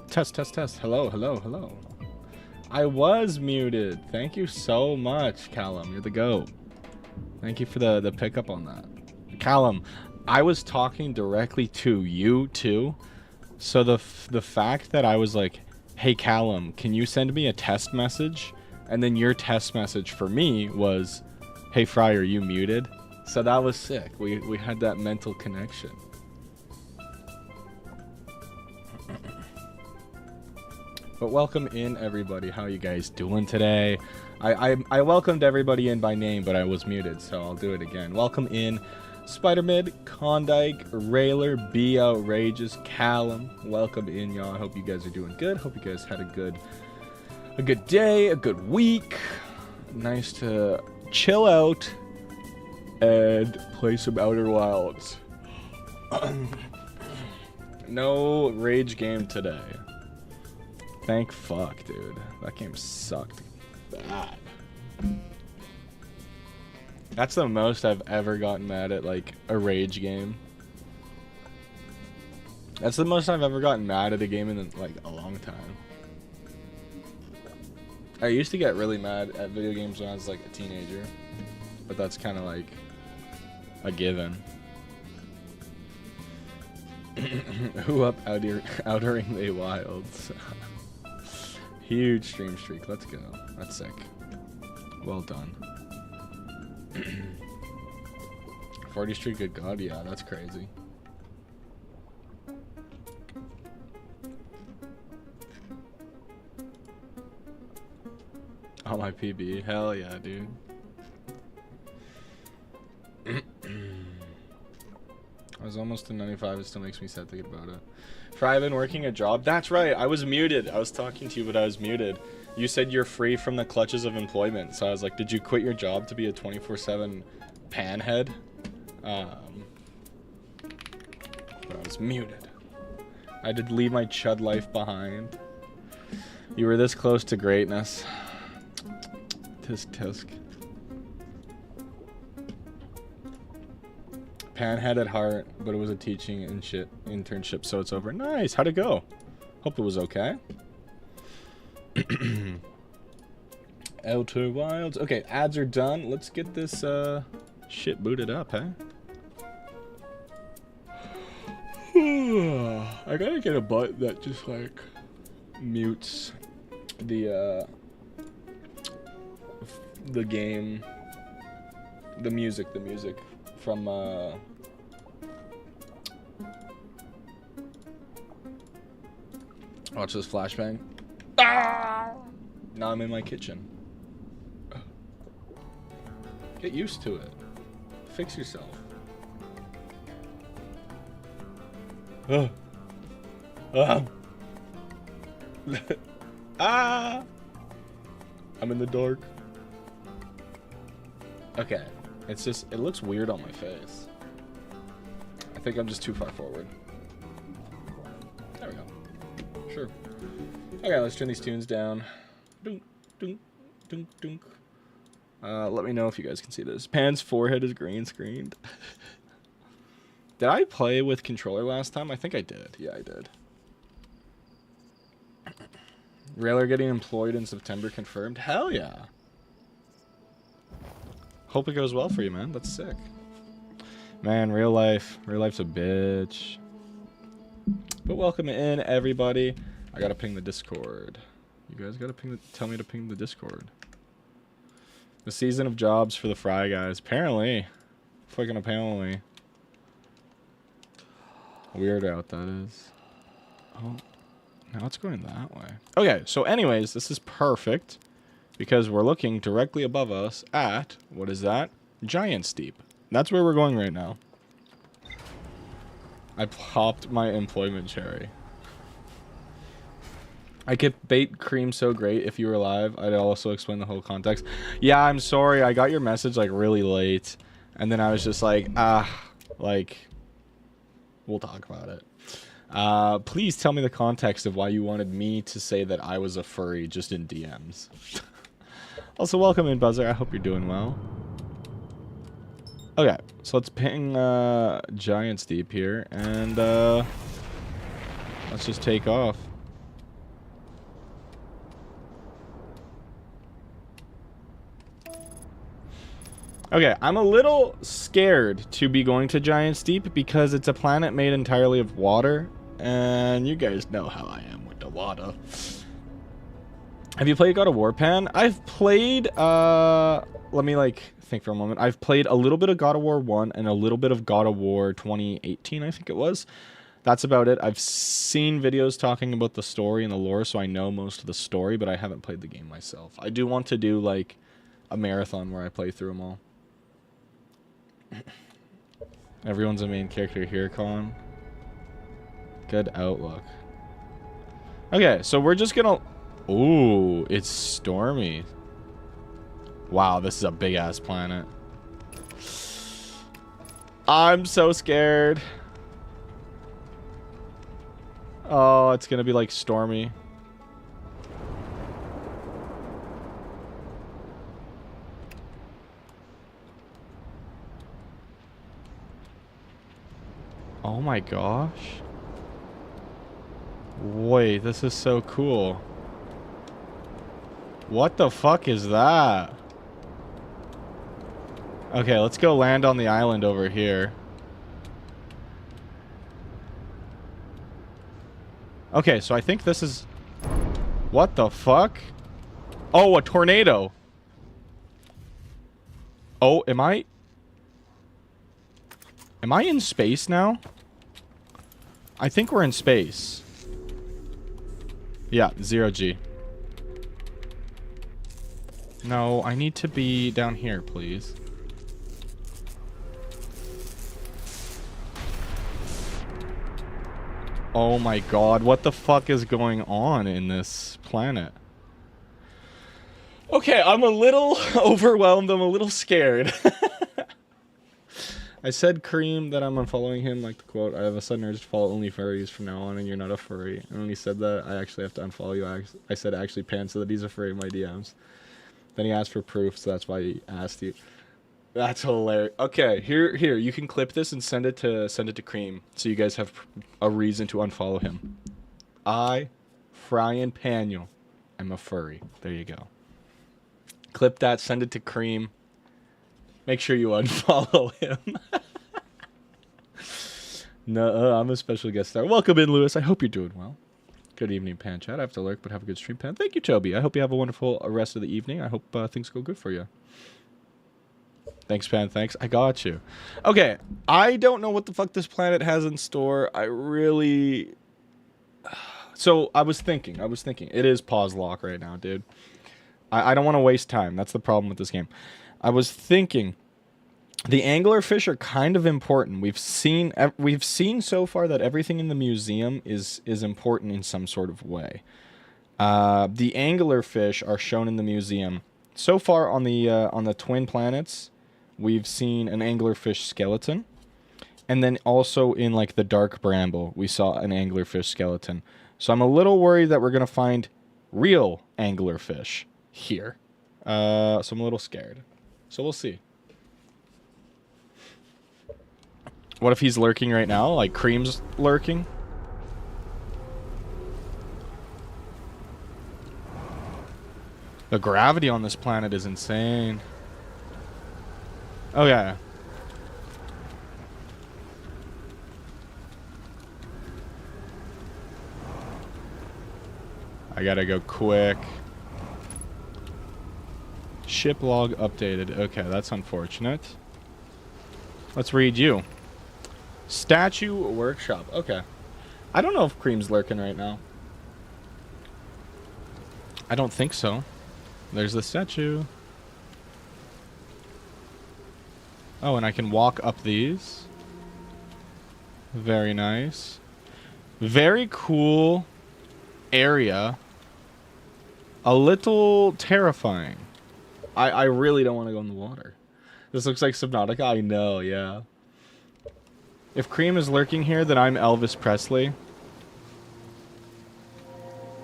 Test, test, test. Hello, hello, hello. I was muted. Thank you so much, Callum. You're the GOAT. Thank you for the pickup on that. Callum, I was talking directly to you, too. So the fact that I was like, hey, Callum, can you send me a test message? And then your test message for me was, hey, Fry, are you muted? So that was sick. We had that mental connection. But welcome in, everybody. How you guys doing today? I welcomed everybody in by name, but I was muted, so I'll do it again. Welcome in, Spider-Mid, Klondike, Railer, Be Outrageous, Callum. Welcome in, y'all. I hope you guys are doing good. Hope you guys had a good day, a good week. Nice to chill out and play some Outer Wilds. No rage game today. Thank fuck, dude. That game sucked bad. That's the most I've ever gotten mad at, like, a rage game. That's the most I've ever gotten mad at a game in, like, a long time. I used to get really mad at video games when I was, like, a teenager. But that's kind of, like, a given. Who up outering the wilds? Huge stream streak. Let's go. That's sick. Well done. 40 streak, good god. Yeah, that's crazy. Oh, my PB. Hell yeah, dude. I was almost to 95. It still makes me sad thinking about it. Fry, I've been working a job. That's right. I was muted. I was talking to you, but I was muted. You said you're free from the clutches of employment. So I was like, did you quit your job to be a 24/7 panhead? But I was muted. I did leave my chud life behind. You were this close to greatness. Tisk tisk. Panhead at heart, but it was a teaching and shit internship, so it's over. Nice. How'd it go? Hope it was okay. Outer Wilds. Okay, ads are done. Let's get this shit booted up, huh? I gotta get a button that just like mutes the game, the music from watch this flashbang. Ah! Now I'm in my kitchen. Get used to it. Fix yourself. Ah! I'm in the dark. Okay. It's just, it looks weird on my face. I think I'm just too far forward. There we go. Sure. Okay, let's turn these tunes down. Dunk, dunk, dunk, dunk. Let me know if you guys can see this. Pan's forehead is green screened. Did I play with controller last time? I think I did. Yeah, I did. Railer getting employed in September confirmed? Hell yeah. Hope it goes well for you, man. That's sick. Man, real life's a bitch. But welcome in, everybody. I gotta ping the Discord. You guys gotta tell me to ping the Discord. The season of jobs for the Fry guys. Apparently. Fucking apparently. Weird out, that is. Oh, now it's going that way. Okay, so anyways, this is perfect. Because we're looking directly above us at, what is that? Giant Steep. That's where we're going right now. I popped my employment cherry. I get bait cream so great. If you were live, I'd also explain the whole context. Yeah, I'm sorry. I got your message like really late. And then I was just like, we'll talk about it. Please tell me the context of why you wanted me to say that I was a furry just in DMs. Also, welcome in, Buzzer. I hope you're doing well. Okay, so let's ping Giant Steep here, and let's just take off. Okay, I'm a little scared to be going to Giant's Deep because it's a planet made entirely of water. And you guys know how I am with the water. Have you played God of War, Pan? I've played, let me, like, think for a moment. I've played a little bit of God of War 1 and a little bit of God of War 2018, I think it was. That's about it. I've seen videos talking about the story and the lore, so I know most of the story, but I haven't played the game myself. I do want to do, like, a marathon where I play through them all. Everyone's a main character here, Colin. Good outlook. Okay, so we're just gonna... Ooh, it's stormy. Wow, this is a big-ass planet. I'm so scared. Oh, it's gonna be, like, stormy. Oh my gosh. Wait, this is so cool. What the fuck is that? Okay, let's go land on the island over here. Okay, so I think this is... What the fuck? Oh, a tornado. Oh, am I in space now? I think we're in space. Yeah, 0G. No, I need to be down here, please. Oh my god, what the fuck is going on in this planet? Okay, I'm a little overwhelmed. I'm a little scared. I said Cream that I'm unfollowing him, like the quote, I have a sudden urge to follow only furries from now on, and you're not a furry. And when he said that, I actually have to unfollow you. I said actually Pan so that he's a furry in my DMs. Then he asked for proof, so that's why he asked you. That's hilarious. Okay, here, you can clip this and send it to Cream, so you guys have a reason to unfollow him. I, Fryan Paniel, am a furry. There you go. Clip that, send it to Cream. Make sure you unfollow him. No, I'm a special guest star. Welcome in, Lewis. I hope you're doing well. Good evening, Pan Chat. I have to lurk, but have a good stream, Pan. Thank you, Toby. I hope you have a wonderful rest of the evening. I hope things go good for you. Thanks, Pan. Thanks. I got you. Okay, I don't know what the fuck this planet has in store. I really... So, I was thinking. It is pause lock right now, dude. I don't want to waste time. That's the problem with this game. I was thinking, the anglerfish are kind of important. We've seen so far that everything in the museum is important in some sort of way. The anglerfish are shown in the museum. So far on the twin planets, we've seen an anglerfish skeleton, and then also in like the dark bramble, we saw an anglerfish skeleton. So I'm a little worried that we're gonna find real anglerfish here. So I'm a little scared. So we'll see. What if he's lurking right now? Like Cream's lurking? The gravity on this planet is insane. Okay. I gotta go quick. Ship log updated. Okay, that's unfortunate. Let's read you. Statue workshop. Okay. I don't know if Cream's lurking right now. I don't think so. There's the statue. Oh, and I can walk up these. Very nice. Very cool area. A little terrifying. I really don't want to go in the water. This looks like Subnautica. I know, yeah. If Cream is lurking here, then I'm Elvis Presley.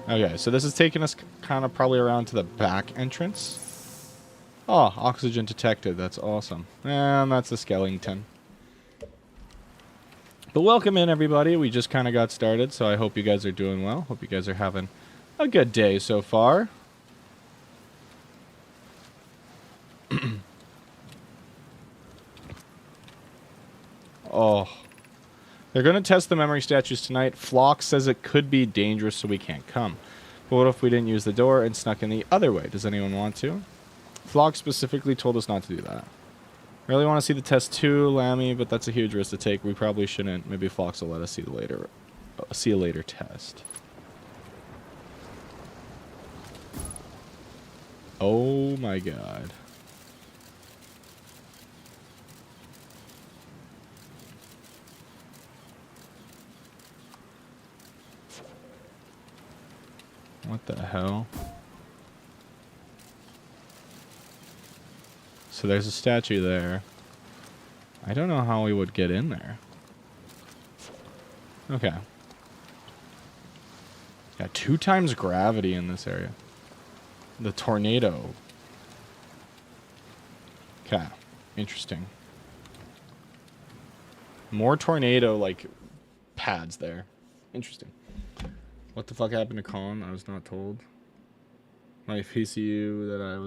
Okay, so this is taking us kind of probably around to the back entrance. Oh, oxygen detected. That's awesome. And that's a skeleton. But welcome in, everybody. We just kind of got started, so I hope you guys are doing well. Hope you guys are having a good day so far. Oh. They're going to test the memory statues tonight. Flock says it could be dangerous, so we can't come. But what if we didn't use the door and snuck in the other way? Does anyone want to? Flock specifically told us not to do that. Really want to see the test too, Lammy, but that's a huge risk to take. We probably shouldn't. Maybe Flox will let us see a later test. Oh my god. What the hell? So there's a statue there. I don't know how we would get in there. Okay. Got 2 times gravity in this area. The tornado. Okay. Interesting. More tornado, like, pads there. Interesting. What the fuck happened to Con? I was not told. My PCU that I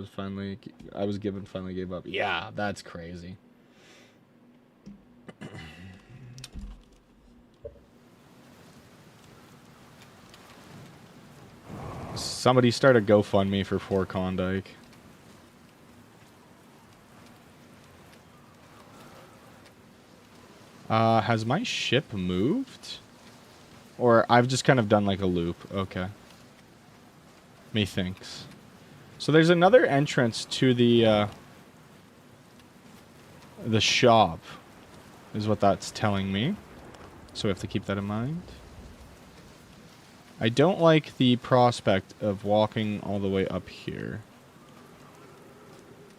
was given finally gave up. Yeah, that's crazy. Somebody start a GoFundMe for Klondike. Has my ship moved? Or I've just kind of done like a loop. Okay. Methinks. So there's another entrance to the shop, is what that's telling me. So we have to keep that in mind. I don't like the prospect of walking all the way up here.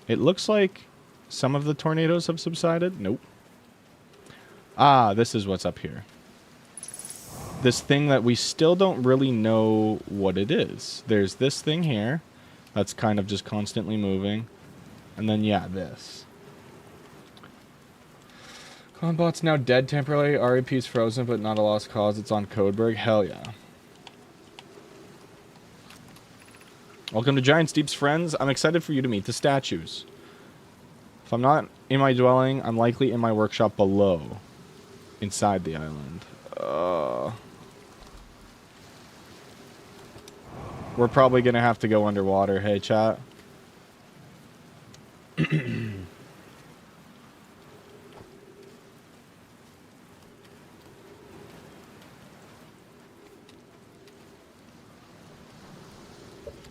It looks like some of the tornadoes have subsided. Nope. Ah, this is what's up here. This thing that we still don't really know what it is. There's this thing here that's kind of just constantly moving. And then, yeah, this. Conbot's now dead temporarily. REP's frozen, but not a lost cause. It's on Codeberg. Hell yeah. Welcome to Giant Steep's friends. I'm excited for you to meet the statues. If I'm not in my dwelling, I'm likely in my workshop below. Inside the island. We're probably going to have to go underwater. Hey, chat.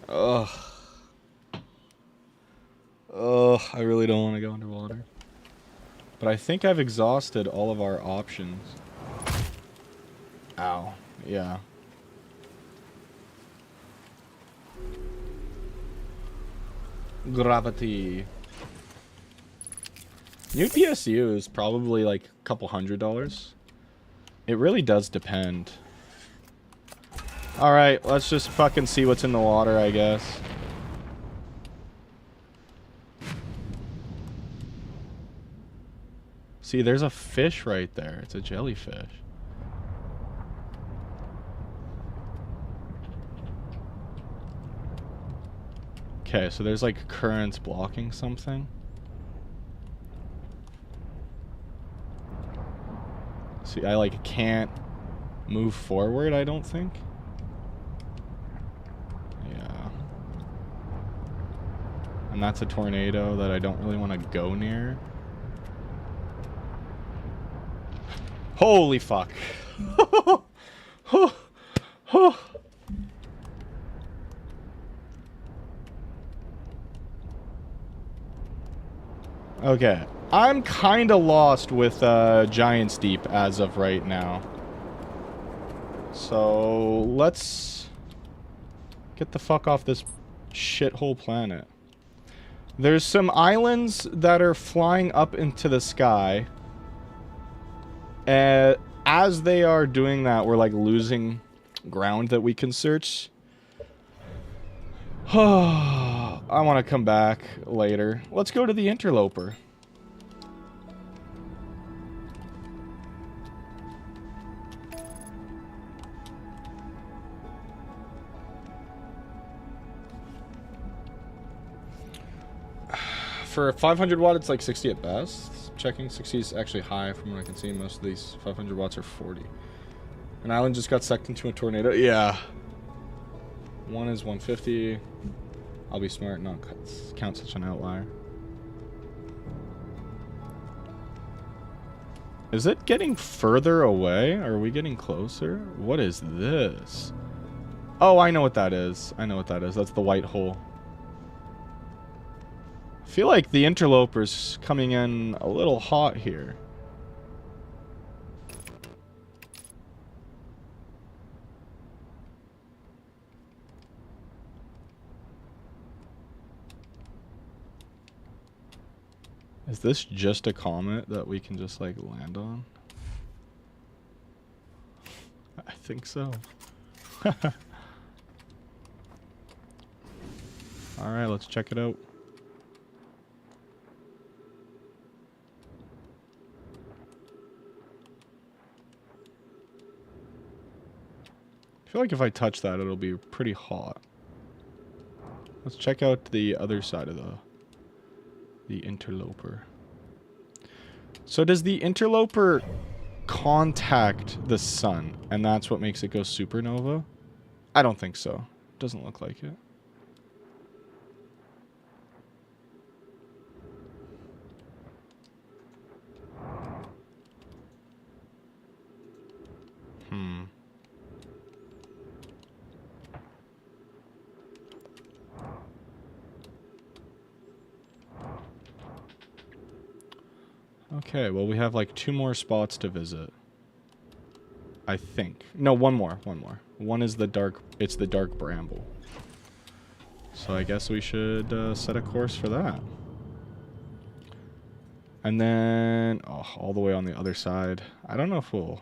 Ugh. Ugh, I really don't want to go underwater. But I think I've exhausted all of our options. Ow. Yeah. Gravity. New PSU is probably like a couple $100. It really does depend. Alright, let's just fucking see what's in the water, I guess. See, there's a fish right there. It's a jellyfish. Okay, so there's like currents blocking something. See, I like can't move forward, I don't think. Yeah. And that's a tornado that I don't really want to go near. Holy fuck. Okay. I'm kind of lost with Giant Steep as of right now. So, let's get the fuck off this shithole planet. There's some islands that are flying up into the sky. As they are doing that, we're like losing ground that we can search. I want to come back later. Let's go to the interloper. For 500 watt, it's like 60 at best. checking. 60 is actually high from what I can see. Most of these 500 watts are 40. An island just got sucked into a tornado. Yeah. One is 150. I'll be smart and not count such an outlier. Is it getting further away? Are we getting closer? What is this? Oh, I know what that is. I know what that is. That's the white hole. I feel like the interloper's coming in a little hot here. Is this just a comet that we can just, like, land on? I think so. Alright, let's check it out. I feel like if I touch that, it'll be pretty hot. Let's check out the other side of the interloper. So does the interloper contact the sun, and that's what makes it go supernova? I don't think so. Doesn't look like it. Okay, well we have like 2 more spots to visit. I think. No, one more. One is the dark, it's the dark bramble. So I guess we should set a course for that. And then, oh, all the way on the other side. I don't know if we'll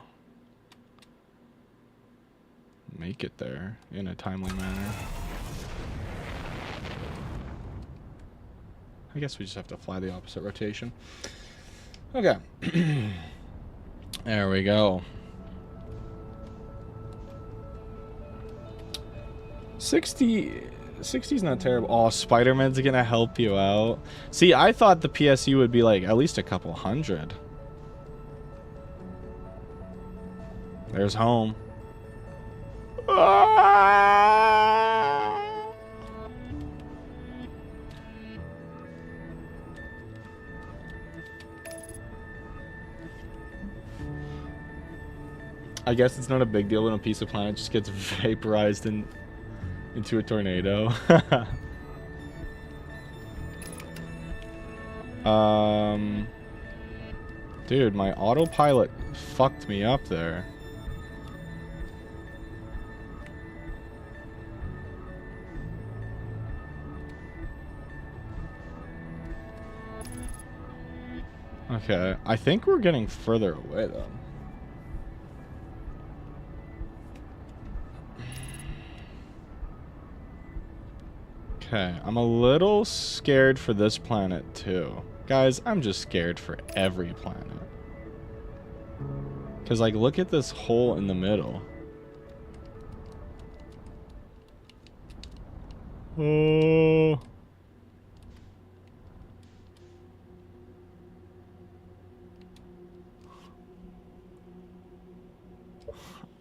make it there in a timely manner. I guess we just have to fly the opposite rotation. Okay. There we go. 60's not terrible. Oh, Spider-Man's gonna help you out. See, I thought the PSU would be like at least a couple hundred. There's home. I guess it's not a big deal when a piece of planet just gets vaporized into a tornado. Dude, my autopilot fucked me up there. Okay, I think we're getting further away though. Okay, I'm a little scared for this planet too. Guys, I'm just scared for every planet. Because, like, look at this hole in the middle. Oh.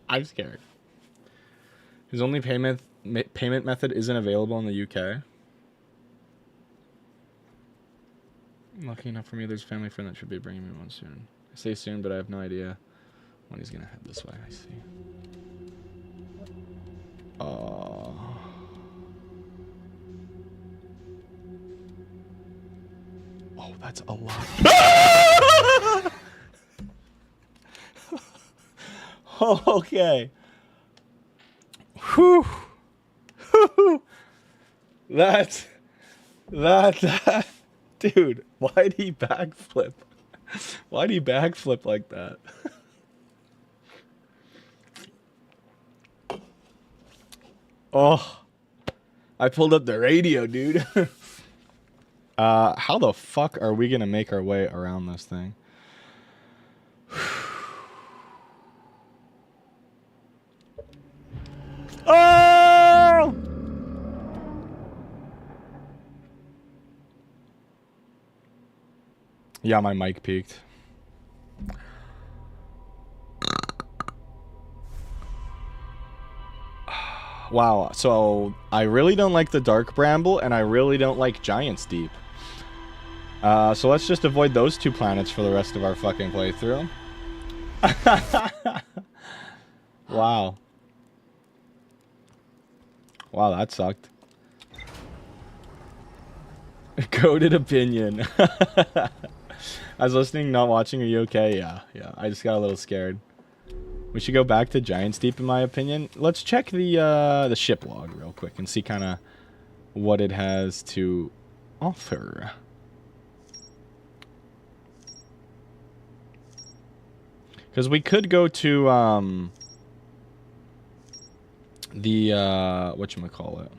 I'm scared. His only payment method isn't available in the UK. Lucky enough for me, there's a family friend that should be bringing me one soon. I say soon, but I have no idea when he's gonna head this way. I see. Oh, that's a lot. Oh, okay. Whew. That, dude, why'd he backflip? Why'd he backflip like that? Oh, I pulled up the radio, dude. How the fuck are we gonna make our way around this thing? Oh! Yeah, my mic peaked. Wow, so I really don't like the Dark Bramble, and I really don't like Giant's Deep. So let's just avoid those two planets for the rest of our fucking playthrough. Wow. Wow, that sucked. Coded opinion. I was listening, not watching. Are you okay? Yeah. I just got a little scared. We should go back to Giant's Deep, in my opinion. Let's check the ship log real quick and see kind of what it has to offer. Because we could go to the whatchamacallit.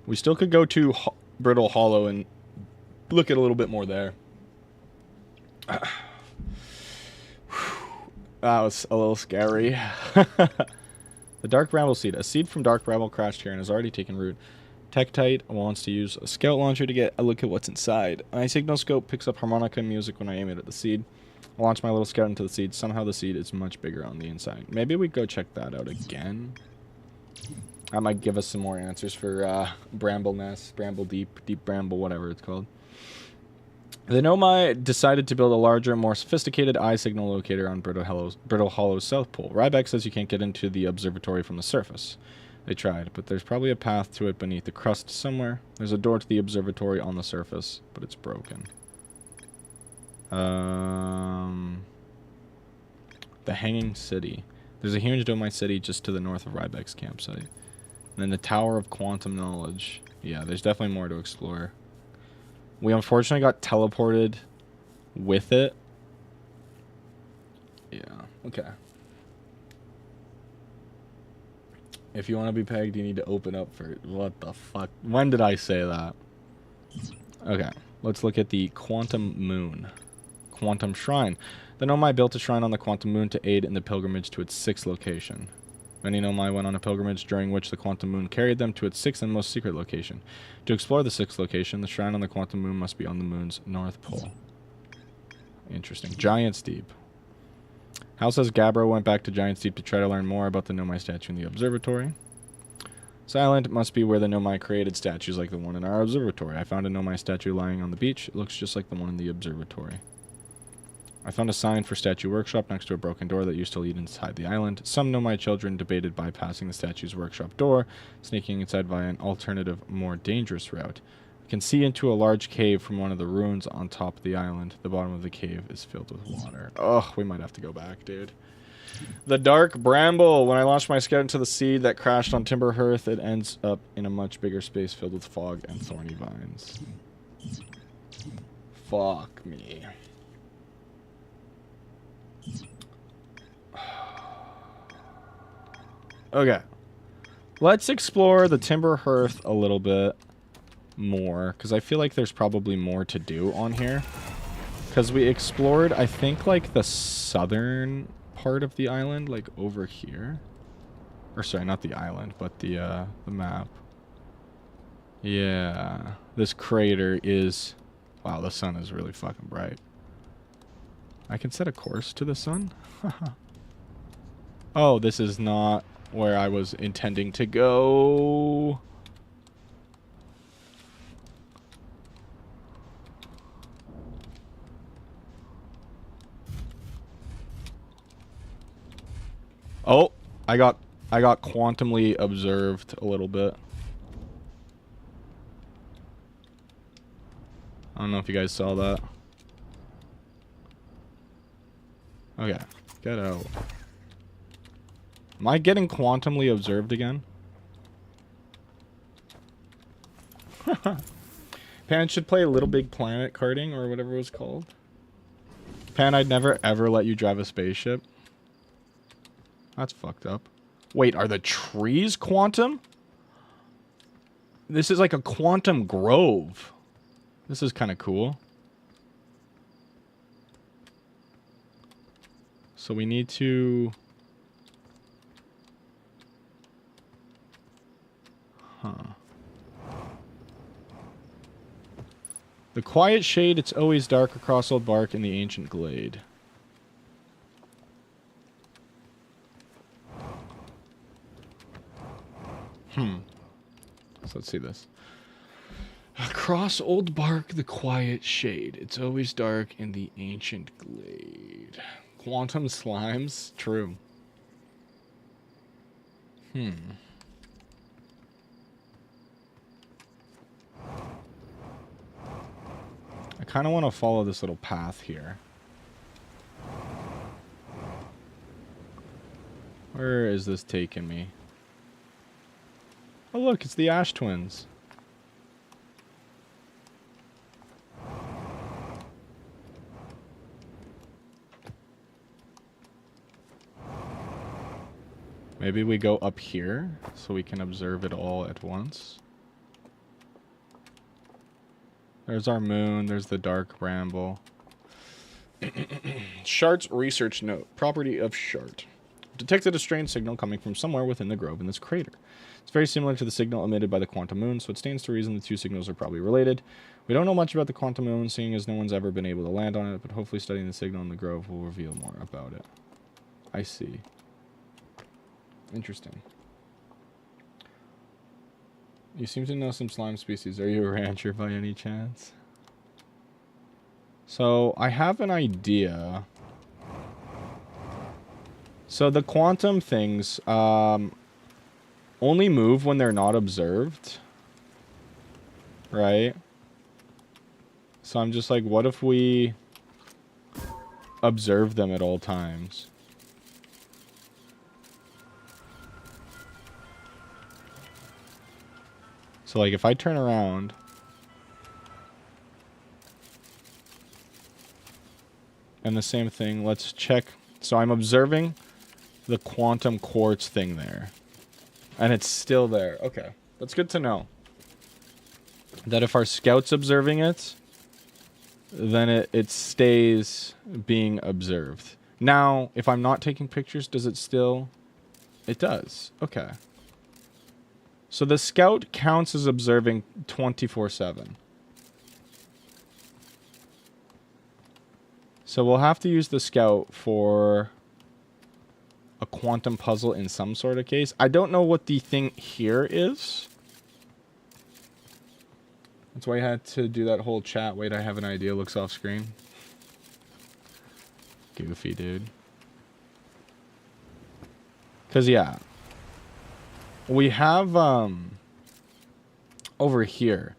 We still could go to Brittle Hollow and look at a little bit more there. That was a little scary. The Dark Bramble Seed. A seed from Dark Bramble crashed here and has already taken root. Tektite wants to use a scout launcher to get a look at what's inside. My signal scope picks up harmonica music when I aim it at the seed. I launch my little scout into the seed. Somehow the seed is much bigger on the inside. Maybe we go check that out again. That might give us some more answers for Bramble Nest, Bramble Deep, Deep Bramble, whatever it's called. The Nomai decided to build a larger, more sophisticated eye signal locator on Brittle Hollow's South Pole. Ryback says you can't get into the observatory from the surface. They tried, but there's probably a path to it beneath the crust somewhere. There's a door to the observatory on the surface, but it's broken. The Hanging City. There's a huge Nomai city just to the north of Ryback's campsite. And then the Tower of Quantum Knowledge. Yeah, there's definitely more to explore. We unfortunately got teleported with it. Yeah, okay. If you want to be pegged, you need to open up for... What the fuck? When did I say that? Okay, let's look at the Quantum Moon. Quantum Shrine. The Nomai built a shrine on the Quantum Moon to aid in the pilgrimage to its 6th location. Many Nomai went on a pilgrimage during which the Quantum Moon carried them to its 6th and most secret location. To explore the 6th location, the shrine on the Quantum Moon must be on the moon's north pole. Interesting. Giant's Deep. Hal says Gabbro went back to Giant's Deep to try to learn more about the Nomai statue in the observatory. Silent must be where the Nomai created statues like the one in our observatory. I found a Nomai statue lying on the beach. It looks just like the one in the observatory. I found a sign for Statue Workshop next to a broken door that used to lead inside the island. Some Nomai children debated bypassing the statue's workshop door, sneaking inside via an alternative, more dangerous route. I can see into a large cave from one of the ruins on top of the island. The bottom of the cave is filled with water. Ugh, we might have to go back, dude. The Dark Bramble. When I launched my scout into the seed that crashed on Timber Hearth, it ends up in a much bigger space filled with fog and thorny vines. Fuck me. Okay. Let's explore the Timber Hearth a little bit more, because I feel like there's probably more to do on here. Because we explored, I think, like, the southern part of the island, like, over here. Or, sorry, not the island, but the map. Yeah. This crater is... Wow, the sun is really fucking bright. I can set a course to the sun? Oh, this is not where I was intending to go. Oh, I got quantumly observed a little bit. I don't know if you guys saw that. Okay, get out. Am I getting quantumly observed again? Pan should play Little Big Planet karting or whatever it was called. Pan, I'd never ever let you drive a spaceship. That's fucked up. Wait, are the trees quantum? This is like a quantum grove. This is kind of cool. So we need to... Huh. The Quiet shade, it's always dark across old bark in the ancient glade. So let's see this. Across old bark, the quiet shade. It's always dark in the ancient glade. Quantum slimes? True. I kind of want to follow this little path here. Where is this taking me? Oh look, it's the Ash Twins. Maybe we go up here so we can observe it all at once. There's our moon, there's the dark bramble. Shart's research note. Property of Shart. Detected a strange signal coming from somewhere within the grove in this crater. It's very similar to the signal emitted by the quantum moon, so it stands to reason the two signals are probably related. We don't know much about the quantum moon, seeing as no one's ever been able to land on it, but hopefully studying the signal in the grove will reveal more about it. I see. Interesting. You seem to know some slime species. Are you a rancher by any chance? So, I have an idea. So, the quantum things only move when they're not observed. Right? So, I'm just like, what if we observe them at all times? So, like, if I turn around... And the same thing, let's check. So, I'm observing the quantum quartz thing there. And it's still there. Okay. That's good to know. That if our scout's observing it, then it stays being observed. Now, if I'm not taking pictures, does it still... It does. Okay. So the scout counts as observing 24/7. So we'll have to use the scout for a quantum puzzle in some sort of case. I don't know what the thing here is. That's why I had to do that whole chat. Wait, I have an idea. Looks off screen. Goofy, dude. Because, yeah. We have, over here.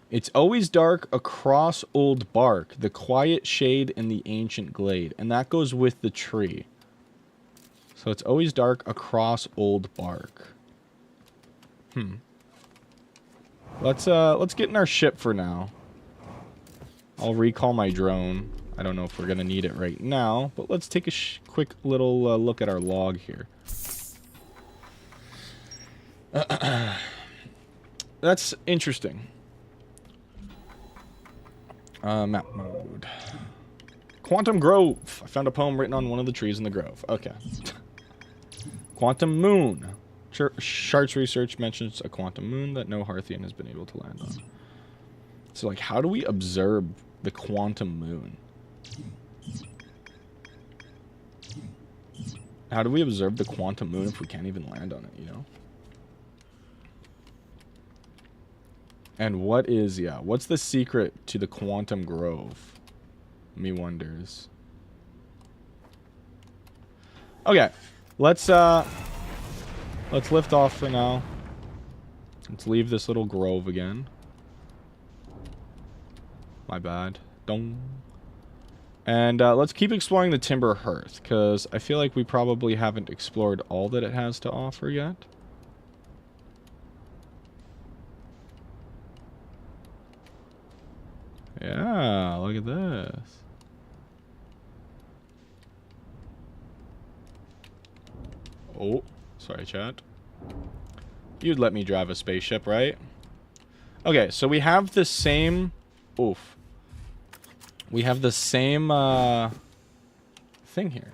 It's always dark across old bark, the quiet shade in the ancient glade. And that goes with the tree. So it's always dark across old bark. Let's get in our ship for now. I'll recall my drone. I don't know if we're going to need it right now, but let's take a quick little look at our log here. That's interesting. Map mode. Quantum Grove. I found a poem written on one of the trees in the grove. Okay. Quantum Moon. Shart's research mentions a quantum moon that no Hearthian has been able to land on. So, like, how do we observe the quantum moon? How do we observe the quantum moon if we can't even land on it, you know? And what is, yeah, what's the secret to the quantum grove? Me wonders. Okay, let's lift off for now. Let's leave this little grove again. My bad. Dong. And let's keep exploring the Timber Hearth, because I feel like we probably haven't explored all that it has to offer yet. Yeah, look at this. Oh, sorry, chat. You'd let me drive a spaceship, right? Okay, so we have the same... Oof. We have the same thing here.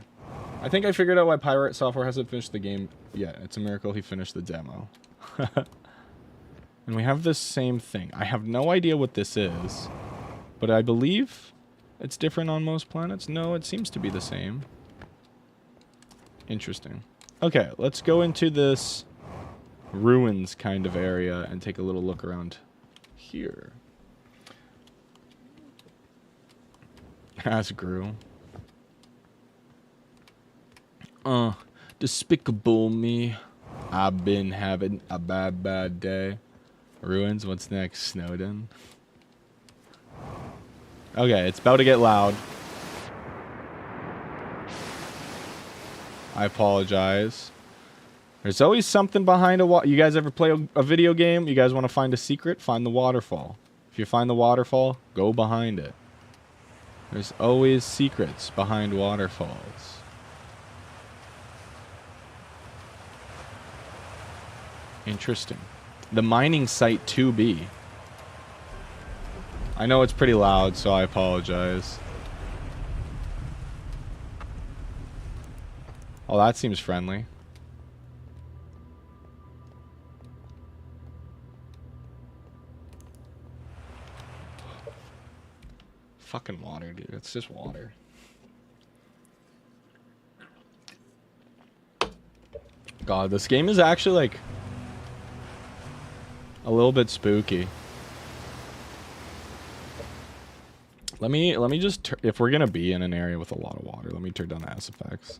I think I figured out why Pirate Software hasn't finished the game yet. It's a miracle he finished the demo. And we have this same thing. I have no idea what this is. But I believe it's different on most planets. No, it seems to be the same. Interesting. Okay, let's go into this ruins kind of area and take a little look around here. Ask Gru. Despicable me. I've been having a bad day. Ruins, what's next? Snowden. Okay, it's about to get loud. I apologize. There's always something behind a wall. You guys ever play a video game? You guys want to find a secret? Find the waterfall. If you find the waterfall, go behind it. There's always secrets behind waterfalls. Interesting. The mining site 2B. I know it's pretty loud, so I apologize. Oh, that seems friendly. Fucking water, dude. It's just water. God, this game is actually like a little bit spooky. Let me just if we're gonna be in an area with a lot of water, let me turn down the S effects.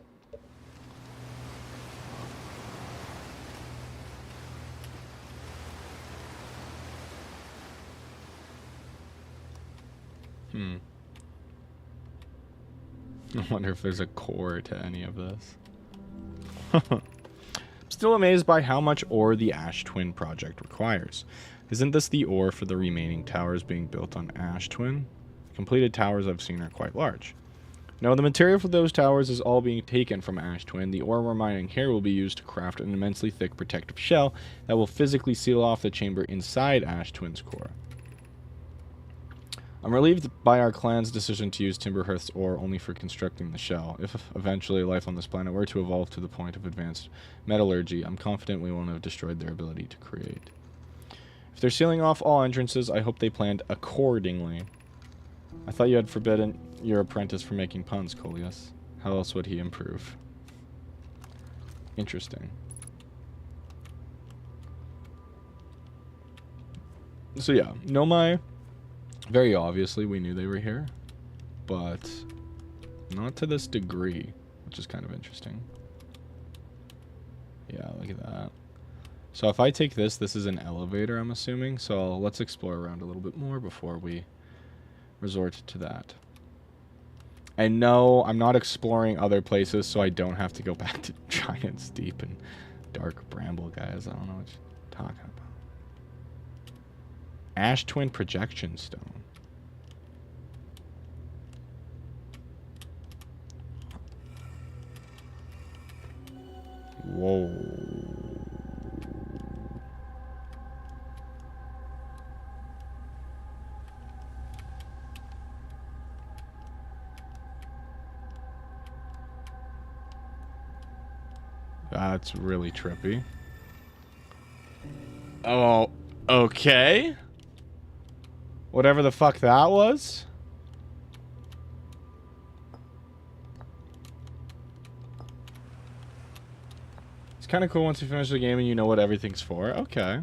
I wonder if there's a core to any of this. I'm still amazed by how much ore the Ash Twin project requires. Isn't this the ore for the remaining towers being built on Ash Twin? The completed towers I've seen are quite large. No, the material for those towers is all being taken from Ash Twin. The ore we're mining here will be used to craft an immensely thick protective shell that will physically seal off the chamber inside Ash Twin's core. I'm relieved by our clan's decision to use Timberhearth's ore only for constructing the shell. If eventually life on this planet were to evolve to the point of advanced metallurgy, I'm confident we won't have destroyed their ability to create. If they're sealing off all entrances, I hope they planned accordingly. I thought you had forbidden your apprentice from making puns, Coleus. How else would he improve? Interesting. So yeah, Nomai... Very obviously, we knew they were here, but not to this degree, which is kind of interesting. Yeah, look at that. So if I take this, this is an elevator, I'm assuming, so let's explore around a little bit more before we resort to that. And no, I'm not exploring other places, so I don't have to go back to Giant's Deep and Dark Bramble, guys. I don't know what you're talking about. Ash Twin Projection Stone. Whoa. That's really trippy. Oh, okay. Whatever the fuck that was. It's kind of cool once you finish the game and you know what everything's for. Okay.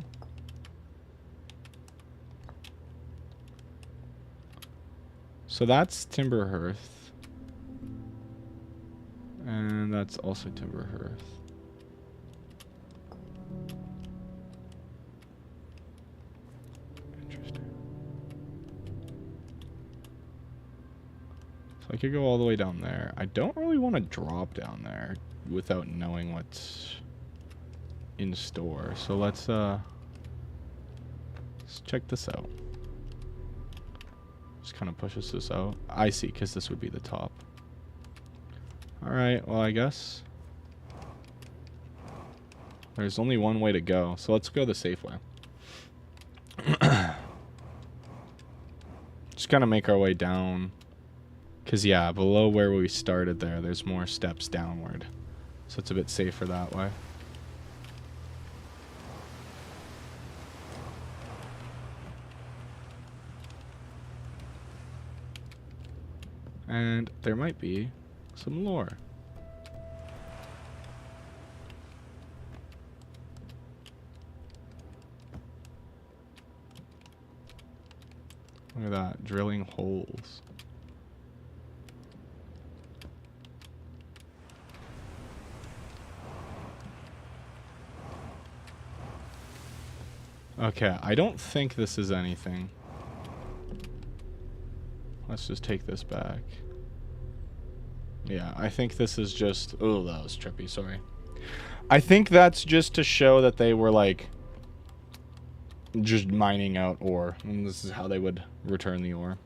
So that's Timberhearth. And that's also Timberhearth. I could go all the way down there. I don't really want to drop down there without knowing what's in store. So let's check this out. Just kind of pushes this out. I see, because this would be the top. Alright, well, I guess there's only one way to go. So let's go the safe way. Just kind of make our way down. Because, yeah, below where we started there's more steps downward. So it's a bit safer that way. And there might be some lore. Look at that, drilling holes. Okay, I don't think this is anything. Let's just take this back. Yeah, I think this is just... Oh, that was trippy, sorry. I think that's just to show that they were, like, just mining out ore. And this is how they would return the ore.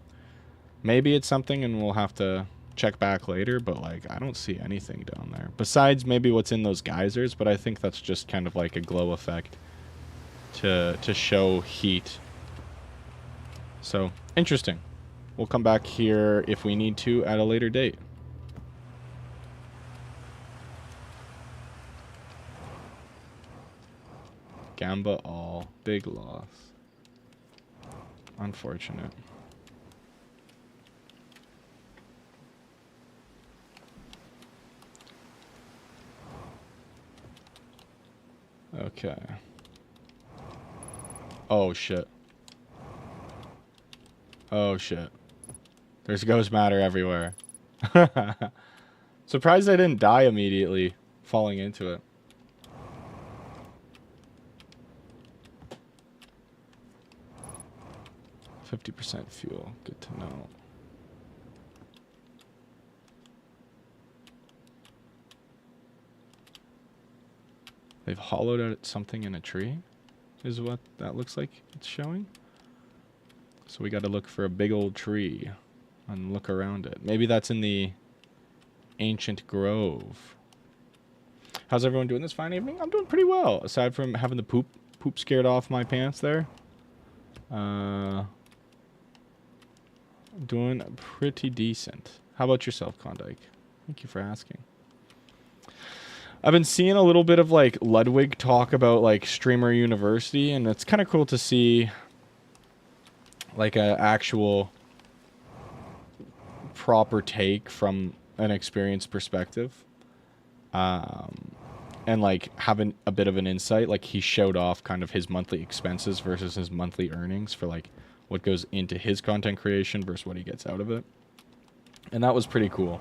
Maybe it's something and we'll have to check back later, but, like, I don't see anything down there. Besides maybe what's in those geysers, but I think that's just kind of like a glow effect to show heat. So, interesting. We'll come back here if we need to at a later date. Gamba all. Big loss. Unfortunate. Okay. Oh, shit. Oh, shit. There's ghost matter everywhere. Surprised I didn't die immediately falling into it. %50 fuel. Good to know. They've hollowed out something in a tree, is what that looks like it's showing. So we got to look for a big old tree and look around it. Maybe that's in the ancient grove. How's everyone doing this fine evening? I'm doing pretty well, aside from having the poop scared off my pants there. Doing pretty decent. How about yourself, Klondike? Thank you for asking. I've been seeing a little bit of like Ludwig talk about like Streamer University, and it's kind of cool to see like a actual proper take from an experienced perspective, and like having a bit of an insight. Like he showed off kind of his monthly expenses versus his monthly earnings for like what goes into his content creation versus what he gets out of it, and that was pretty cool.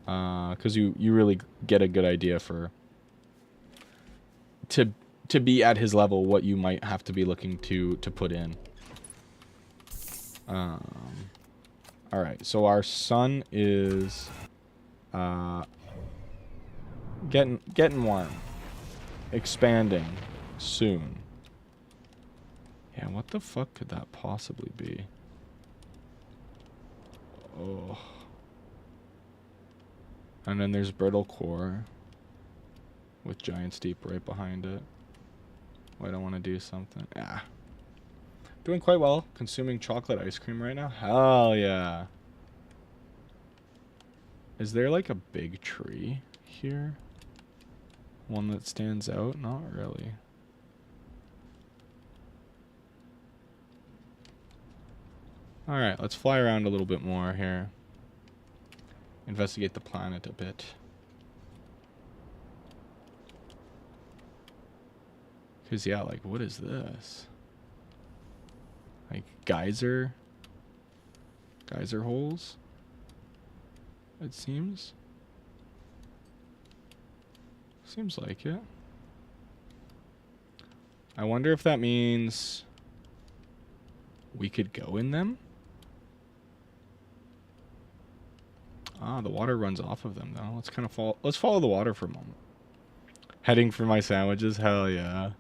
Because you really get a good idea for to be at his level what you might have to be looking to put in. All right, so our sun is getting warm, expanding soon. Yeah, what the fuck could that possibly be? Oh. And then there's brittle core with giant steep right behind it. Oh, I don't want to do something. Ah. Doing quite well. Consuming chocolate ice cream right now. Hell yeah. Is there like a big tree here? One that stands out? Not really. Alright, let's fly around a little bit more here. Investigate the planet a bit. Because, yeah, like, what is this? Like, geyser holes? It seems. Seems like it. I wonder if that means we could go in them? Ah, the water runs off of them, though. Let's follow the water for a moment. Heading for my sandwiches? Hell yeah.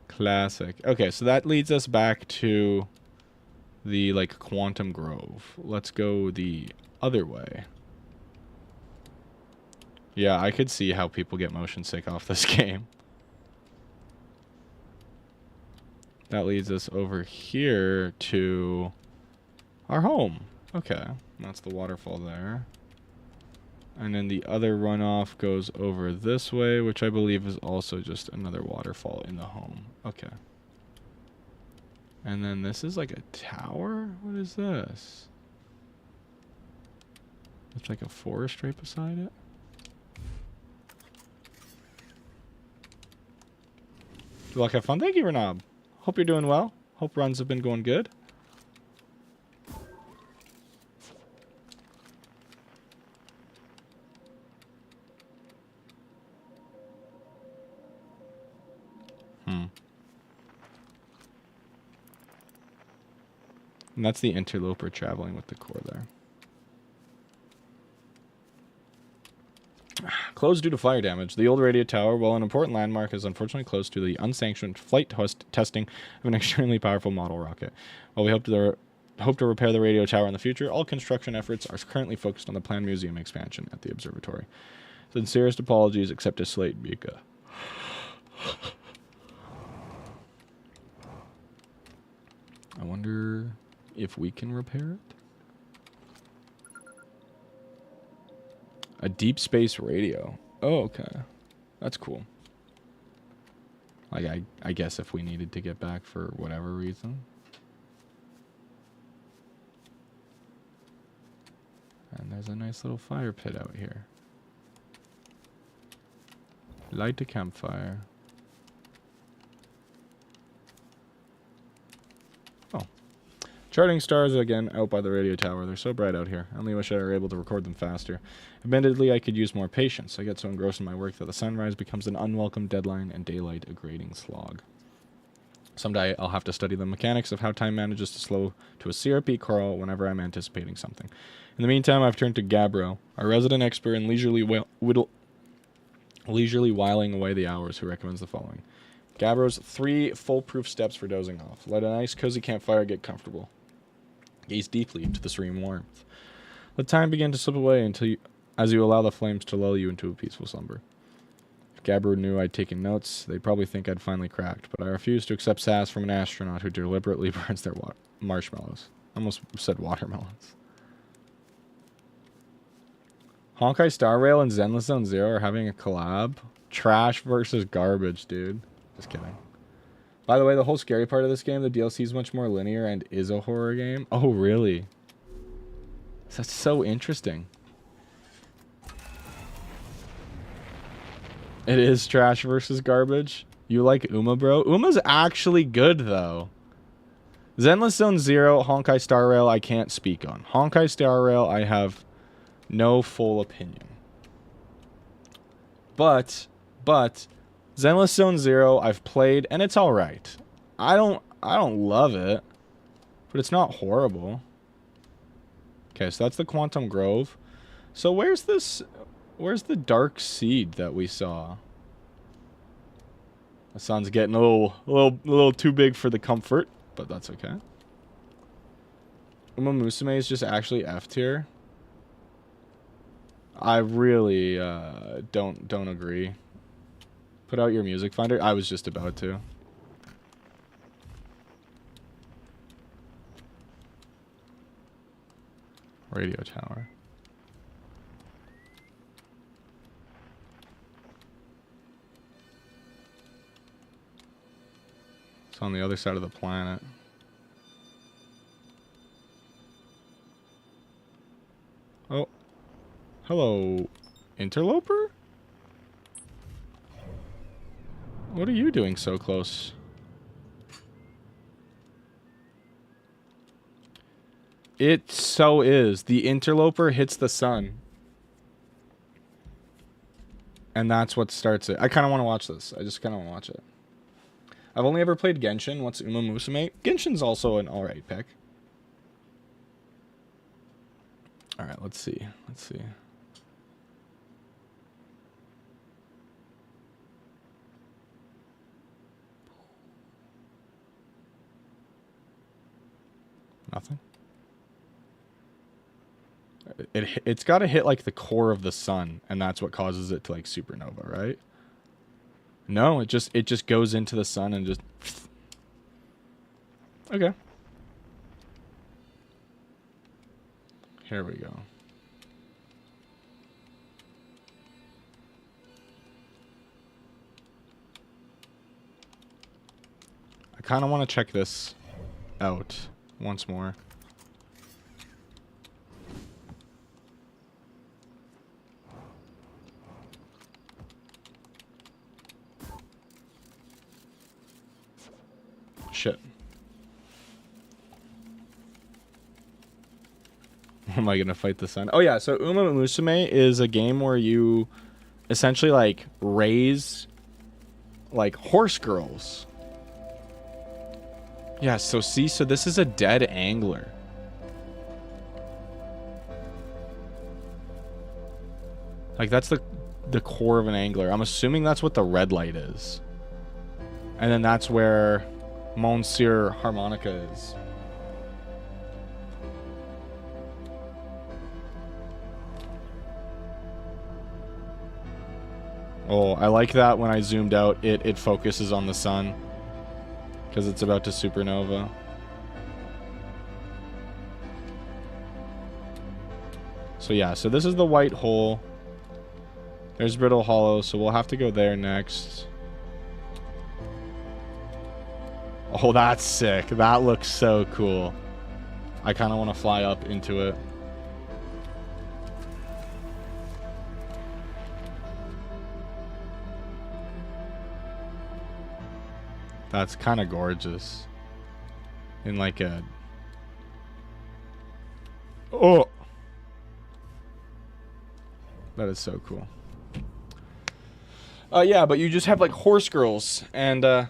Classic. Okay, so that leads us back to the, like, Quantum Grove. Let's go the other way. Yeah, I could see how people get motion sick off this game. That leads us over here to our home. Okay, that's the waterfall there. And then the other runoff goes over this way, which I believe is also just another waterfall in the home. Okay. And then this is like a tower? What is this? It's like a forest right beside it. Good luck, have fun. Thank you, Renab. Hope you're doing well. Hope runs have been going good. And that's the interloper traveling with the core there. Closed due to fire damage. The old radio tower, while an important landmark, is unfortunately close to the unsanctioned flight testing of an extremely powerful model rocket. While we hope to repair the radio tower in the future, all construction efforts are currently focused on the planned museum expansion at the observatory. Sincerest apologies, except to Slate Mika. I wonder if we can repair it. A deep space radio. Oh, okay. That's cool. Like, I guess if we needed to get back for whatever reason. And there's a nice little fire pit out here. Light a campfire. Oh. Charting stars again out by the radio tower. They're so bright out here. I only wish I were able to record them faster. Admittedly, I could use more patience. I get so engrossed in my work that the sunrise becomes an unwelcome deadline and daylight a grating slog. Someday I'll have to study the mechanics of how time manages to slow to a CRP crawl whenever I'm anticipating something. In the meantime, I've turned to Gabbro, our resident expert in leisurely whiling away the hours, who recommends the following. Gabbro's 3 foolproof steps for dozing off. Let a nice cozy campfire get comfortable. Gaze deeply into the serene warmth. Let time begin to slip away as you allow the flames to lull you into a peaceful slumber. If Gabbro knew I'd taken notes, they'd probably think I'd finally cracked, but I refuse to accept sass from an astronaut who deliberately burns their marshmallows. I almost said watermelons. Honkai Star Rail and Zenless Zone Zero are having a collab. Trash versus garbage, dude. Just kidding. By the way, the whole scary part of this game, the DLC is much more linear and is a horror game. Oh, really? That's so interesting. It is trash versus garbage. You like Uma, bro? Uma's actually good, though. Zenless Zone Zero, Honkai Star Rail, I can't speak on. Honkai Star Rail, I have no full opinion. But Zenless Zone Zero, I've played, and it's alright. I don't love it, but it's not horrible. Okay, so that's the Quantum Grove. So where's the Dark Seed that we saw? The sun's getting a little too big for the comfort, but that's okay. Uma Musume is just actually F tier. I really don't agree. Put out your music finder. I was just about to. Radio tower. It's on the other side of the planet. Oh. Hello, interloper? What are you doing so close? It so is. The interloper hits the sun. And that's what starts it. I kind of want to watch this. I just kind of want to watch it. I've only ever played Genshin. What's Uma Musume? Genshin's also an alright pick. Alright, let's see. Let's see. Nothing. It's got to hit like the core of the sun, and that's what causes it to like supernova, right? No, it just goes into the sun and just. Okay. Here we go. I kind of want to check this out once more. shit. Am I gonna fight the sun? Oh yeah, so Uma Musume is a game where you essentially like raise like horse girls. Yeah, so see, so this is a dead angler. Like that's the core of an angler. I'm assuming that's what the red light is. And then that's where Monsieur Harmonica is. Oh, I like that when I zoomed out, it focuses on the sun. Because it's about to supernova. So yeah, so this is the white hole. There's Brittle Hollow, so we'll have to go there next. Oh, that's sick. That looks so cool. I kind of want to fly up into it. That's kind of gorgeous. In like a... Oh! That is so cool. Yeah, but you just have like horse girls, and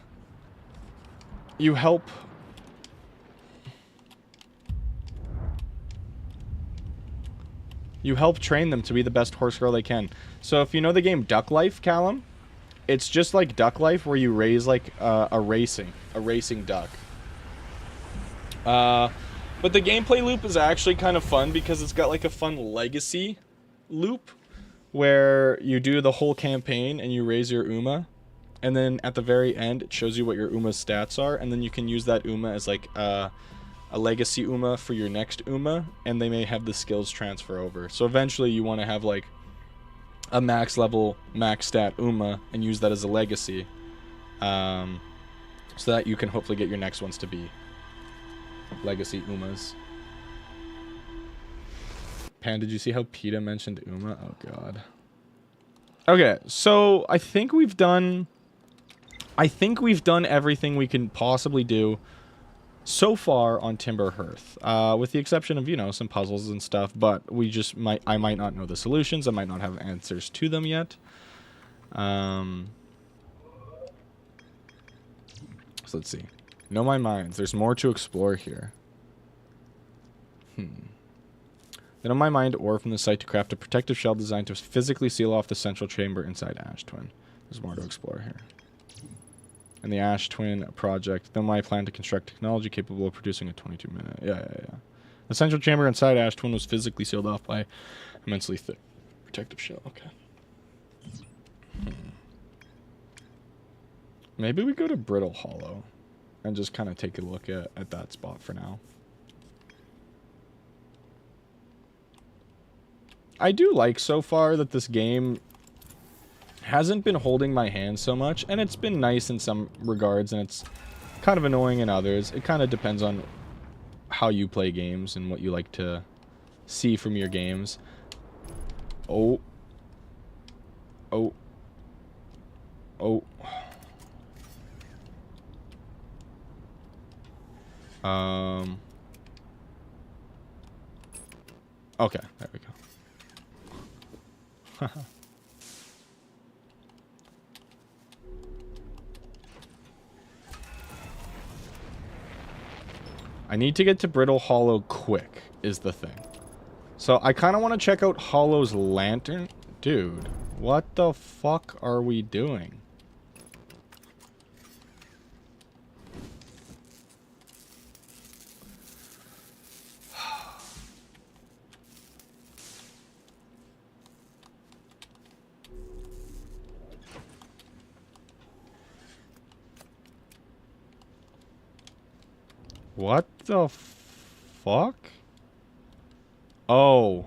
you help... You help train them to be the best horse girl they can. So if you know the game Duck Life, Callum, it's just like Duck Life where you raise like a racing duck. But the gameplay loop is actually kind of fun because it's got like a fun legacy loop where you do the whole campaign and you raise your Uma, and then at the very end it shows you what your Uma's stats are, and then you can use that Uma as like a legacy Uma for your next Uma, and they may have the skills transfer over. So eventually you want to have like a max level, max stat Uma and use that as a legacy, so that you can hopefully get your next ones to be legacy Umas. Pan, did you see how PETA mentioned Uma? Oh god. Okay, so I think we've done everything we can possibly do so far on Timber Hearth, with the exception of, you know, some puzzles and stuff, but I might not know the solutions, I might not have answers to them yet. So let's see. Know my minds, there's more to explore here. Then on my mind, ore from the site to craft a protective shell designed to physically seal off the central chamber inside Ash Twin. There's more to explore here. And the Ash Twin project. Then my plan to construct technology capable of producing a 22-minute... Yeah. The central chamber inside Ash Twin was physically sealed off by immensely thick protective shell. Okay. Maybe we go to Brittle Hollow and just kind of take a look at that spot for now. I do like so far that this game hasn't been holding my hand so much, and it's been nice in some regards, and it's kind of annoying in others. It kind of depends on how you play games and what you like to see from your games. Oh. Okay, there we go. I need to get to Brittle Hollow quick, is the thing. So I kind of want to check out Hollow's lantern. Dude, what the fuck are we doing? What the fuck? Oh.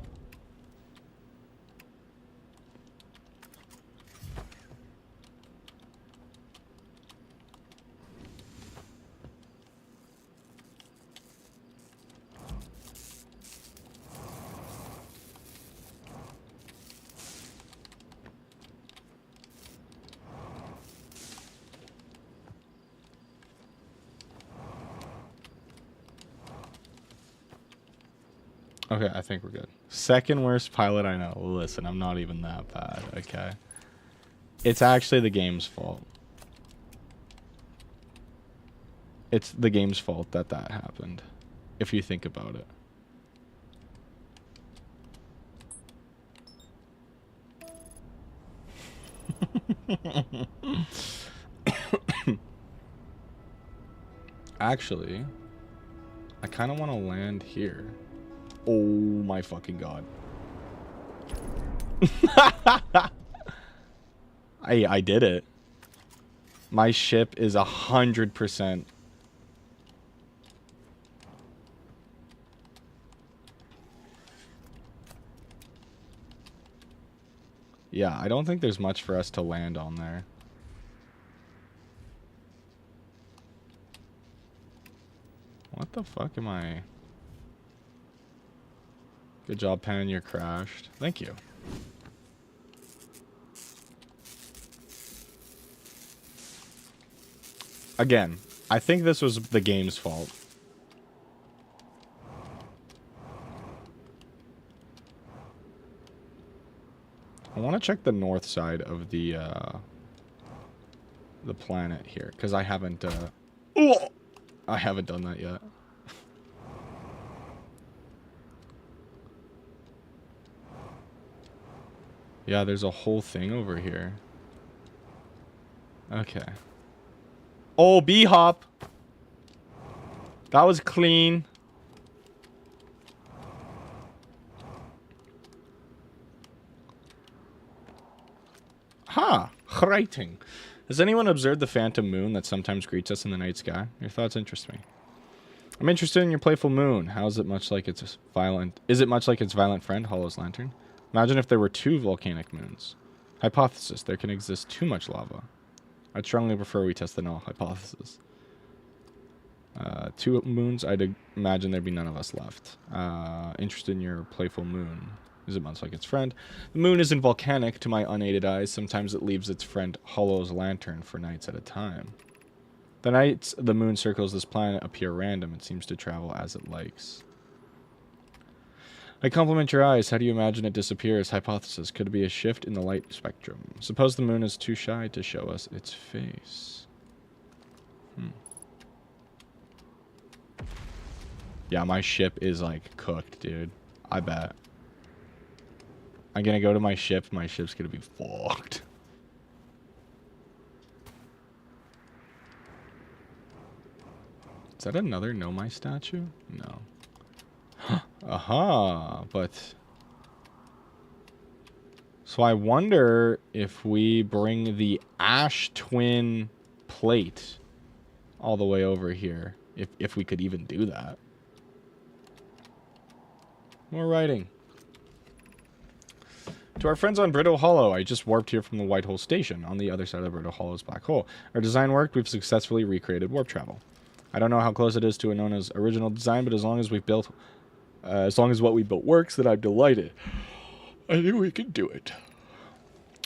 Okay, I think we're good. Second worst pilot I know. Listen, I'm not even that bad, okay? It's actually the game's fault. It's the game's fault that happened, if you think about it. Actually, I kind of want to land here. Oh my fucking god. I did it. My ship is 100%. Yeah, I don't think there's much for us to land on there. What the fuck am I? Good job, Pen. You're crashed. Thank you. Again, I think this was the game's fault. I want to check the north side of the planet here, because I haven't done that yet. Yeah, there's a whole thing over here. Okay. Oh, B-hop. That was clean. Ha! Writing. Has anyone observed the phantom moon that sometimes greets us in the night sky? Your thoughts interest me. I'm interested in your playful moon. How is it much like its violent... Is it much like its violent friend, Hollow's lantern? Imagine if there were 2 volcanic moons. Hypothesis. There can exist too much lava. I'd strongly prefer we test the null hypothesis. 2 moons, I'd imagine there'd be none of us left. Interested in your playful moon. Is it much like its friend? The moon isn't volcanic to my unaided eyes. Sometimes it leaves its friend Hollow's lantern for nights at a time. The nights the moon circles this planet appear random. It seems to travel as it likes. I compliment your eyes. How do you imagine it disappears? Hypothesis. Could it be a shift in the light spectrum? Suppose the moon is too shy to show us its face. Yeah, my ship is, like, cooked, dude. I bet. I'm gonna go to my ship. My ship's gonna be fucked. Is that another Nomai statue? No. Aha, but... So I wonder if we bring the Ash Twin plate all the way over here. If we could even do that. More writing. To our friends on Brittle Hollow, I just warped here from the White Hole Station on the other side of Brittle Hollow's black hole. Our design worked. We've successfully recreated warp travel. I don't know how close it is to Anona's original design, but as long as what we built works, then I'm delighted. I think we can do it.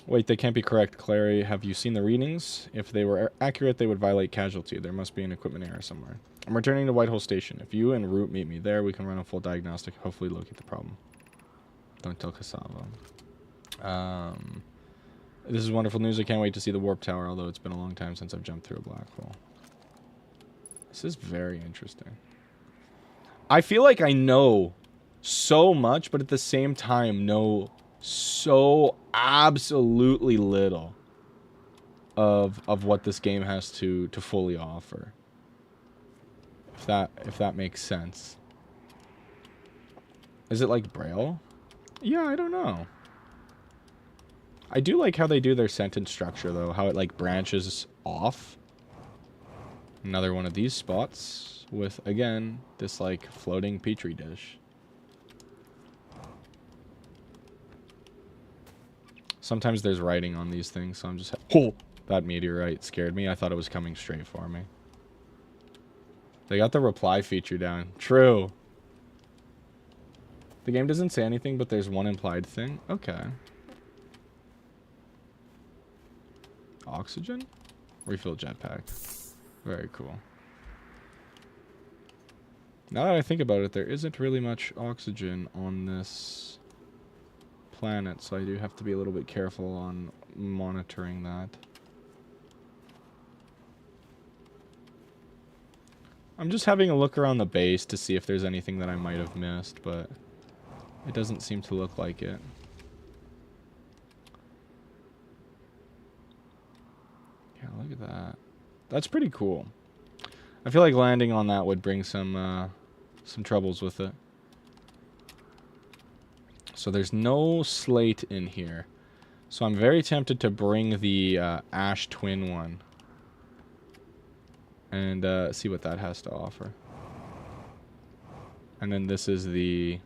Wait, they can't be correct. Clary, have you seen the readings? If they were accurate, they would violate casualty. There must be an equipment error somewhere. I'm returning to Whitehall Station. If you and Root meet me there, we can run a full diagnostic, hopefully locate the problem. Don't tell Cassava. This is wonderful news. I can't wait to see the warp tower, although it's been a long time since I've jumped through a black hole. This is very interesting. I feel like I know so much, but at the same time know so absolutely little of what this game has to fully offer. If that makes sense. Is it like Braille? Yeah, I don't know. I do like how they do their sentence structure, though. How it, like, branches off. Another one of these spots with, again, this, like, floating petri dish. Sometimes there's writing on these things, so I'm just... Oh! That meteorite scared me. I thought it was coming straight for me. They got the reply feature down. True. The game doesn't say anything, but there's one implied thing. Okay. Oxygen? Refill jetpack. Very cool. Now that I think about it, there isn't really much oxygen on this planet, so I do have to be a little bit careful on monitoring that. I'm just having a look around the base to see if there's anything that I might have missed, but it doesn't seem to look like it. Yeah, look at that. That's pretty cool. I feel like landing on that would bring some troubles with it. So there's no slate in here. So I'm very tempted to bring the Ash Twin one. And see what that has to offer. And then this is the...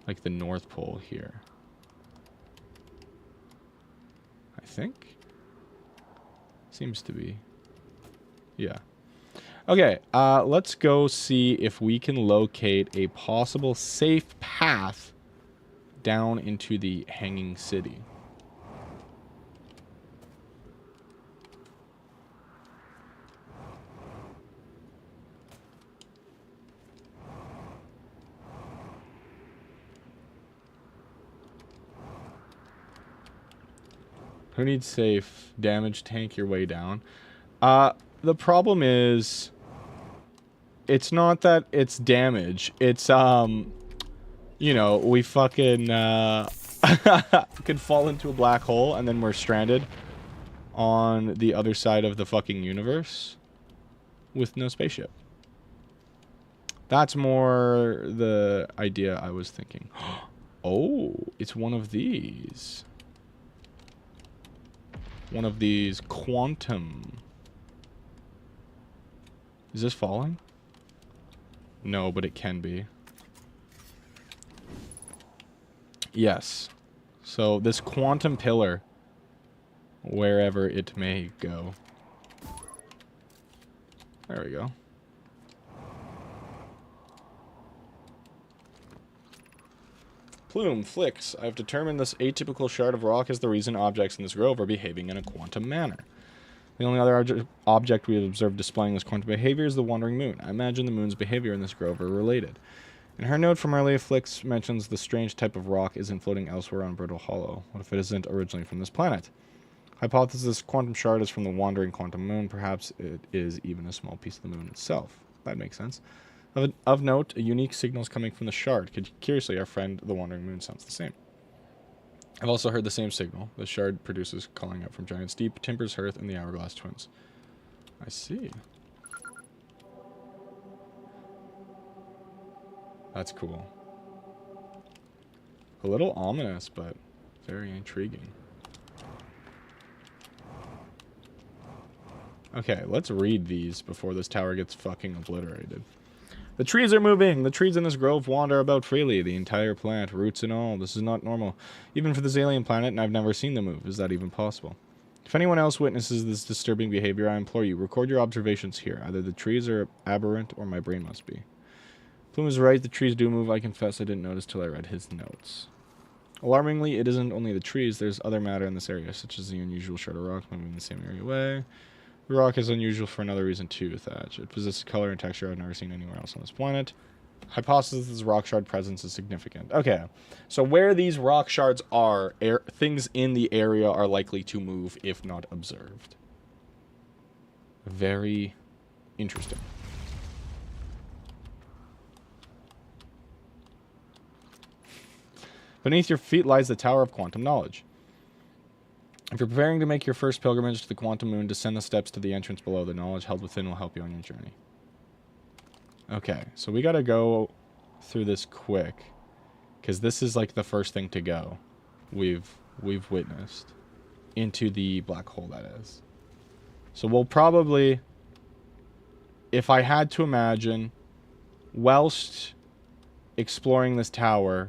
like the North Pole here. I think? Seems to be. Yeah. Okay, let's go see if we can locate a possible safe path down into the Hanging City. Who needs safe? Damage, tank your way down. The problem is, it's not that it's damage. It's, you know, we fucking, could fall into a black hole and then we're stranded on the other side of the fucking universe with no spaceship. That's more the idea I was thinking. Oh, it's one of these. One of these quantum. Is this falling? No, but it can be. Yes. So this quantum pillar, wherever it may go. There we go. Plume, Flicks, I've determined this atypical shard of rock is the reason objects in this grove are behaving in a quantum manner. The only other object we have observed displaying this quantum behavior is the wandering moon. I imagine the moon's behavior in this grove are related. In her note from earlier, Flicks mentions the strange type of rock isn't floating elsewhere on Brittle Hollow. What if it isn't originally from this planet? Hypothesis, quantum shard is from the wandering quantum moon. Perhaps it is even a small piece of the moon itself. That makes sense. Of note, a unique signal is coming from the shard. Curiously, our friend, the wandering moon, sounds the same. I've also heard the same signal. The shard produces calling out from Giant's Deep, Timber's Hearth, and the Hourglass Twins. I see. That's cool. A little ominous, but very intriguing. Okay, let's read these before this tower gets fucking obliterated. The trees are moving. The trees in this grove wander about freely. The entire plant, roots and all. This is not normal. Even for this alien planet, and I've never seen them move. Is that even possible? If anyone else witnesses this disturbing behavior, I implore you, record your observations here. Either the trees are aberrant, or my brain must be. Plume is right. The trees do move. I confess I didn't notice till I read his notes. Alarmingly, it isn't only the trees. There's other matter in this area, such as the unusual shard of rock moving in the same area away. The rock is unusual for another reason too, Thatch. It possesses color and texture I've never seen anywhere else on this planet. Hypothesis this rock shard presence is significant. Okay, so where these rock shards are, things in the area are likely to move if not observed. Very interesting. Beneath your feet lies the Tower of Quantum Knowledge. If you're preparing to make your first pilgrimage to the quantum moon, descend the steps to the entrance below. The knowledge held within will help you on your journey. Okay, so we gotta go through this quick, because this is like the first thing to go. We've witnessed into the black hole, that is. So we'll probably, if I had to imagine, whilst exploring this tower,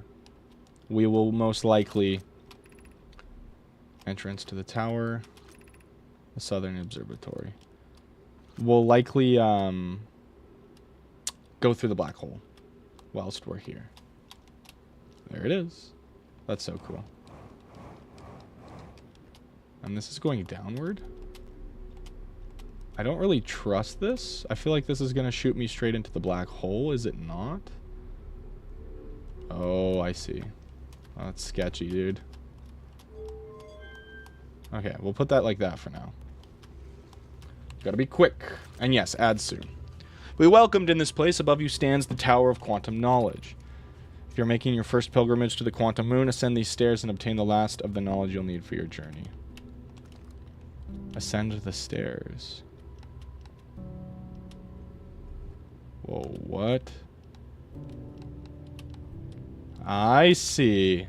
we will most likely entrance to the tower, the southern observatory. We'll likely go through the black hole whilst we're here. There it is. That's so cool. And this is going downward? I don't really trust this. I feel like this is going to shoot me straight into the black hole. Is it not? Oh, I see. Oh, that's sketchy, dude. Okay, we'll put that like that for now. Gotta be quick. And yes, add soon. We welcomed in this place. Above you stands the Tower of Quantum Knowledge. If you're making your first pilgrimage to the Quantum Moon, ascend these stairs and obtain the last of the knowledge you'll need for your journey. Ascend the stairs. Whoa, what? I see.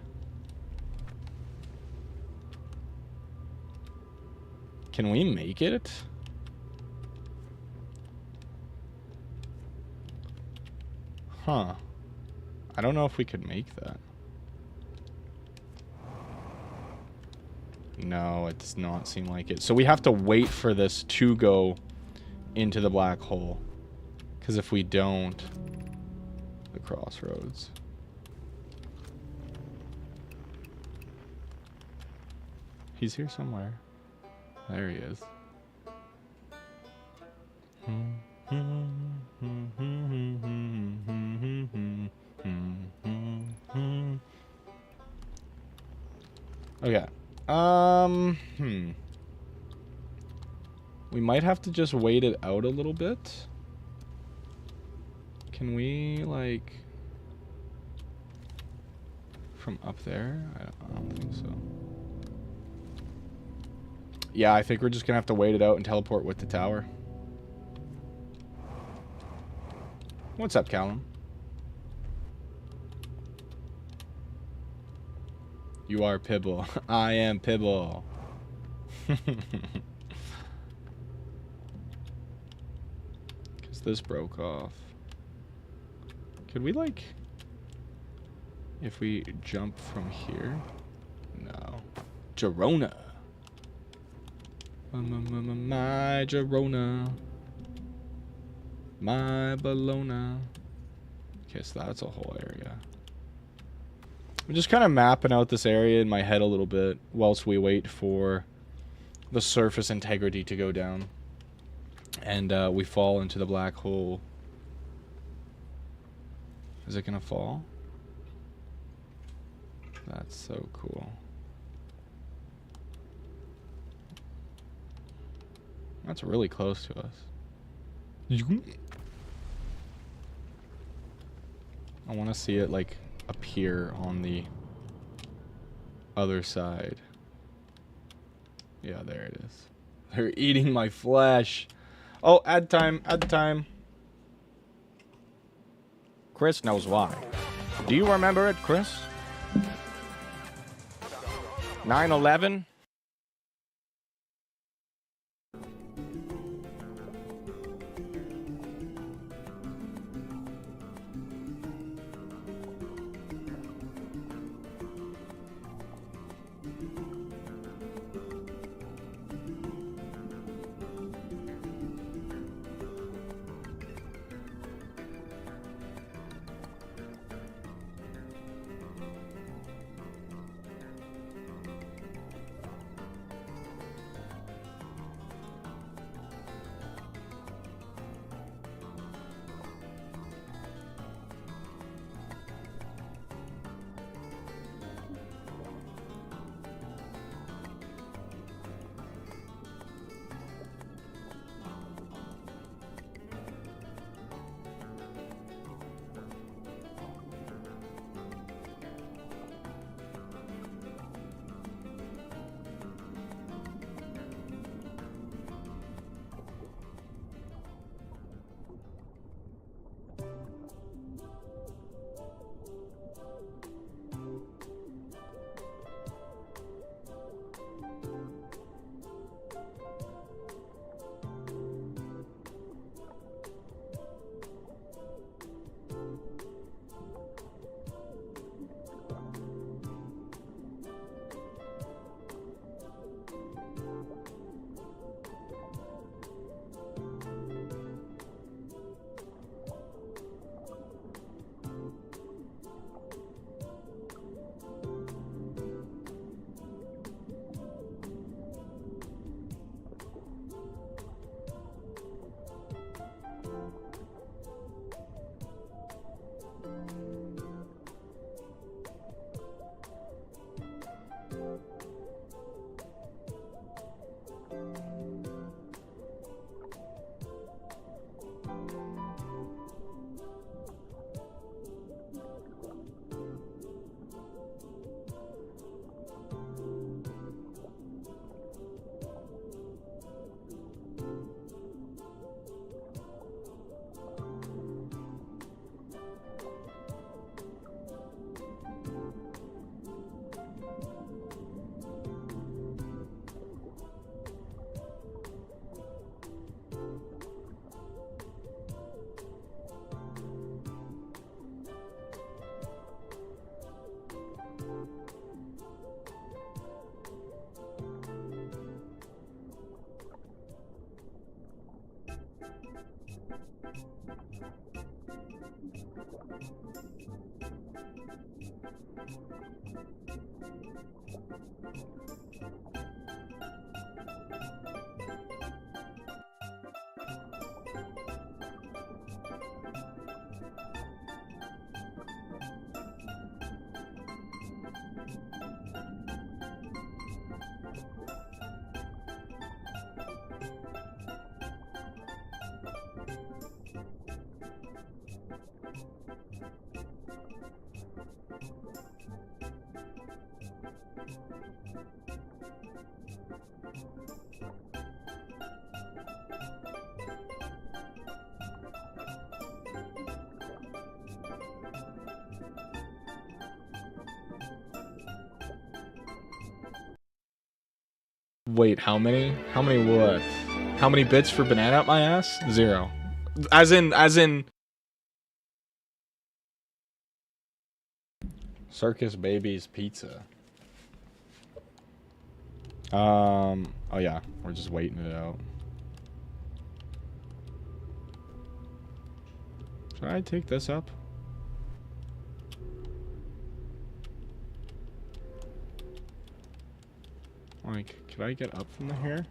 Can we make it? Huh. I don't know if we could make that. No, it does not seem like it. So we have to wait for this to go into the black hole. Because if we don't, the crossroads. He's here somewhere. There he is. Okay. We might have to just wait it out a little bit. Can we, like, from up there? I don't think so. Yeah, I think we're just gonna have to wait it out and teleport with the tower. What's up, Callum? You are Pibble. I am Pibble. Because this broke off. Could we, like... If we jump from here? No. Girona. My Girona. My Bologna. Okay, so that's a whole area. I'm just kind of mapping out this area in my head a little bit whilst we wait for the surface integrity to go down. And we fall into the black hole. Is it gonna fall? That's so cool. That's really close to us. I want to see it, like, appear on the other side. Yeah, there it is. They're eating my flesh. Oh, ad time, ad time. Chris knows why. Do you remember it, Chris? 9/11? Wait, how many? How many what? How many bits for banana up my ass? 0. As in... Circus Baby's Pizza. Oh yeah, we're just waiting it out. Should I take this up? Like, could I get up from here?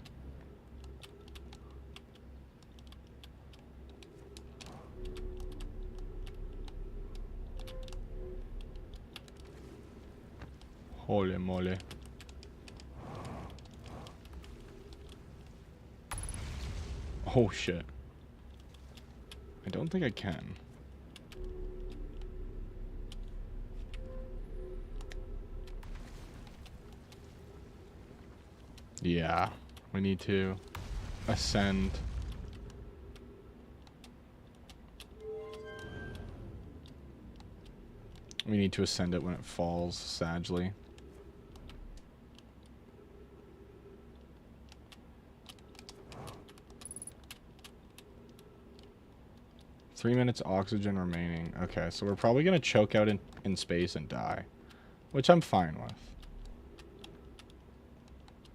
Holy moly. Oh shit. I don't think I can. Yeah, we need to ascend. We need to ascend it when it falls, sagely. Three minutes oxygen remaining. Okay, so we're probably gonna choke out in space and die, which I'm fine with.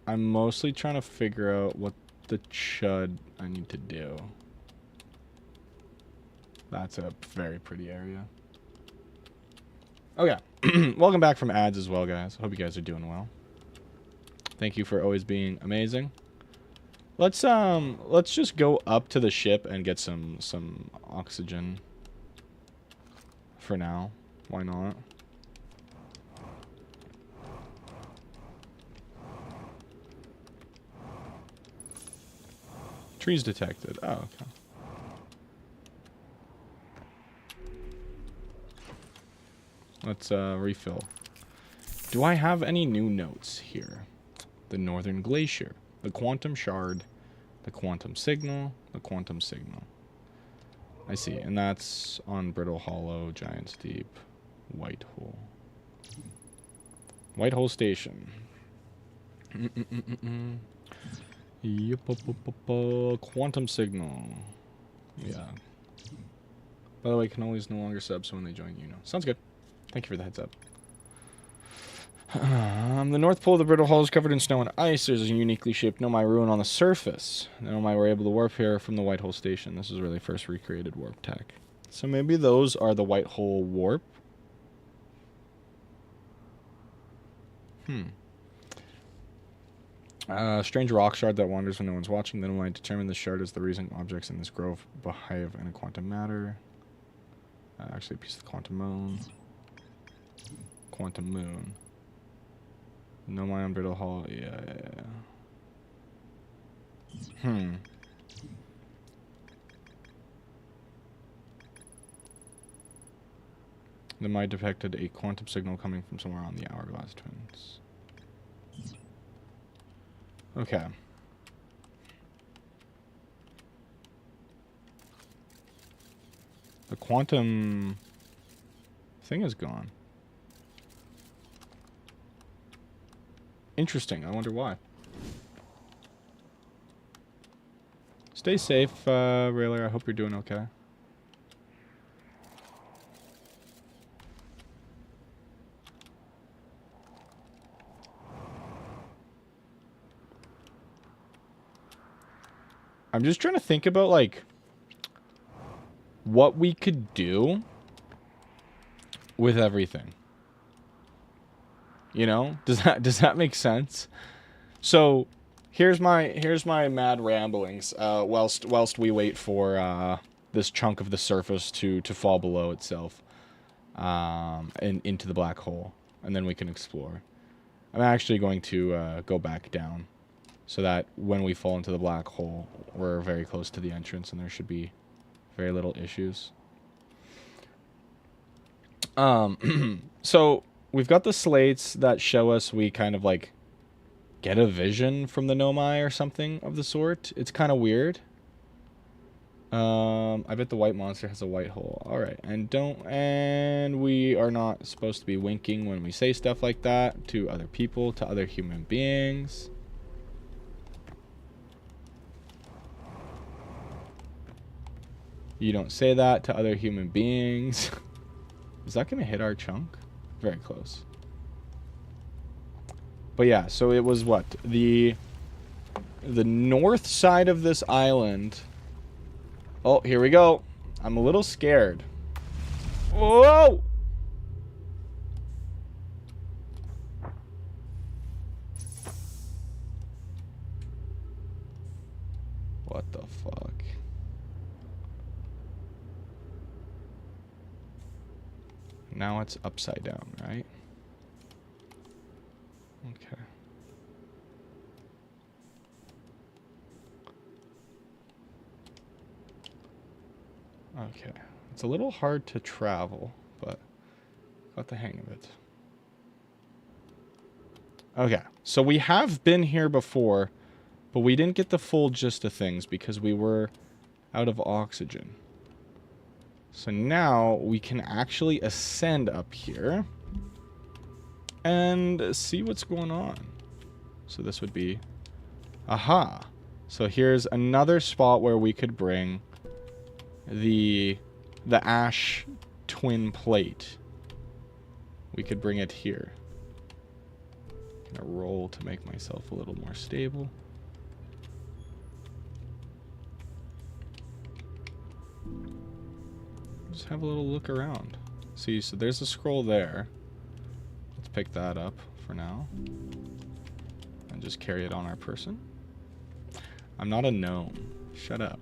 I'm mostly trying to figure out what the chud I need to do. That's a very pretty area. Okay. Welcome back from ads as well, guys. Hope you guys are doing well. Thank you for always being amazing. Let's just go up to the ship and get some oxygen for now. Why not? Trees detected. Oh, okay. Let's refill. Do I have any new notes here? The Northern Glacier, the Quantum Shard, the Quantum Signal, the Quantum Signal. I see, and that's on Brittle Hollow, Giant's Deep, White Hole. White Hole Station. Quantum Signal. Yeah. By the way, cannolis no longer sub, so when they join, you know. Sounds good. Thank you for the heads up. The North Pole of the Brittle Hole is covered in snow and ice. There's a uniquely shaped Nomai ruin on the surface. The Nomai were able to warp here from the White Hole Station. This is really first recreated warp tech. So maybe those are the White Hole warp. Strange rock shard that wanders when no one's watching. Then I determine the shard is the reason objects in this grove behave in a quantum matter. Actually, a piece of the quantum moon. Quantum moon. Nomai on Brittle Hall. Yeah. Nomai detected a quantum signal coming from somewhere on the Hourglass Twins. Okay. The quantum thing is gone. Interesting. I wonder why. Stay safe, Railer. I hope you're doing okay. I'm just trying to think about, like, what we could do with everything. You know? Does that make sense? So, here's my mad ramblings. Whilst we wait for this chunk of the surface to fall below itself, and into the black hole, and then we can explore. I'm actually going to go back down, so that when we fall into the black hole, we're very close to the entrance, and there should be very little issues. So we've got the slates that show us we kind of like get a vision from the Nomai or something of the sort. It's kind of weird. I bet the white monster has a white hole. All right, and we are not supposed to be winking when we say stuff like that to other people, to other human beings. You don't say that to other human beings. Is that going to hit our chunk? Very close. But yeah, so it was what? The north side of this island. Oh, here we go. I'm a little scared. Whoa! What the fuck? Now it's upside down, right? Okay. Okay. It's a little hard to travel, but got the hang of it. Okay. So we have been here before, but we didn't get the full gist of things because we were out of oxygen. So now we can actually ascend up here and see what's going on. So this would be... Aha! So here's another spot where we could bring the ash twin plate. We could bring it here. I'm gonna roll to make myself a little more stable. Just have a little look around. See, so there's a scroll there. Let's pick that up for now. And just carry it on our person. I'm not a gnome. Shut up.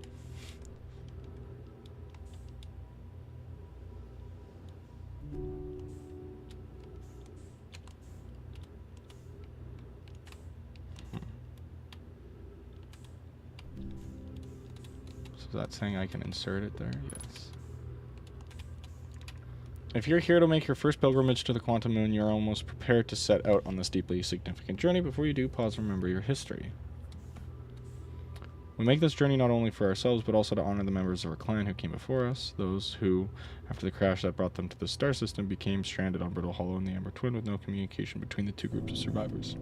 So that's saying I can insert it there? Yes. If you're here to make your first pilgrimage to the Quantum Moon, you're almost prepared to set out on this deeply significant journey. Before you do, pause and remember your history. We make this journey not only for ourselves, but also to honor the members of our clan who came before us, those who, after the crash that brought them to the star system, became stranded on Brittle Hollow and the Ember Twin with no communication between the two groups of survivors.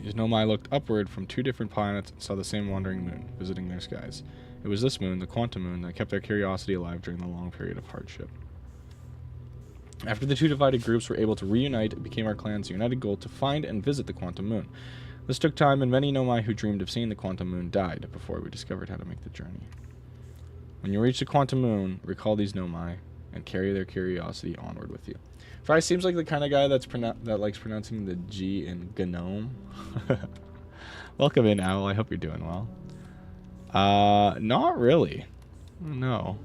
These Nomai looked upward from two different planets and saw the same wandering moon, visiting their skies. It was this moon, the Quantum Moon, that kept their curiosity alive during the long period of hardship. After the two divided groups were able to reunite, it became our clan's united goal to find and visit the Quantum Moon. This took time, and many Nomai who dreamed of seeing the Quantum Moon died before we discovered how to make the journey. When you reach the Quantum Moon, recall these Nomai and carry their curiosity onward with you. Fry seems like the kind of guy that likes pronouncing the G in gnome. Welcome in, Owl. I hope you're doing well. Not really. No.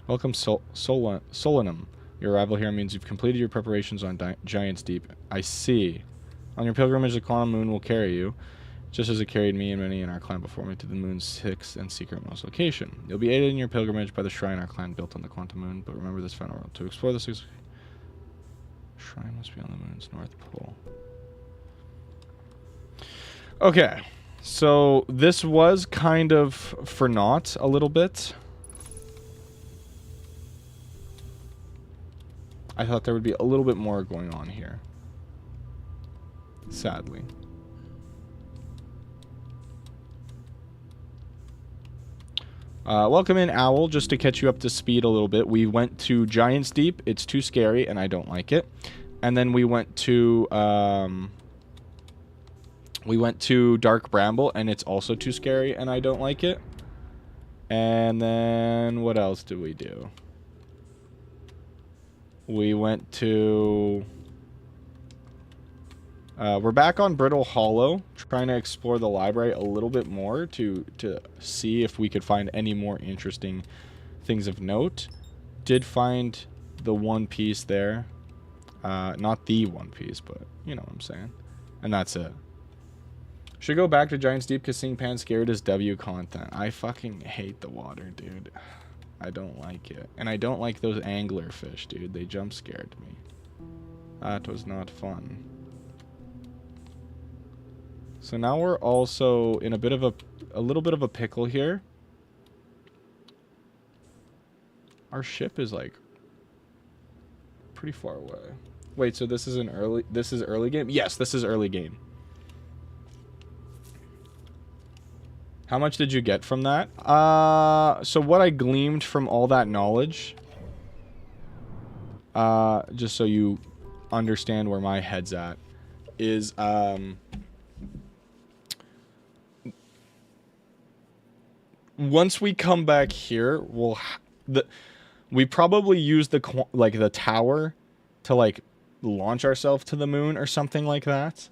Welcome, Solanum. Your arrival here means you've completed your preparations on Giant's Deep. I see. On your pilgrimage, the Quantum Moon will carry you, just as it carried me and many in our clan before me to the moon's sixth and secret-most location. You'll be aided in your pilgrimage by the shrine our clan built on the Quantum Moon, but remember this final rule. To explore the sixth shrine must be on the moon's north pole. Okay, so this was kind of for naught a little bit. I thought there would be a little bit more going on here. Sadly. Welcome in, Owl. Just to catch you up to speed a little bit, we went to Giant's Deep. It's too scary, and I don't like it. And then we went to Dark Bramble, and it's also too scary, and I don't like it. And then what else did we do? We went to... we're back on Brittle Hollow, trying to explore the library a little bit more to see if we could find any more interesting things of note. Did find the one piece there. Not the one piece, but you know what I'm saying. And that's it. Should go back to Giant's Deep because seeing Pan scared is W content. I fucking hate the water, dude. I don't like it. And I don't like those angler fish, dude. They jump scared me. That was not fun. So now we're also in a bit of a little bit of a pickle here. Our ship is like pretty far away. Wait, so this is early game? Yes, this is early game. How much did you get from that? So what I gleaned from all that knowledge, just so you understand where my head's at, is, once we come back here, we probably use the tower to like launch ourselves to the moon or something like that.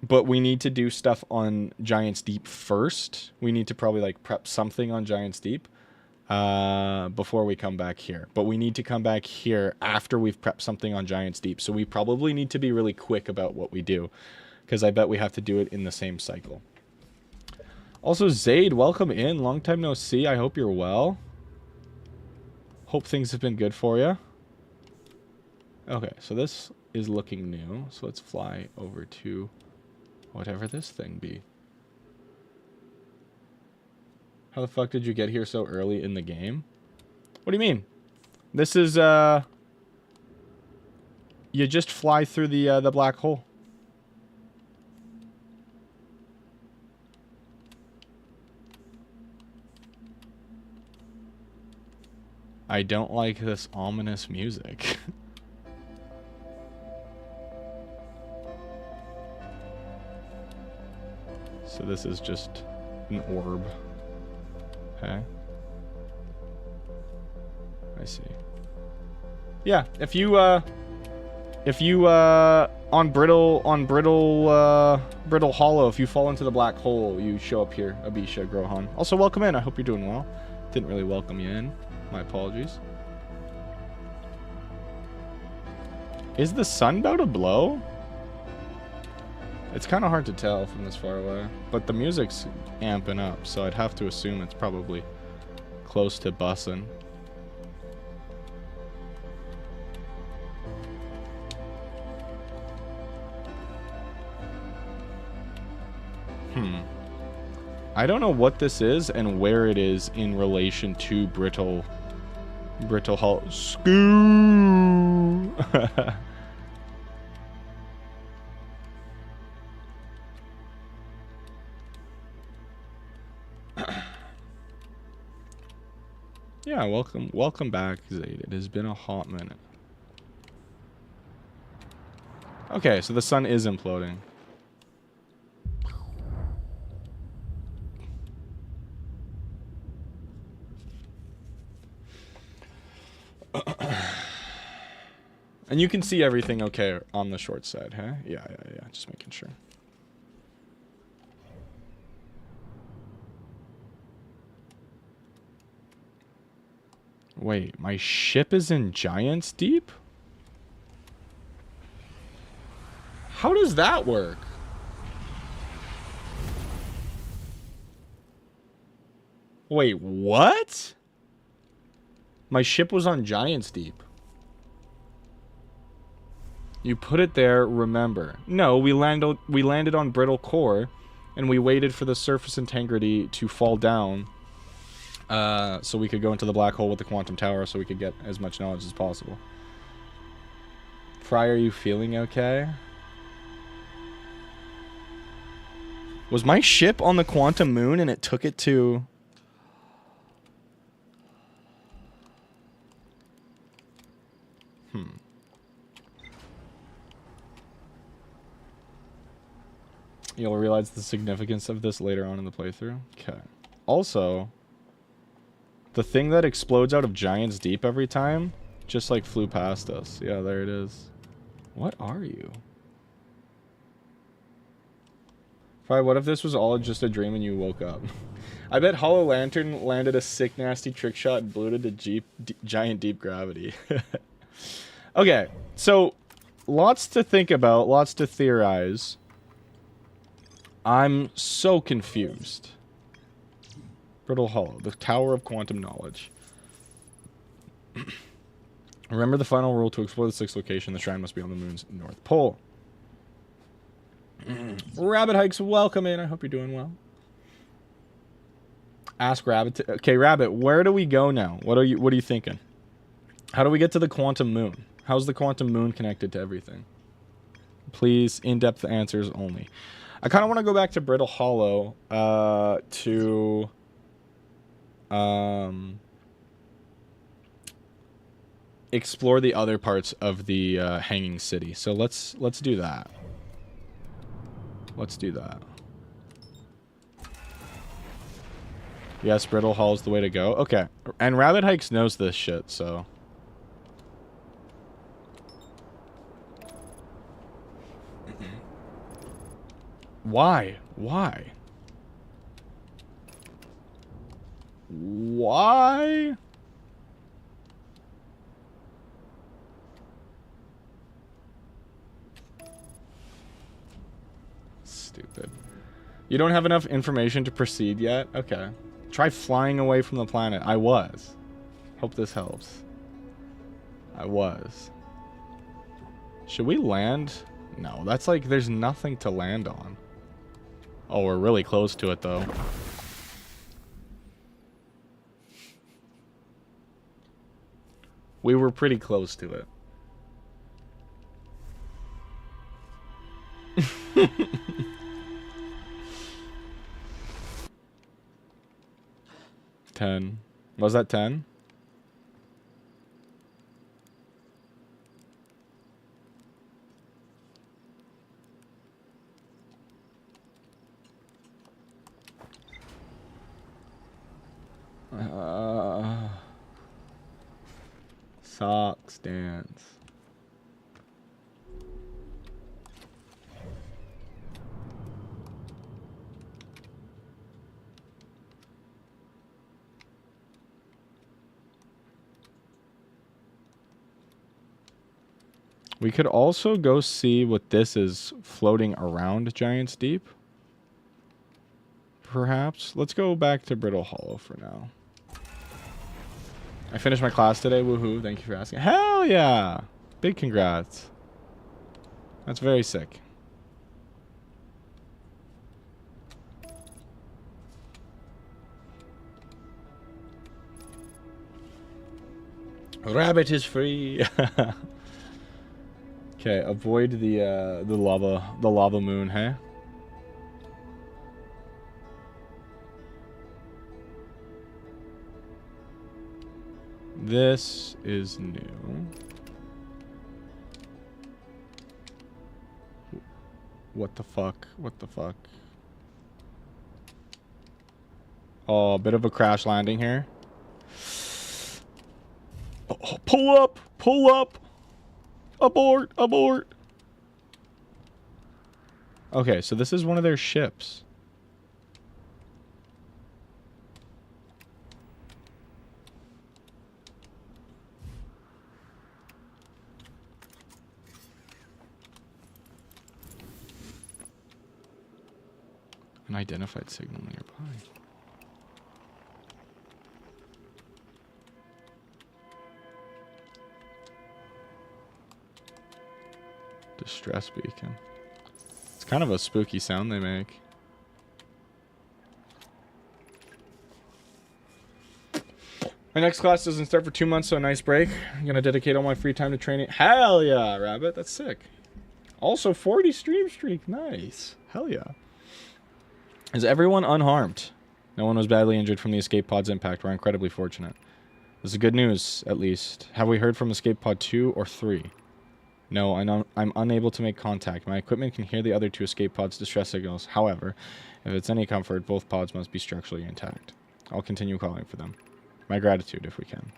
But we need to do stuff on Giant's Deep first. We need to probably like prep something on Giant's Deep before we come back here. But we need to come back here after we've prepped something on Giant's Deep. So we probably need to be really quick about what we do, because I bet we have to do it in the same cycle. Also, Zaid, welcome in. Long time no see. I hope you're well. Hope things have been good for you. Okay, so this is looking new. So let's fly over to whatever this thing be. How the fuck did you get here so early in the game? What do you mean? This is, you just fly through the black hole. I don't like this ominous music. So this is just an orb. Okay. I see. Yeah, if you on Brittle Hollow, if you fall into the black hole, you show up here, Abisha Grohan. Also, welcome in. I hope you're doing well. Didn't really welcome you in. My apologies. Is the sun about to blow? It's kind of hard to tell from this far away, but the music's amping up, so I'd have to assume it's probably close to bussin'. I don't know what this is and where it is in relation to Brittle Hull. Scoo! Yeah, welcome back, Zaid. It has been a hot minute. Okay, so the sun is imploding. And you can see everything okay on the short side, huh? Yeah, just making sure. Wait, my ship is in Giant's Deep? How does that work? Wait, what? My ship was on Giant's Deep. You put it there, remember. No, we landed on Brittle Core, and we waited for the surface integrity to fall down, so we could go into the black hole with the quantum tower, so we could get as much knowledge as possible. Fry, are you feeling okay? Was my ship on the quantum moon and it took it to... You'll realize the significance of this later on in the playthrough. Okay. Also, The thing that explodes out of Giant's Deep every time just like flew past us. Yeah, there it is. What are you? Fry, what if this was all just a dream and you woke up? I bet Hollow Lantern landed a sick, nasty trick shot and blew it into Giant Deep gravity. Okay, so lots to think about, lots to theorize. I'm so confused. Brittle Hollow, the Tower of Quantum Knowledge. Remember the final rule: to explore the sixth location, the shrine must be on the moon's north pole. Rabbit Hikes, welcome in. I hope you're doing well. Ask Rabbit. Okay, Rabbit, where do we go now? What are you thinking? How do we get to the quantum moon? How's the quantum moon connected to everything? Please, in-depth answers only. I kind of want to go back to Brittle Hollow to explore the other parts of the Hanging City. So let's do that. Let's do that. Yes, Brittle Hall's the way to go. Okay. And Rabbit Hikes knows this shit, so. Why? Why? Why? Stupid. You don't have enough information to proceed yet? Okay. Try flying away from the planet. I was. Hope this helps. I was. Should we land? No, that's like, there's nothing to land on. Oh, we're really close to it, though. We were pretty close to it. 10. Was that 10? Socks dance. We could also go see what this is floating around Giant's Deep. Perhaps. Let's go back to Brittle Hollow for now. I finished my class today. Woohoo. Thank you for asking. Hell yeah. Big congrats. That's very sick. Rabbit is free. Okay, avoid the lava moon, hey? This is new. What the fuck? What the fuck? Oh, a bit of a crash landing here. Oh, pull up! Pull up! Abort! Abort! Okay, so this is one of their ships. An identified signal nearby. Distress beacon. It's kind of a spooky sound they make. My next class doesn't start for 2 months, so a nice break. I'm gonna dedicate all my free time to training. Hell yeah, Rabbit, that's sick. Also 40 stream streak, nice. Hell yeah. Is everyone unharmed? No one was badly injured from the escape pod's impact. We're incredibly fortunate. This is good news, at least. Have we heard from escape pod 2 or 3? No, I'm unable to make contact. My equipment can hear the other 2 escape pods' distress signals. However, if it's any comfort, both pods must be structurally intact. I'll continue calling for them. My gratitude, if we can.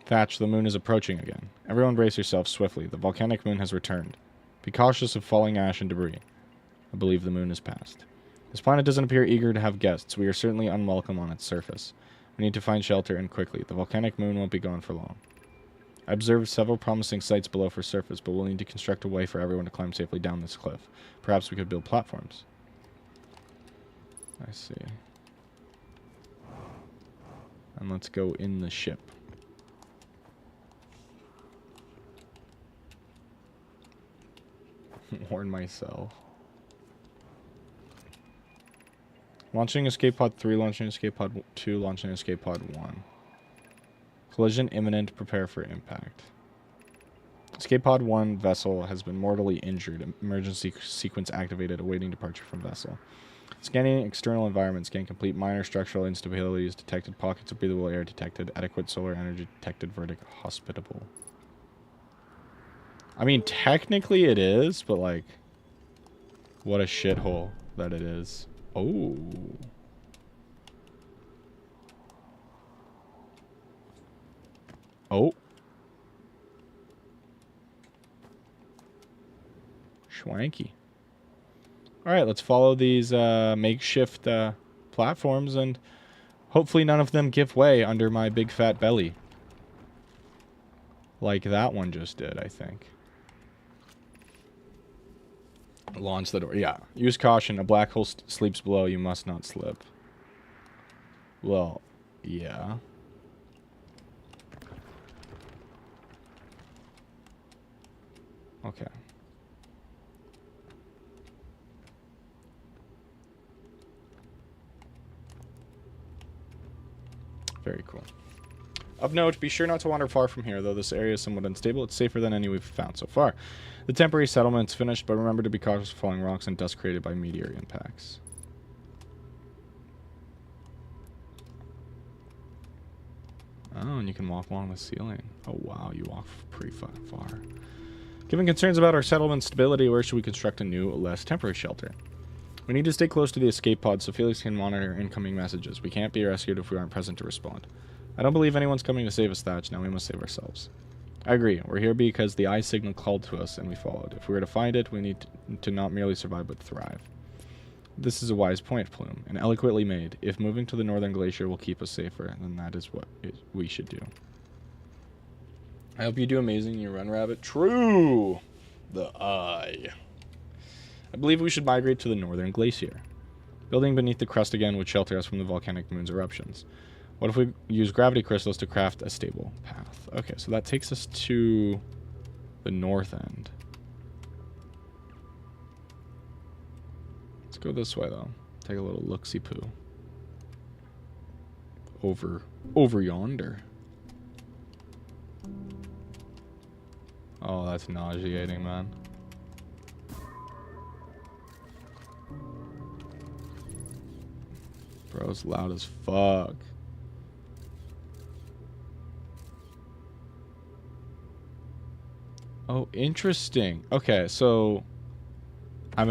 Thatch, the moon is approaching again. Everyone brace yourselves swiftly. The volcanic moon has returned. Be cautious of falling ash and debris. I believe the moon is past. This planet doesn't appear eager to have guests. We are certainly unwelcome on its surface. We need to find shelter, and quickly. The volcanic moon won't be gone for long. I observed several promising sites below for surface, but we'll need to construct a way for everyone to climb safely down this cliff. Perhaps we could build platforms. I see. And let's go in the ship. Warn myself. Launching escape pod 3, launching escape pod 2, launching escape pod 1. Collision imminent, prepare for impact. Escape pod 1 vessel has been mortally injured. Emergency sequence activated, awaiting departure from vessel. Scanning external environment, scan complete. Minor structural instabilities detected. Pockets of breathable air detected. Adequate solar energy detected. Verdict hospitable. I mean, technically it is, but like, what a shithole that it is. Oh. Oh. Schwanky. Alright, let's follow these makeshift platforms, and hopefully none of them give way under my big fat belly. Like that one just did, I think. Launch the door. Yeah. Use caution. A black hole sleeps below. You must not slip. Well, yeah. Okay. Very cool. Of note, be sure not to wander far from here, though this area is somewhat unstable. It's safer than any we've found so far. The temporary settlement's finished, but remember to be cautious of falling rocks and dust created by meteor impacts. Oh, and you can walk along the ceiling. Oh, wow, you walk pretty far. Given concerns about our settlement stability, where should we construct a new, less temporary shelter? We need to stay close to the escape pod so Felix can monitor incoming messages. We can't be rescued if we aren't present to respond. I don't believe anyone's coming to save us, Thatch. Now we must save ourselves. I agree. We're here because the eye signal called to us and we followed. If we were to find it, we need to not merely survive but thrive. This is a wise point, Plume, and eloquently made. If moving to the northern glacier will keep us safer, then that is what we should do. I hope you do amazing. You run, Rabbit. True! The eye. I believe we should migrate to the northern glacier. Building beneath the crust again would shelter us from the volcanic moon's eruptions. What if we use gravity crystals to craft a stable path? Okay, so that takes us to the north end. Let's go this way, though. Take a little look-see-poo. Over yonder. Oh, that's nauseating, man. Bro, it's loud as fuck. Oh, interesting. Okay, so I'm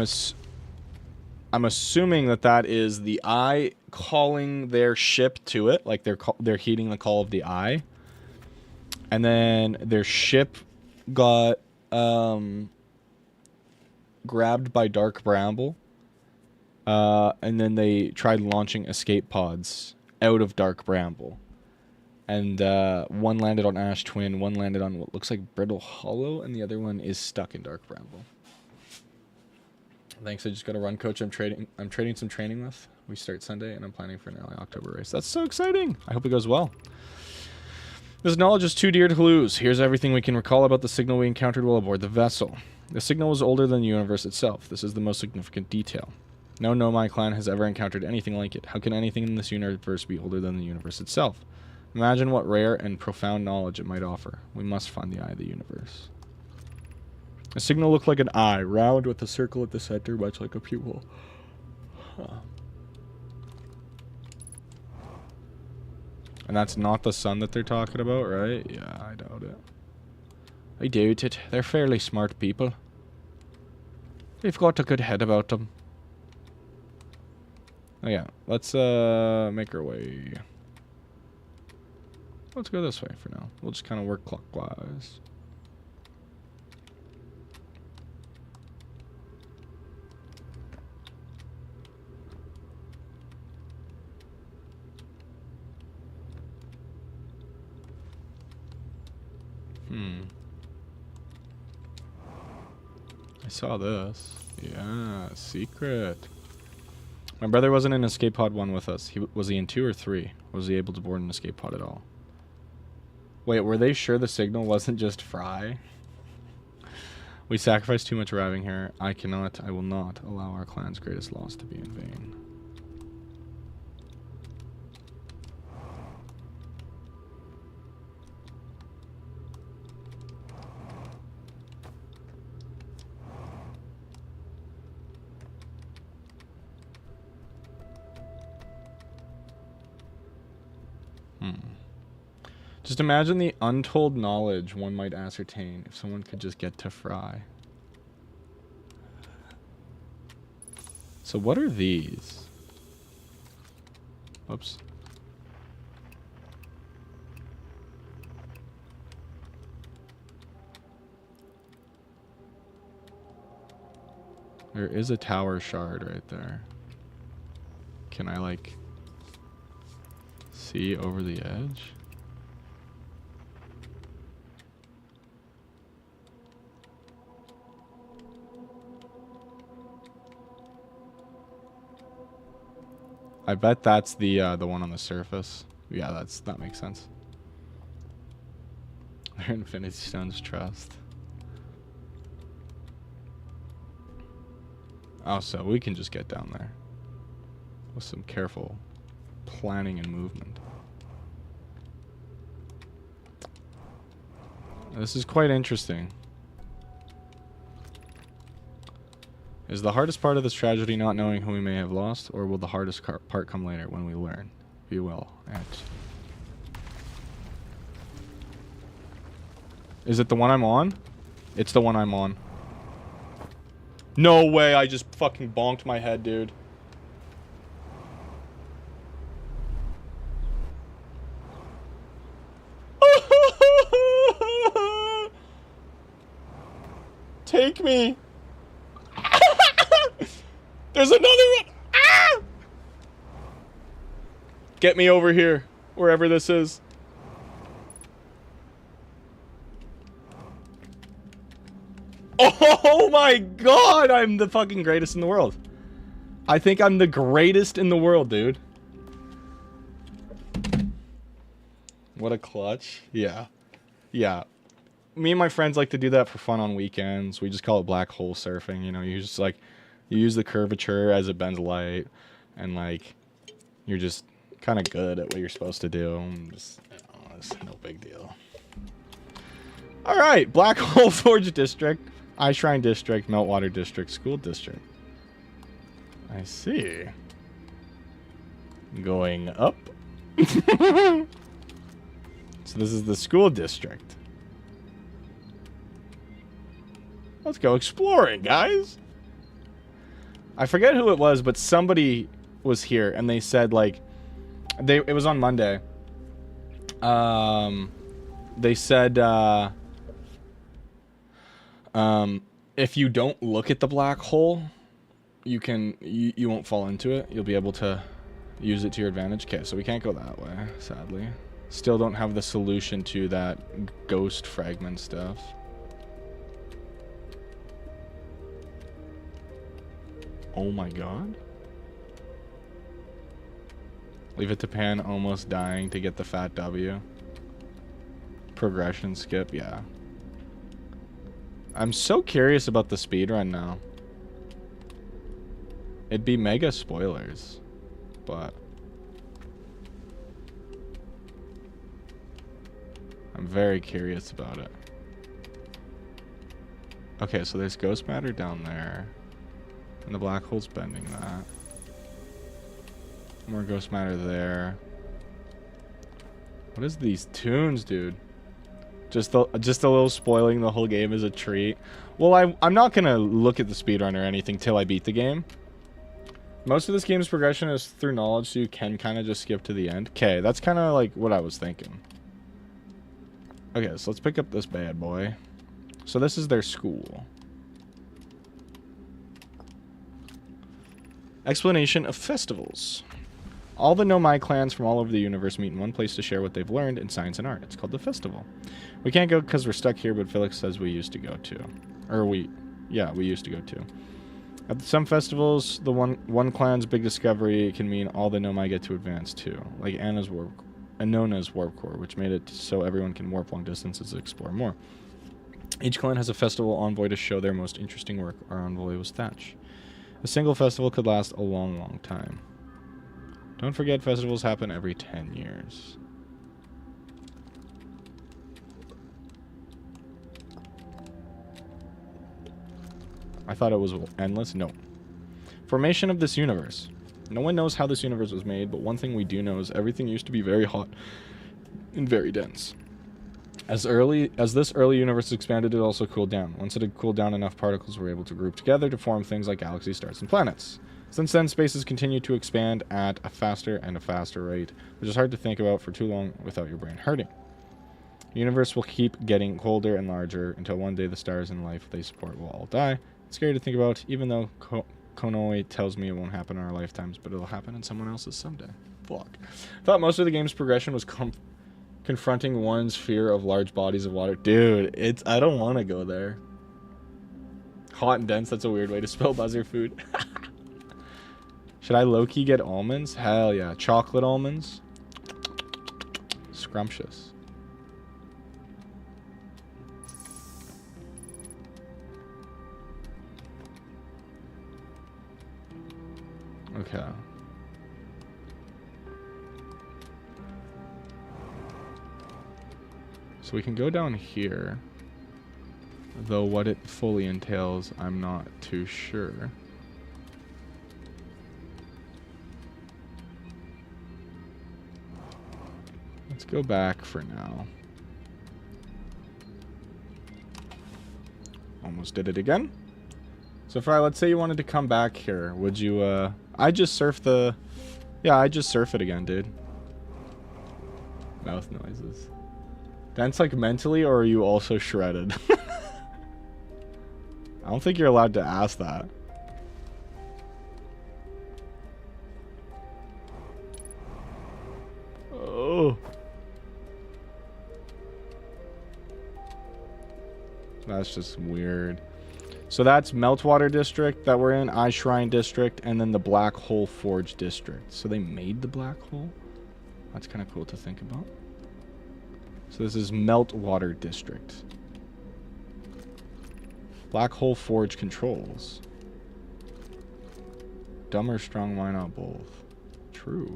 assuming that is the eye calling their ship to it, like they're heeding the call of the eye, and then their ship got grabbed by Dark Bramble, and then they tried launching escape pods out of Dark Bramble. And one landed on Ash Twin, one landed on what looks like Brittle Hollow, and the other one is stuck in Dark Bramble. Thanks, I just got a run coach I'm trading some training with. We start Sunday, and I'm planning for an early October race. That's so exciting! I hope it goes well. This knowledge is too dear to lose. Here's everything we can recall about the signal we encountered while aboard the vessel. The signal was older than the universe itself. This is the most significant detail. No Nomai clan has ever encountered anything like it. How can anything in this universe be older than the universe itself? Imagine what rare and profound knowledge it might offer. We must find the eye of the universe. The signal looked like an eye, round with a circle at the center, much like a pupil. Huh. And that's not the sun that they're talking about, right? Yeah, I doubt it. I doubt it. They're fairly smart people. They've got a good head about them. Oh yeah, let's make our way. Let's go this way for now. We'll just kind of work clockwise. I saw this. Yeah, secret. My brother wasn't in escape pod 1 with us. Was he in 2 or 3? Was he able to board an escape pod at all? Wait, were they sure the signal wasn't just fry? We sacrificed too much arriving here. I will not allow our clan's greatest loss to be in vain. Just imagine the untold knowledge one might ascertain if someone could just get to fry. So what are these? Oops. There is a tower shard right there. Can I, like, see over the edge? I bet that's the one on the surface. Yeah, that makes sense. They're Infinity Stones trust. Oh, so we can just get down there with some careful planning and movement. This is quite interesting. Is the hardest part of this tragedy not knowing who we may have lost, or will the hardest part come later when we learn? We will. Is it the one I'm on? It's the one I'm on. No way, I just fucking bonked my head, dude. Take me. There's another one! Ah! Get me over here, wherever this is. Oh my god, I'm the fucking greatest in the world. I think I'm the greatest in the world, dude. What a clutch. Yeah. Yeah. Me and my friends like to do that for fun on weekends. We just call it black hole surfing, you know, you just like... You use the curvature as it bends light, and like, you're just kind of good at what you're supposed to do. Just, you know, it's no big deal. All right, Black Hole Forge District, Eye Shrine District, Meltwater District, School District. I see. Going up. So this is the school district. Let's go exploring, guys. I forget who it was, but somebody was here and they said like, it was on Monday. They said, if you don't look at the black hole, you won't fall into it. You'll be able to use it to your advantage. Okay, so we can't go that way, sadly. Still don't have the solution to that ghost fragment stuff. Oh my god. Leave it to Pan almost dying to get the fat W. Progression skip, yeah. I'm so curious about the speedrun now. It'd be mega spoilers, but I'm very curious about it. Okay, so there's ghost matter down there. And the black hole's bending that. More ghost matter there. What is these tunes, dude? Just a little spoiling the whole game as a treat. Well, I'm not gonna look at the speedrun or anything till I beat the game. Most of this game's progression is through knowledge, so you can kind of just skip to the end. Okay, that's kind of like what I was thinking. Okay, so let's pick up this bad boy. So this is their school. Explanation of festivals. All the Nomai clans from all over the universe meet in one place to share what they've learned in science and art. It's called the festival. We can't go because we're stuck here, but Felix says we used to go to. We used to go to. At some festivals, the one clan's big discovery can mean all the Nomai get to advance too, like Anona's warp core, which made it so everyone can warp long distances to explore more. Each clan has a festival envoy to show their most interesting work. Our envoy was Thatch. A single festival could last a long, long time. Don't forget, festivals happen every 10 years. I thought it was endless. No. Formation of this universe. No one knows how this universe was made, but one thing we do know is everything used to be very hot and very dense. As this early universe expanded, it also cooled down. Once it had cooled down, enough particles were able to group together to form things like galaxies, stars, and planets. Since then, space has continued to expand at a faster and a faster rate, which is hard to think about for too long without your brain hurting. The universe will keep getting colder and larger until one day the stars and life they support will all die. It's scary to think about, even though Konoe tells me it won't happen in our lifetimes, but it'll happen in someone else's someday. Fuck. I thought most of the game's progression was confronting one's fear of large bodies of water. Dude, I don't want to go there. Hot and dense, that's a weird way to spell buzzer food. Should I low-key get almonds? Hell yeah. Chocolate almonds. Scrumptious. Okay. So we can go down here. Though what it fully entails, I'm not too sure. Let's go back for now. Almost did it again. So Fry, let's say you wanted to come back here. Would you, I just surf the... Yeah, I just surf it again, dude. Mouth noises. Dance like mentally, or are you also shredded? I don't think you're allowed to ask that. Oh. That's just weird. So that's Meltwater District that we're in, Eye Shrine District, and then the Black Hole Forge District. So they made the Black Hole? That's kind of cool to think about. So this is Meltwater District. Black Hole Forge controls. Dumb or strong, why not both? True.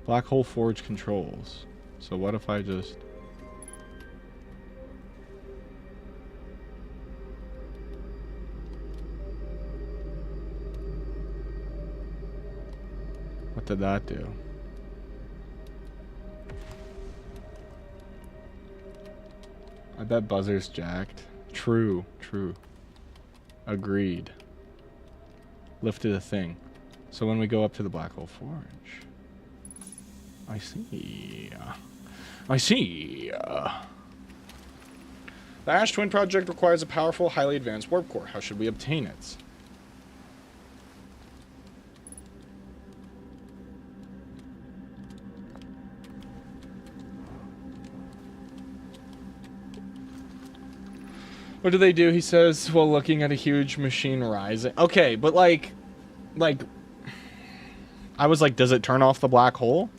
Black Hole Forge controls. So what if I just... What did that do? I bet buzzer's jacked. True, true. Agreed. Lifted a thing. So when we go up to the Black Hole Forge... I see. I see. The Ash Twin Project requires a powerful, highly advanced warp core. How should we obtain it? What do they do? He says, while looking at a huge machine rising. Okay, but like, I was like, does it turn off the black hole?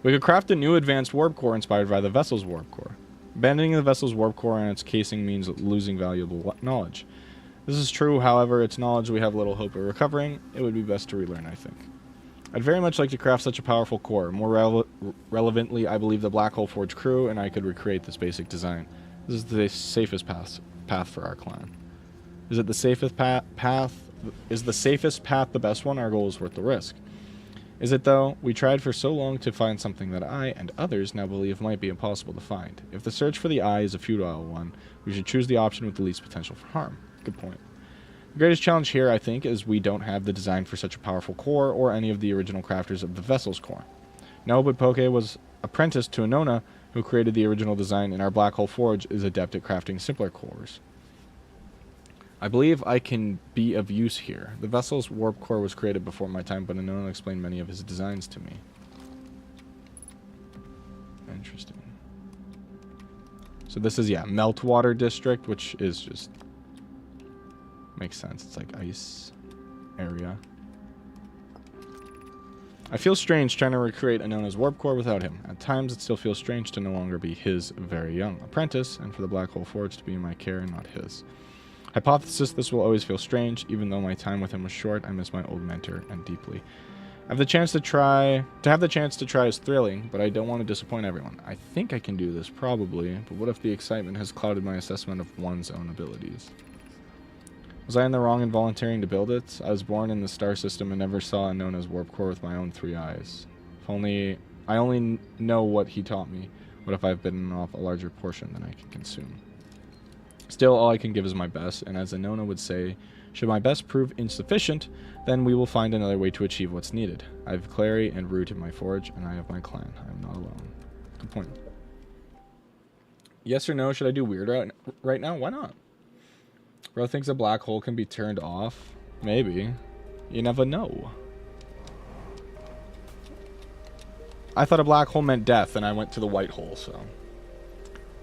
We could craft a new advanced warp core inspired by the vessel's warp core. Abandoning the vessel's warp core and its casing means losing valuable knowledge. This is true, however, it's knowledge we have little hope of recovering. It would be best to relearn, I think. I'd very much like to craft such a powerful core. More relevantly, I believe the Black Hole Forge crew and I could recreate this basic design. This is the safest path for our clan. Is it the safest path? Is the safest path the best one? Our goal is worth the risk. Is it though? We tried for so long to find something that I and others now believe might be impossible to find. If the search for the eye is a futile one, we should choose the option with the least potential for harm. Good point. The greatest challenge here, I think, is we don't have the design for such a powerful core or any of the original crafters of the vessel's core. No, but Poke was apprentice to Anona, who created the original design, and our black hole forge is adept at crafting simpler cores. I believe I can be of use here. The vessel's warp core was created before my time, but Anona explained many of his designs to me. Interesting. So this is, yeah, Meltwater District, which is just... makes sense. It's like ice area. I feel strange trying to recreate Anona's warp core without him. At times, it still feels strange to no longer be his very young apprentice, and for the Black Hole Forge to be in my care and not his. Hypothesis, this will always feel strange. Even though my time with him was short, I miss my old mentor and deeply. To have the chance to try is thrilling, but I don't want to disappoint everyone. I think I can do this, probably, but what if the excitement has clouded my assessment of one's own abilities? Was I in the wrong in volunteering to build it? I was born in the star system and never saw Anona's warp core with my own 3 eyes. I only know what he taught me. What if I've bitten off a larger portion than I can consume? Still, all I can give is my best, and as Anona would say, should my best prove insufficient, then we will find another way to achieve what's needed. I have Clary and Root in my forge, and I have my clan. I am not alone. Good point. Yes or no, should I do weird right now? Why not? Bro thinks a black hole can be turned off. Maybe. You never know. I thought a black hole meant death, and I went to the white hole, so...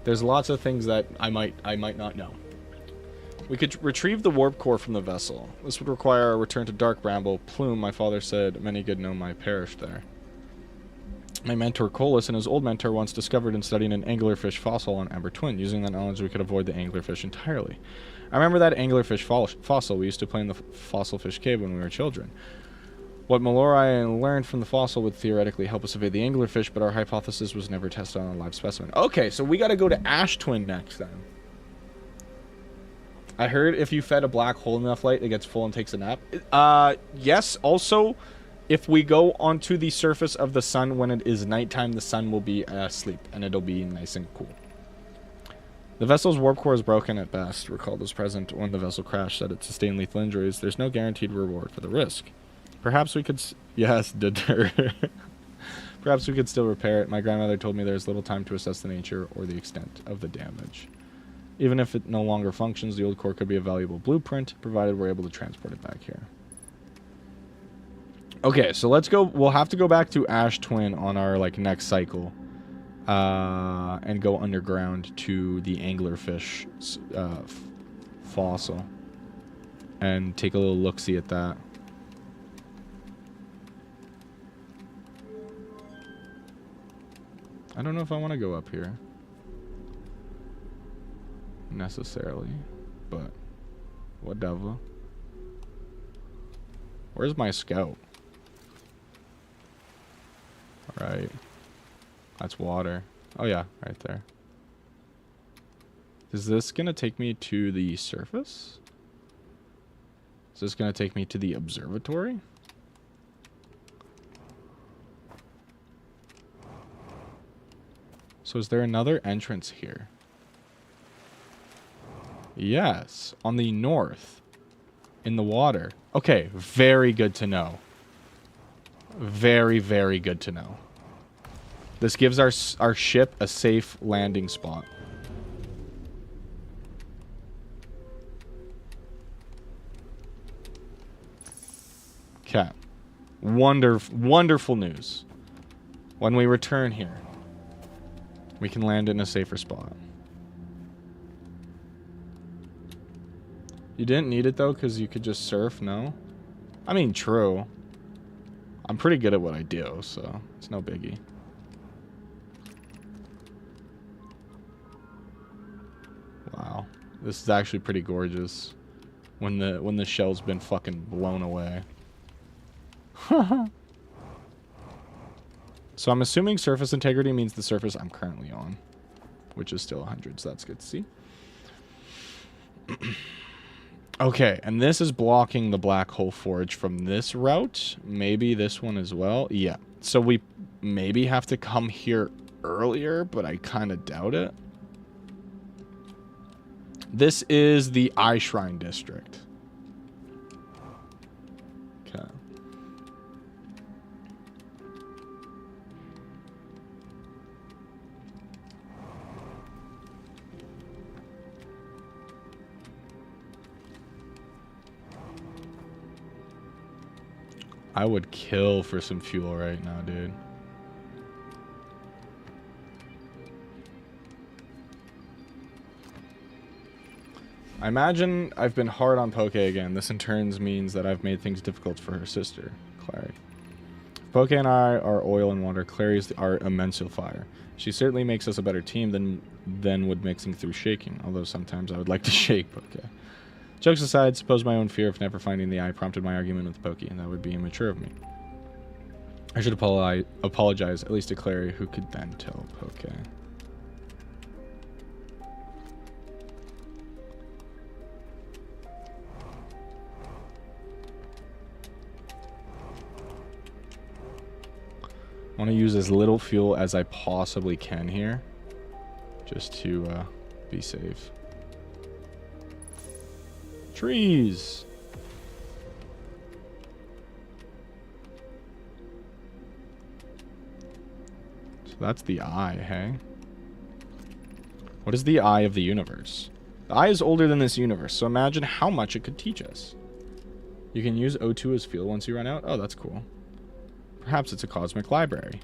There's lots of things that I might not know. We could retrieve the warp core from the vessel. This would require a return to Dark Bramble. Plume, my father said, many good Nomai perished there. My mentor, Colas, and his old mentor once discovered and studied an anglerfish fossil on Amber Twin. Using that knowledge, we could avoid the anglerfish entirely. I remember that anglerfish fossil. We used to play in the fossil fish cave when we were children. What Mallory learned from the fossil would theoretically help us evade the anglerfish, but our hypothesis was never tested on a live specimen. Okay, so we gotta go to Ash Twin next, then. I heard if you fed a black hole enough light, it gets full and takes a nap. Yes, also, if we go onto the surface of the sun when it is nighttime, the sun will be asleep, and it'll be nice and cool. The vessel's warp core is broken at best. Recall was present when the vessel crashed, that it sustained lethal injuries. There's no guaranteed reward for the risk. Perhaps we could... Yes, deter. Perhaps we could still repair it. My grandmother told me there's little time to assess the nature or the extent of the damage. Even if it no longer functions, the old core could be a valuable blueprint, provided we're able to transport it back here. Okay, so let's go... We'll have to go back to Ash Twin on our, like, next cycle. And go underground to the anglerfish fossil. And take a little look-see at that. I don't know if I want to go up here. Necessarily. But whatever. Where's my scout? Alright. That's water. Oh yeah, right there. Is this gonna take me to the surface? Is this gonna take me to the observatory? So is there another entrance here? Yes, on the north. In the water. Okay, very good to know. Very, very good to know. This gives our ship a safe landing spot. Okay. Wonderful news. When we return here, we can land in a safer spot. You didn't need it, though, because you could just surf, no? I mean, true. I'm pretty good at what I do, so it's no biggie. Wow. This is actually pretty gorgeous. When the shell's been fucking blown away. So I'm assuming surface integrity means the surface I'm currently on, which is still 100, so that's good to see. Okay, and this is blocking the black hole forge from this route. Maybe this one as well. Yeah. So we maybe have to come here earlier, but I kind of doubt it. This is the Eye Shrine District. Okay. I would kill for some fuel right now, dude. I imagine I've been hard on Poke again. This in turn means that I've made things difficult for her sister, Clary. If Poke and I are oil and water, Clary is our emulsifier. She certainly makes us a better team than would mixing through shaking, although sometimes I would like to shake Poke. Jokes aside, suppose my own fear of never finding the eye prompted my argument with Poke, and that would be immature of me. I should apologize, at least to Clary, who could then tell Poke. I want to use as little fuel as I possibly can here, just to be safe. Trees! So that's the eye, hey? What is the eye of the universe? The eye is older than this universe, so imagine how much it could teach us. You can use O2 as fuel once you run out? Oh, that's cool. Perhaps it's a cosmic library.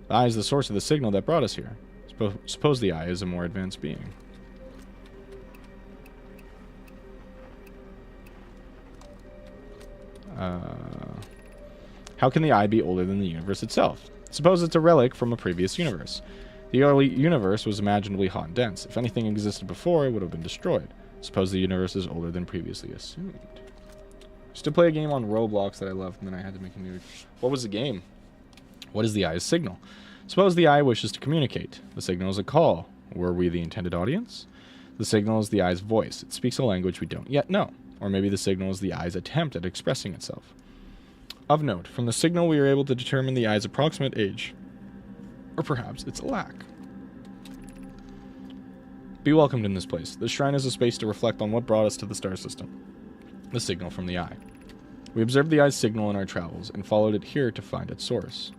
The eye is the source of the signal that brought us here. Suppose the eye is a more advanced being. How can the eye be older than the universe itself? Suppose it's a relic from a previous universe. The early universe was imaginably hot and dense. If anything existed before, it would have been destroyed. Suppose the universe is older than previously assumed. Used to play a game on Roblox that I loved, and then I had to make a new... What was the game? What is the eye's signal? Suppose the eye wishes to communicate. The signal is a call. Were we the intended audience? The signal is the eye's voice. It speaks a language we don't yet know. Or maybe the signal is the eye's attempt at expressing itself. Of note, from the signal we are able to determine the eye's approximate age. Or perhaps its lack. Be welcomed in this place. This shrine is a space to reflect on what brought us to the star system. The signal from the eye. We observed the eye's signal in our travels and followed it here to find its source.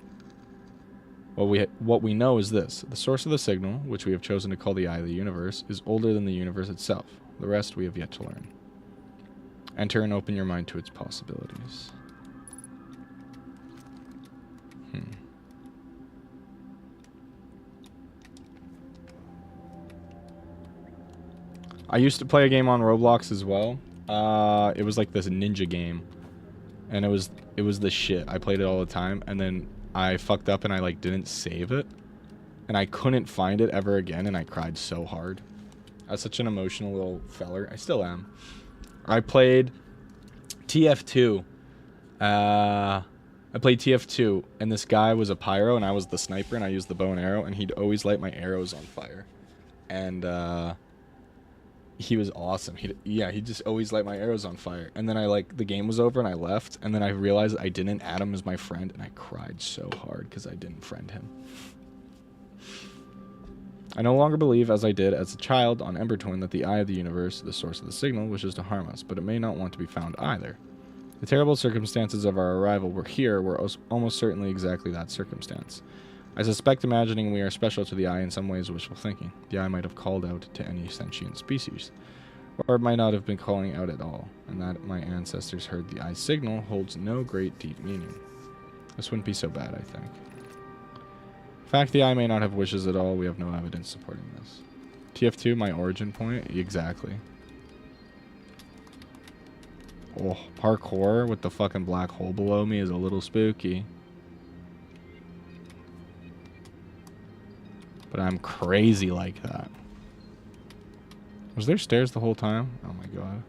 What we know is this. The source of the signal, which we have chosen to call the eye of the universe, is older than the universe itself. The rest we have yet to learn. Enter and open your mind to its possibilities. I used to play a game on Roblox as well. It was like this ninja game, and it was the shit. I played it all the time, and then I fucked up and I like didn't save it, and I couldn't find it ever again, and I cried so hard. I was such an emotional little feller. I still am. I played TF2. I played TF2, and this guy was a pyro, and I was the sniper, and I used the bow and arrow, and he'd always light my arrows on fire, and he was awesome. He'd just always light my arrows on fire. And then the game was over and I left. And then I realized I didn't add him as my friend. And I cried so hard because I didn't friend him. I no longer believe, as I did as a child on Ember Twin, that the eye of the universe, the source of the signal, wishes to harm us. But it may not want to be found either. The terrible circumstances of our arrival were almost certainly exactly that circumstance. I suspect imagining we are special to the eye in some ways wishful thinking. The eye might have called out to any sentient species, or it might not have been calling out at all, and that my ancestors heard the eye's signal holds no great deep meaning. This wouldn't be so bad, I think. In fact, the eye may not have wishes at all. We have no evidence supporting this. TF2, my origin point? Exactly. Oh, parkour with the fucking black hole below me is a little spooky. But I'm crazy like that. Was there stairs the whole time? Oh my god.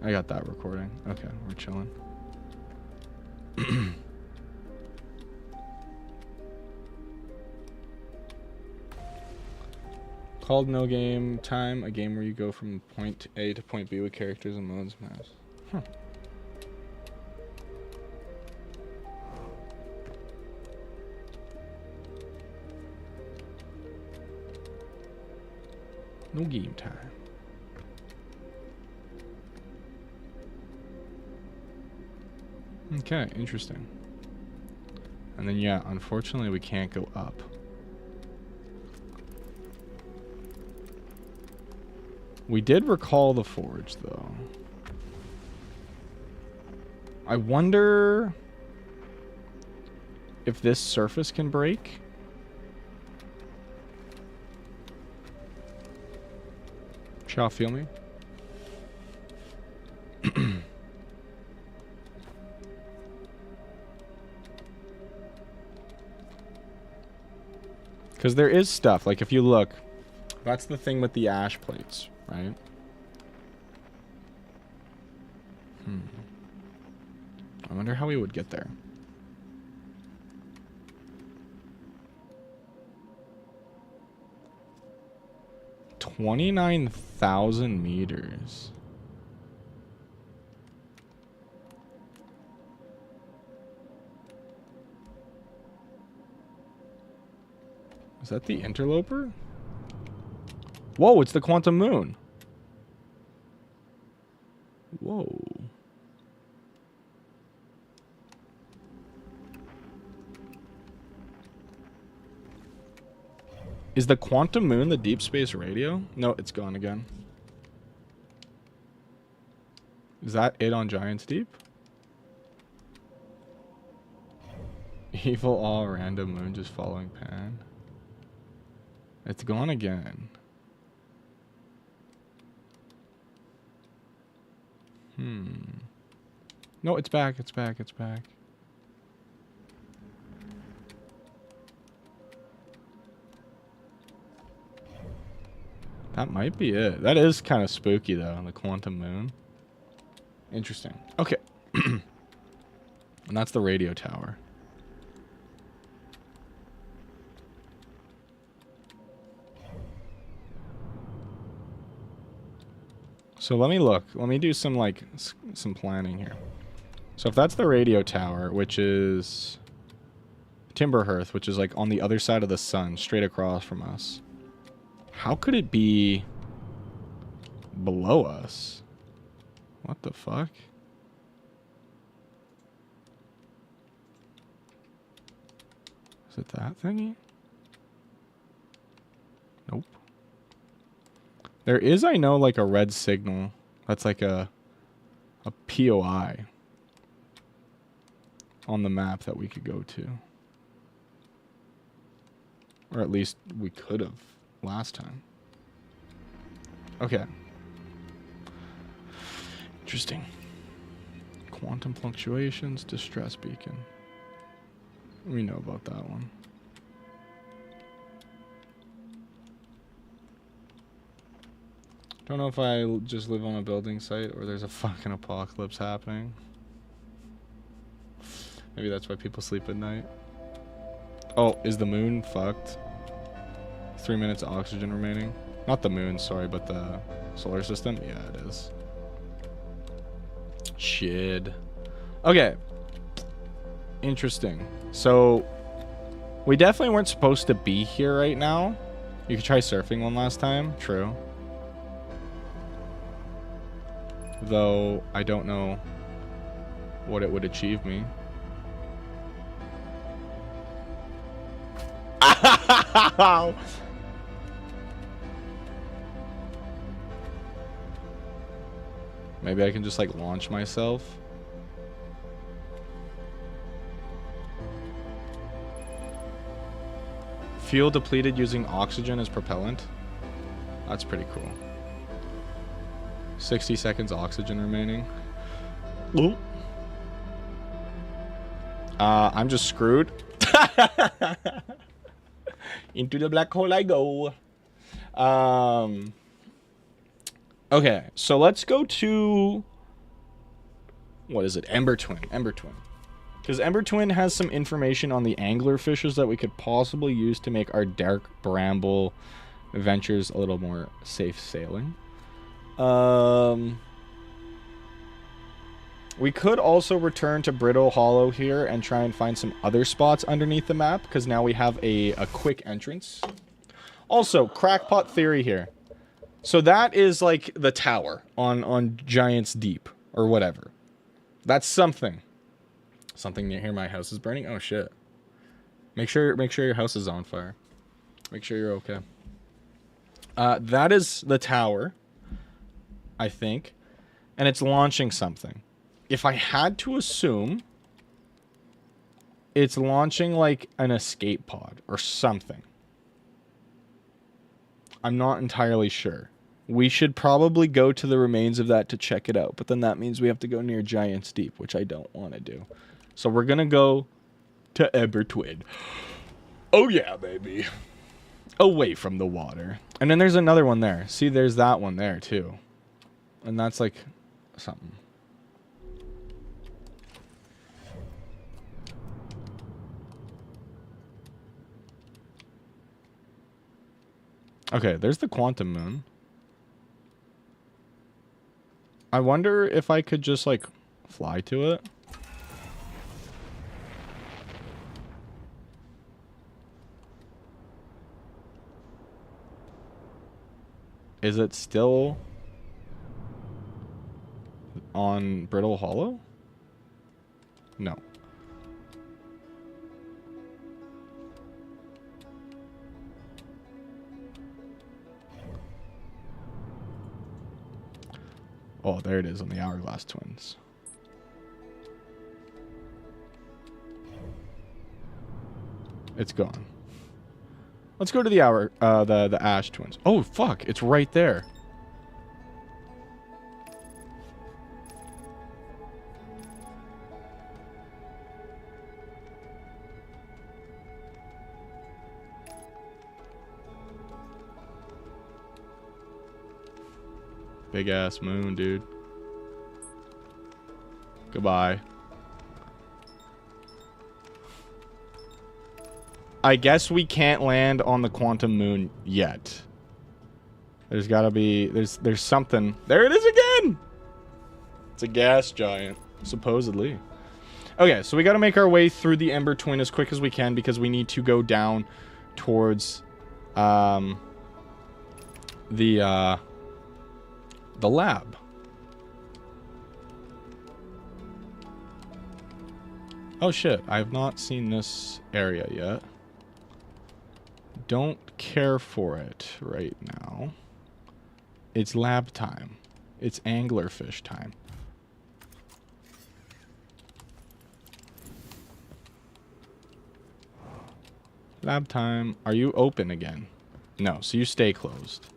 I got that recording. Okay, we're chilling. Called No Game Time, a game where you go from point A to point B with characters and modes. Maps. Huh. No game time. Okay, interesting. And then, yeah, unfortunately, we can't go up. We did recall the forge, though. I wonder if this surface can break. Shall feel me? Because there is stuff. Like, if you look, that's the thing with the ash plates, right? I wonder how we would get there. 29,000 meters. Is that the interloper? Whoa, it's the quantum moon. Whoa. Is the quantum moon the deep space radio? No, it's gone again. Is that it on Giants Deep? Evil all random moon just following pan. It's gone again. No, it's back, it's back, it's back. That might be it. That is kind of spooky, though, the quantum moon. Interesting. Okay. And that's the radio tower. So let me look. Let me do some, like, some planning here. So if that's the radio tower, which is Timberhearth, which is, like, on the other side of the sun, straight across from us. How could it be below us? What the fuck? Is it that thingy? Nope. There is, I know, like a red signal. That's like a POI on the map that we could go to. Or at least we could have last time. Okay. Interesting. Quantum fluctuations, distress beacon. We know about that one. Don't know if I just live on a building site or there's a fucking apocalypse happening. Maybe that's why people sleep at night. Oh, is the moon fucked? 3 minutes of oxygen remaining. Not the moon, sorry, but the solar system. Yeah, it is. Shit. Okay. Interesting. So, we definitely weren't supposed to be here right now. You could try surfing one last time. True. Though, I don't know what it would achieve me. Maybe I can just like launch myself. Fuel depleted using oxygen as propellant. That's pretty cool. 60 seconds oxygen remaining. Ooh. I'm just screwed. Into the black hole I go. Okay, so let's go to... What is it? Ember Twin. Ember Twin. Because Ember Twin has some information on the angler fishes that we could possibly use to make our dark bramble ventures a little more safe sailing. We could also return to Brittle Hollow here and try and find some other spots underneath the map, because now we have a quick entrance. Also, crackpot theory here. So that is like the tower on Giants Deep, or whatever. That's something. Something near here. My house is burning. Oh shit. Make sure your house is on fire. Make sure you're okay. That is the tower. I think. And it's launching something. If I had to assume, it's launching like an escape pod or something. I'm not entirely sure. We should probably go to the remains of that to check it out. But then that means we have to go near Giant's Deep, which I don't want to do. So we're going to go to Ember Twin. Oh yeah, baby. Away from the water. And then there's another one there. See, there's that one there too. And that's like something. Okay, there's the quantum moon. I wonder if I could just like fly to it. Is it still on Brittle Hollow? No. Oh, there it is on the Hourglass Twins. It's gone. Let's go to the the Ash Twins. Oh fuck, it's right there. Big ass moon, dude. Goodbye. I guess we can't land on the quantum moon yet. There's gotta be... There's something... There it is again! It's a gas giant, supposedly. Okay, so we gotta make our way through the Ember Twin as quick as we can because we need to go down towards... the lab. Oh shit, I have not seen this area yet. Don't care for it right now. It's lab time. It's anglerfish time. Lab time. Are you open again? No, so you stay closed.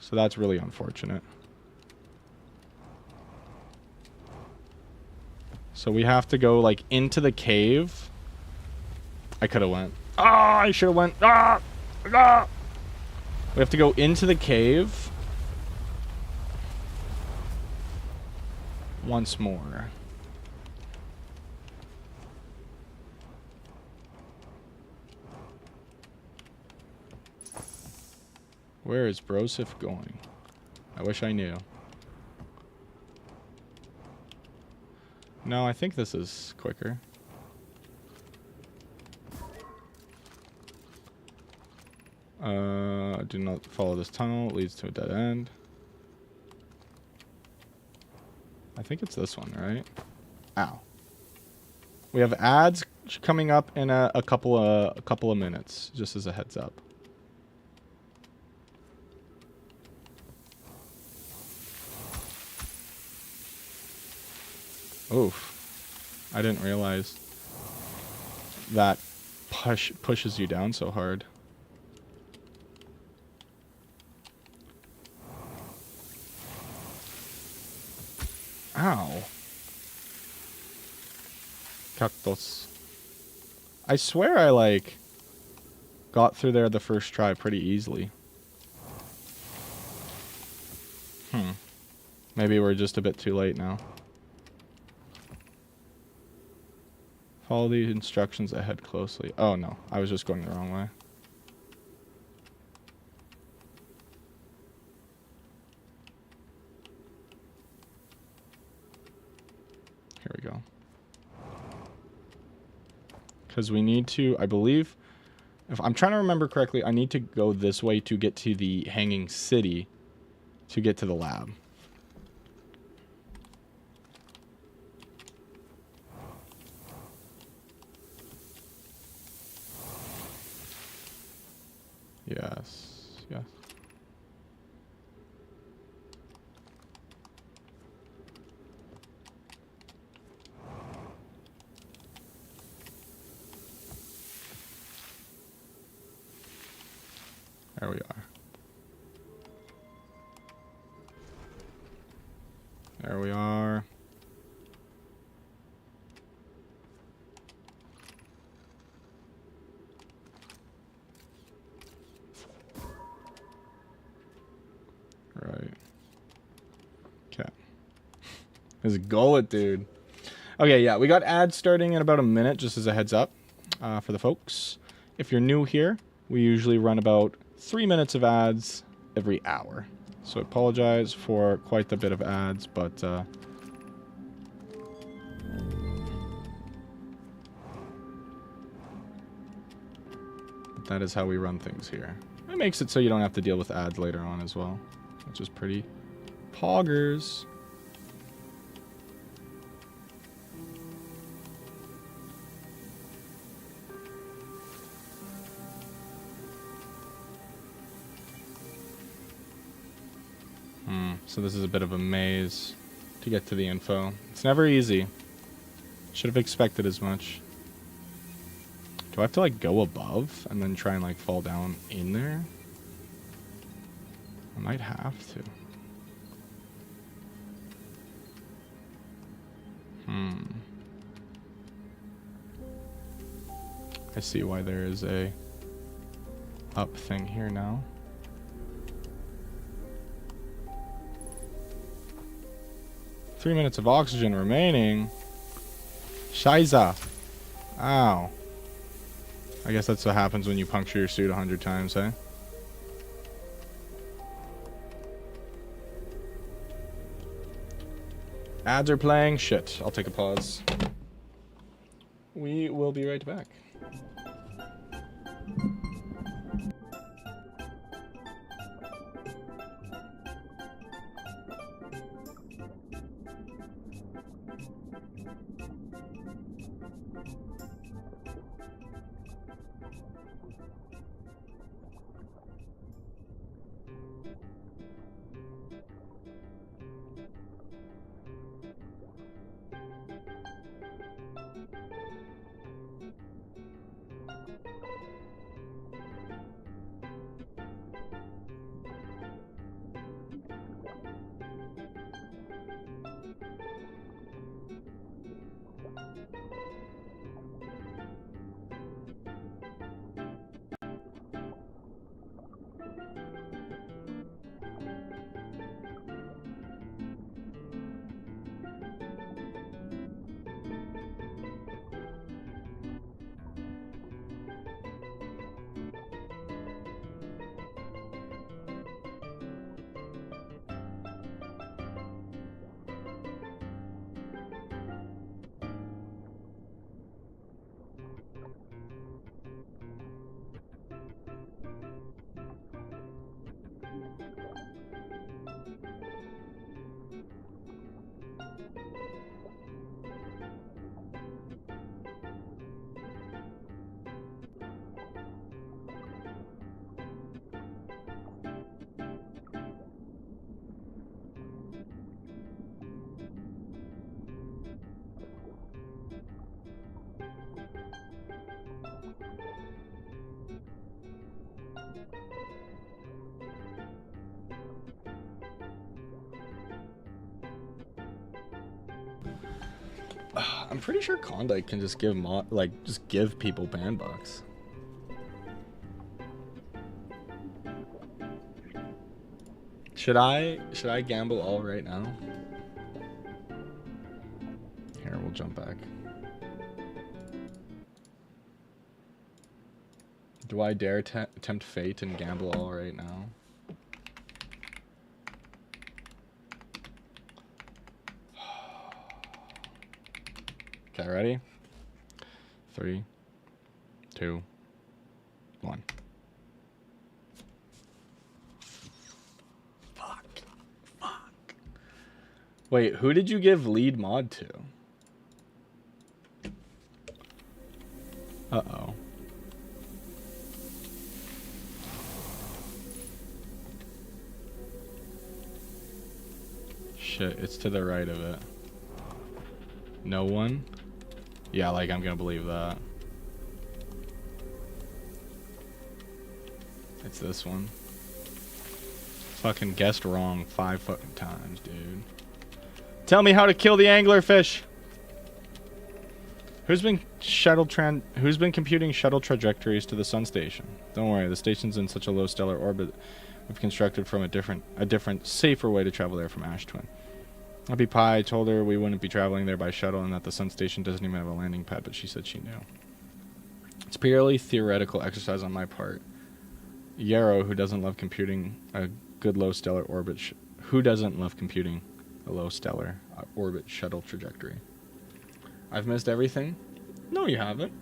So that's really unfortunate. So we have to go, like, into the cave. I could have went. Ah, I should have went. Ah! Ah! We have to go into the cave. Once more. Where is Brosif going? I wish I knew. No, I think this is quicker. Do not follow this tunnel. It leads to a dead end. I think it's this one, right? Ow. We have ads coming up in a couple of minutes, just as a heads up. Oof. I didn't realize that pushes you down so hard. Ow. Cactus. I swear I, like, got through there the first try pretty easily. Maybe we're just a bit too late now. Follow the instructions ahead closely. Oh, no. I was just going the wrong way. Here we go. Because we need to, I believe, if I'm trying to remember correctly, I need to go this way to get to the Hanging City to get to the lab. Yes, yes. There we are. There we are. Right. Okay. Let's go it, dude. Okay, yeah, we got ads starting in about a minute, just as a heads up for the folks. If you're new here, we usually run about 3 minutes of ads every hour. So I apologize for quite a bit of ads, but that is how we run things here. It makes it so you don't have to deal with ads later on as well, which is pretty poggers. So this is a bit of a maze to get to the info. It's never easy. Should have expected as much. Do I have to like go above and then try and like fall down in there? I might have to. I see why there is a up thing here now. 3 minutes of oxygen remaining. Shiza. Ow. I guess that's what happens when you puncture your suit 100 times, eh? Ads are playing. Shit. I'll take a pause. We will be right back. I'm pretty sure Klondike can just give give people bandbucks. Should I gamble all right now? Here, we'll jump back. Do I dare tempt fate and gamble all right now? Okay, ready? 3, 2, 1. Fuck. Wait, who did you give lead mod to? Uh-oh. Shit, it's to the right of it. No one? Yeah, like, I'm gonna believe that. It's this one. Fucking guessed wrong 5 fucking times, dude. Tell me how to kill the anglerfish. Who's been computing shuttle trajectories to the sun station? Don't worry, the station's in such a low stellar orbit. We've constructed from a different, safer way to travel there from Ash Twin. Happy Pie told her we wouldn't be traveling there by shuttle and that the sun station doesn't even have a landing pad, but she said she knew. It's purely theoretical exercise on my part. Yarrow, who doesn't love computing a good low stellar orbit, who doesn't love computing a low stellar orbit shuttle trajectory? I've missed everything? No, you haven't.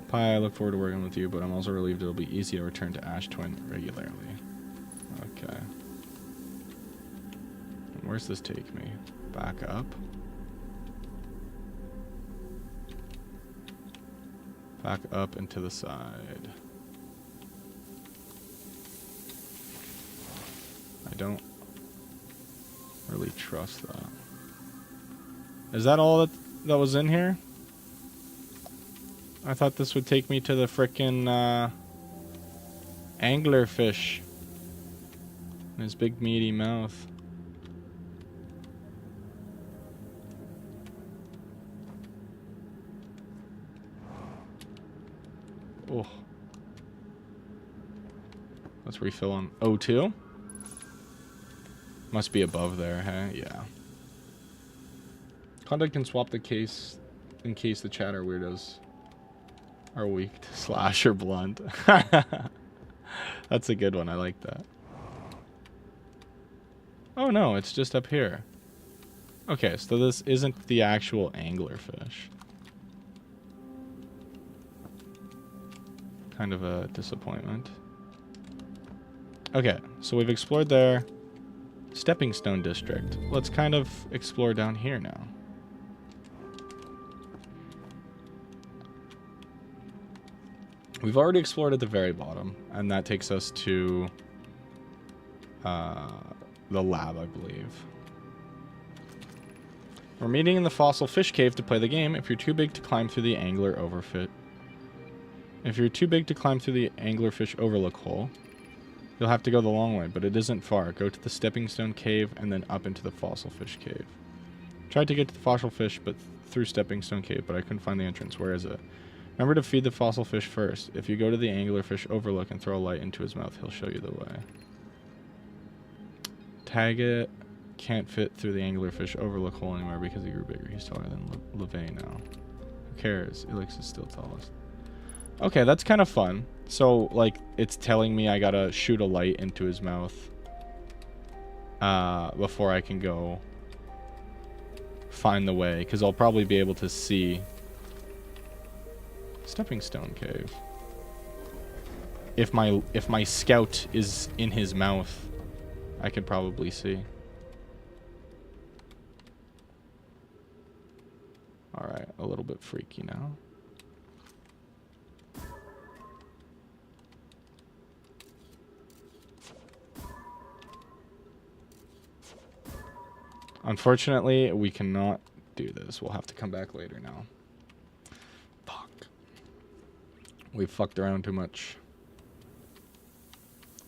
Pie, I look forward to working with you, but I'm also relieved it'll be easy to return to Ash Twin regularly. Okay. Where's this take me? Back up? Back up and to the side. I don't really trust that. Is that all that was in here? I thought this would take me to the frickin' anglerfish. And his big meaty mouth. Oh. Let's refill on O2. Must be above there, hey? Yeah. Conduct can swap the case in case the chatter weirdos are weak to slash or blunt. That's a good one. I like that. Oh no, it's just up here. Okay, so this isn't the actual anglerfish. Kind of a disappointment. Okay, so we've explored there. Stepping Stone District. Let's kind of explore down here now. We've already explored at the very bottom, and that takes us to the lab, I believe. We're meeting in the Fossil Fish Cave to play the game. If you're too big to climb through the anglerfish overlook hole, you'll have to go the long way, but it isn't far. Go to the Stepping Stone Cave and then up into the Fossil Fish Cave. Tried to get to the Fossil Fish, but through Stepping Stone Cave, but I couldn't find the entrance. Where is it? Remember to feed the fossil fish first. If you go to the anglerfish overlook and throw a light into his mouth, he'll show you the way. Tag it. Can't fit through the anglerfish overlook hole anymore because he grew bigger. He's taller than LeVay now. Who cares? Elix is still tallest. Okay, that's kind of fun. So, like, it's telling me I gotta shoot a light into his mouth before I can go find the way, because I'll probably be able to see Stepping Stone Cave. If my scout is in his mouth, I could probably see. Alright, a little bit freaky now. Unfortunately, we cannot do this. We'll have to come back later now. Fuck. We've fucked around too much.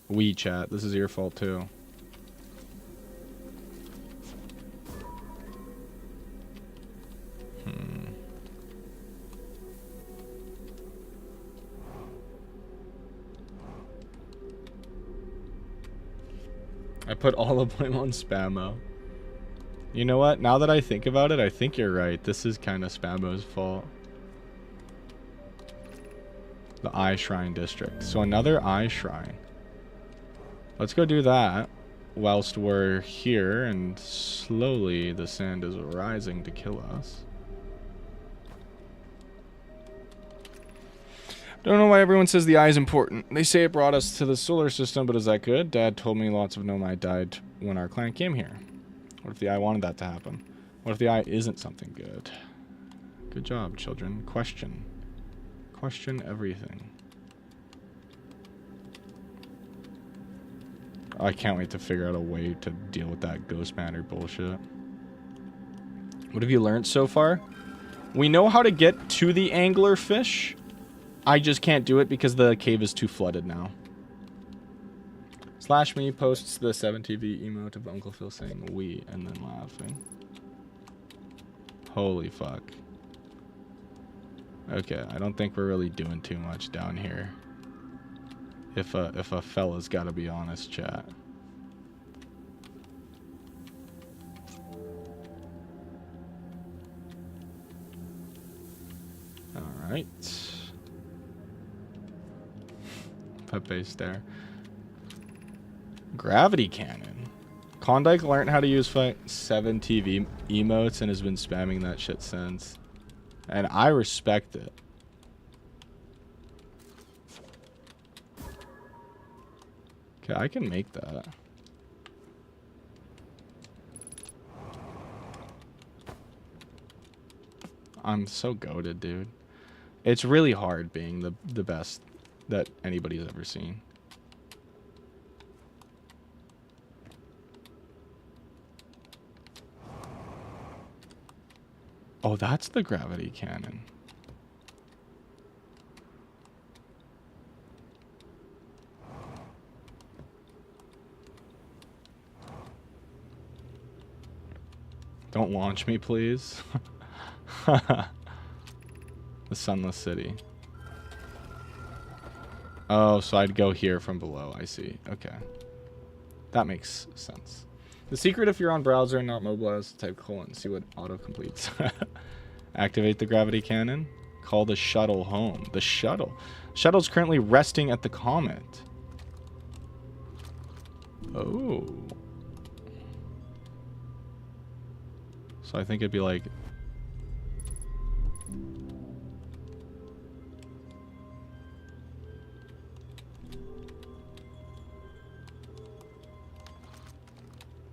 We chat. This is your fault too. I put all the blame on Spammo. You know what? Now that I think about it, I think you're right. This is kind of Spammo's fault. The Eye Shrine District. So another Eye Shrine. Let's go do that whilst we're here, and slowly the sand is rising to kill us. Don't know why everyone says the eye is important. They say it brought us to the solar system, but is that good? Dad told me lots of Nomai died when our clan came here. What if the eye wanted that to happen? What if the eye isn't something good? Good job, children. Question. Question everything. I can't wait to figure out a way to deal with that ghost matter bullshit. What have you learned so far? We know how to get to the anglerfish. I just can't do it because the cave is too flooded now. Slash me posts the 7TV emote of Uncle Phil saying we and then laughing. Holy fuck. Okay, I don't think we're really doing too much down here. If a fella's gotta be honest, chat. Alright. Pepe stare. Gravity cannon. Klondike learned how to use 7TV emotes and has been spamming that shit since. And I respect it. Okay, I can make that. I'm so goated, dude. It's really hard being the best that anybody's ever seen. Oh, that's the gravity cannon. Don't launch me, please. The Sunless City. Oh, so I'd go here from below. I see. Okay. That makes sense. The secret, if you're on browser and not mobile, is to type : see what auto-completes. Activate the gravity cannon. Call the shuttle home. The shuttle. Shuttle's currently resting at the comet. Oh. So I think it'd be like...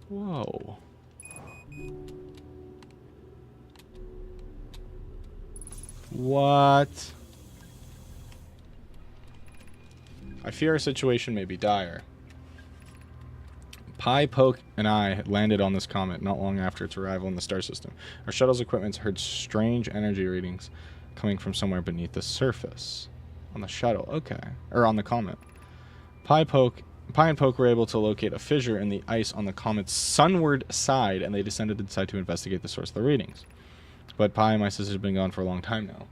Whoa. What? I fear our situation may be dire. Pi, Poke, and I had landed on this comet not long after its arrival in the star system. Our shuttle's equipment heard strange energy readings coming from somewhere beneath the surface. On the shuttle, okay. Or on the comet. Pi and Poke were able to locate a fissure in the ice on the comet's sunward side, and they descended inside to investigate the source of the readings. But Pi and my sisters have been gone for a long time now.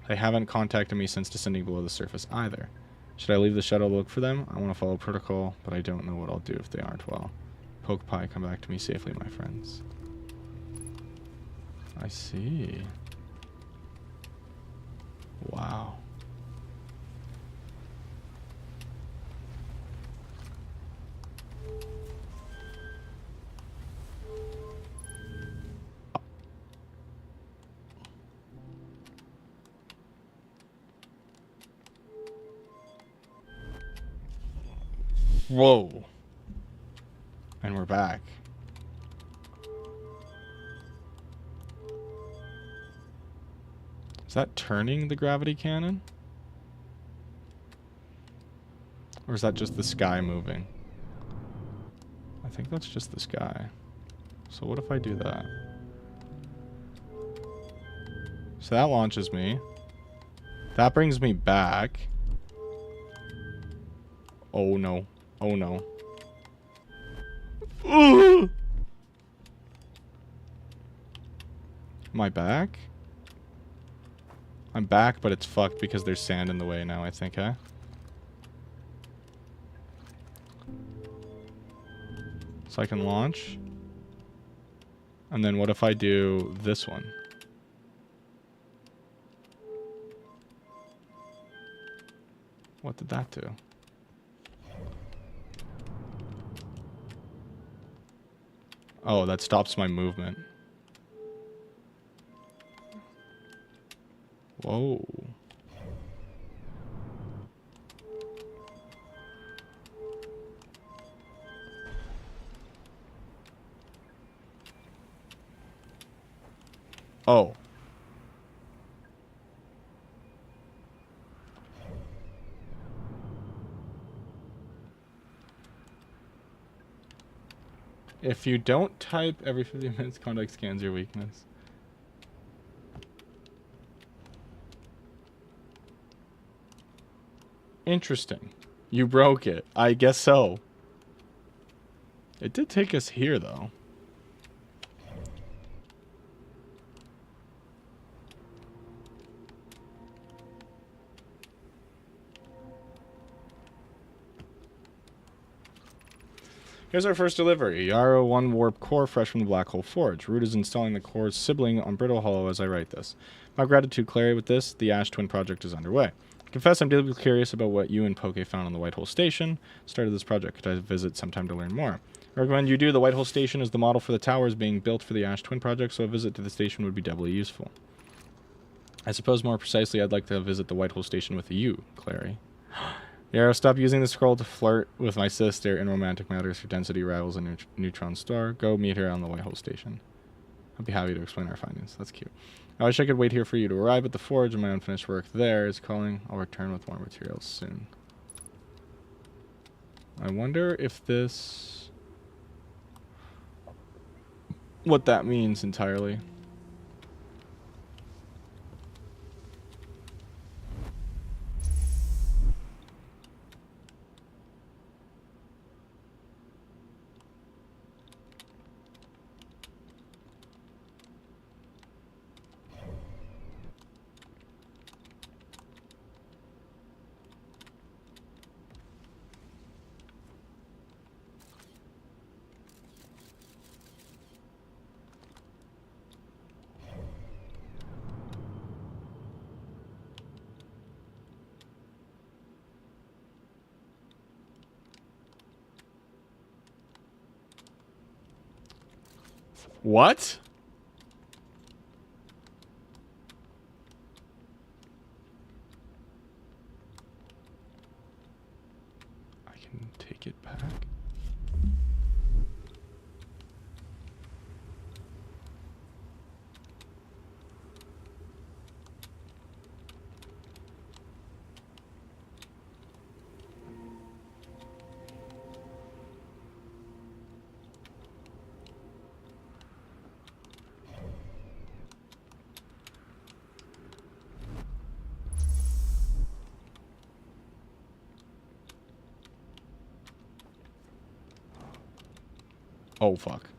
They haven't contacted me since descending below the surface either. Should I leave the shuttle to look for them? I want to follow protocol, but I don't know what I'll do if they aren't well. Poke, Pi, come back to me safely, my friends. I see. Wow. Whoa. And we're back. Is that turning the gravity cannon? Or is that just the sky moving? I think that's just the sky. So what if I do that? So that launches me. That brings me back. Oh no. Oh no. Ooh! Am I back? I'm back, but it's fucked because there's sand in the way now, I think, huh? So I can launch. And then what if I do this one? What did that do? Oh, that stops my movement. Whoa. Oh. If you don't type every 50 minutes, Conduct scans your weakness. Interesting. You broke it. I guess so. It did take us here, though. Here's our first delivery. Yarrow 1 warp core fresh from the Black Hole Forge. Root is installing the core's sibling on Brittle Hollow as I write this. My gratitude, Clary. With this, the Ash Twin project is underway. I confess I'm deeply curious about what you and Poke found on the White Hole Station. Started this project. Could I visit sometime to learn more? I recommend you do. The White Hole Station is the model for the towers being built for the Ash Twin project, so a visit to the station would be doubly useful. I suppose more precisely I'd like to visit the White Hole Station with you, Clary. Yarrow, stop using the scroll to flirt with my sister in romantic matters for density rivals a neutron star. Go meet her on the White Hole Station. I'll be happy to explain our findings. That's cute. I wish I could wait here for you to arrive at the forge, and my unfinished work there is calling. I'll return with more materials soon. I wonder if this... what that means entirely. What? I can take it back. Oh, fuck.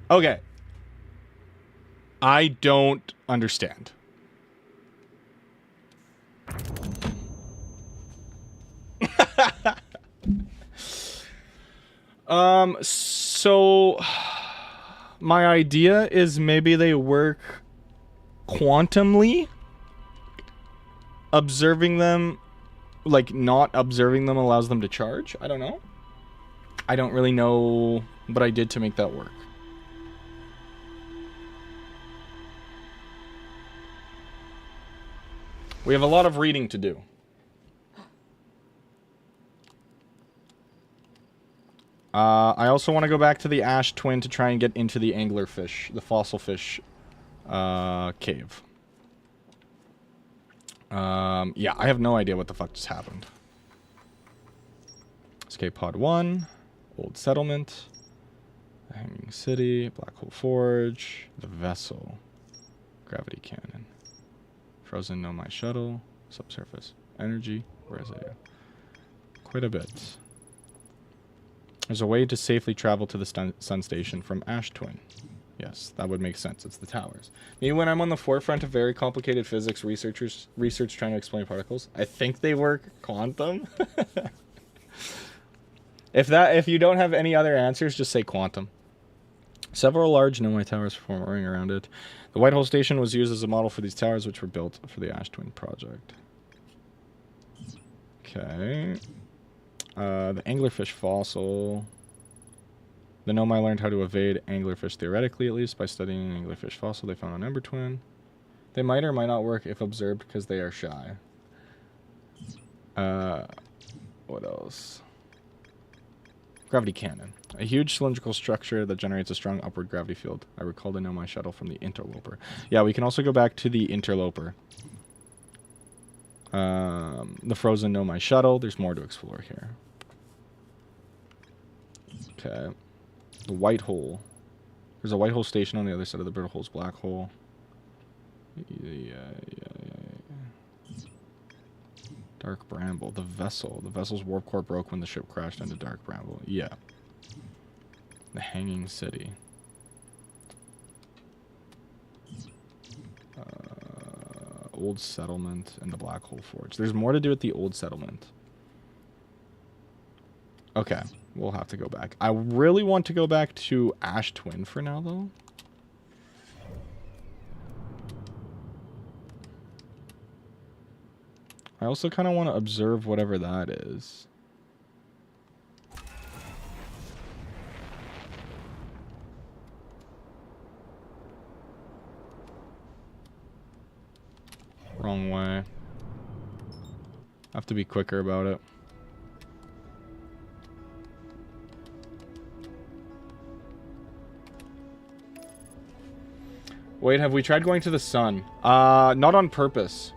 Okay. I don't understand. So my idea is maybe they work quantumly. Observing them, like not observing them allows them to charge. I don't know. I don't really know what I did to make that work. We have a lot of reading to do. I also want to go back to the Ash Twin to try and get into the anglerfish, the fossil fish cave. Yeah, I have no idea what the fuck just happened. Escape Pod 1, Old Settlement, the Hanging City, Black Hole Forge, the Vessel, Gravity Cannon, Frozen Nomai Shuttle, Subsurface Energy, Residue. Quite a bit. There's a way to safely travel to the sun station from Ash Twin. Yes, that would make sense. It's the towers. Maybe when I'm on the forefront of very complicated physics research trying to explain particles, I think they work quantum. If you don't have any other answers, just say quantum. Several large Nomai towers form a ring around it. The White Hole Station was used as a model for these towers, which were built for the Ash Twin project. Okay. The anglerfish fossil. The Nomai learned how to evade anglerfish theoretically, at least, by studying an anglerfish fossil they found on Ember Twin. They might or might not work if observed because they are shy. What else? Gravity cannon. A huge cylindrical structure that generates a strong upward gravity field. I recall to know my shuttle from the interloper. Yeah, we can also go back to the interloper. The frozen know my shuttle. There's more to explore here. Okay. The white hole. There's a white hole station on the other side of the brittle hole's black hole. Yeah. Dark Bramble. The vessel. The vessel's warp core broke when the ship crashed into Dark Bramble. Yeah. The Hanging City. Old Settlement and the Black Hole Forge. There's more to do at the Old Settlement. Okay. We'll have to go back. I really want to go back to Ash Twin for now, though. I also kind of want to observe whatever that is. Wrong way. I have to be quicker about it. Wait, have we tried going to the sun? Not on purpose.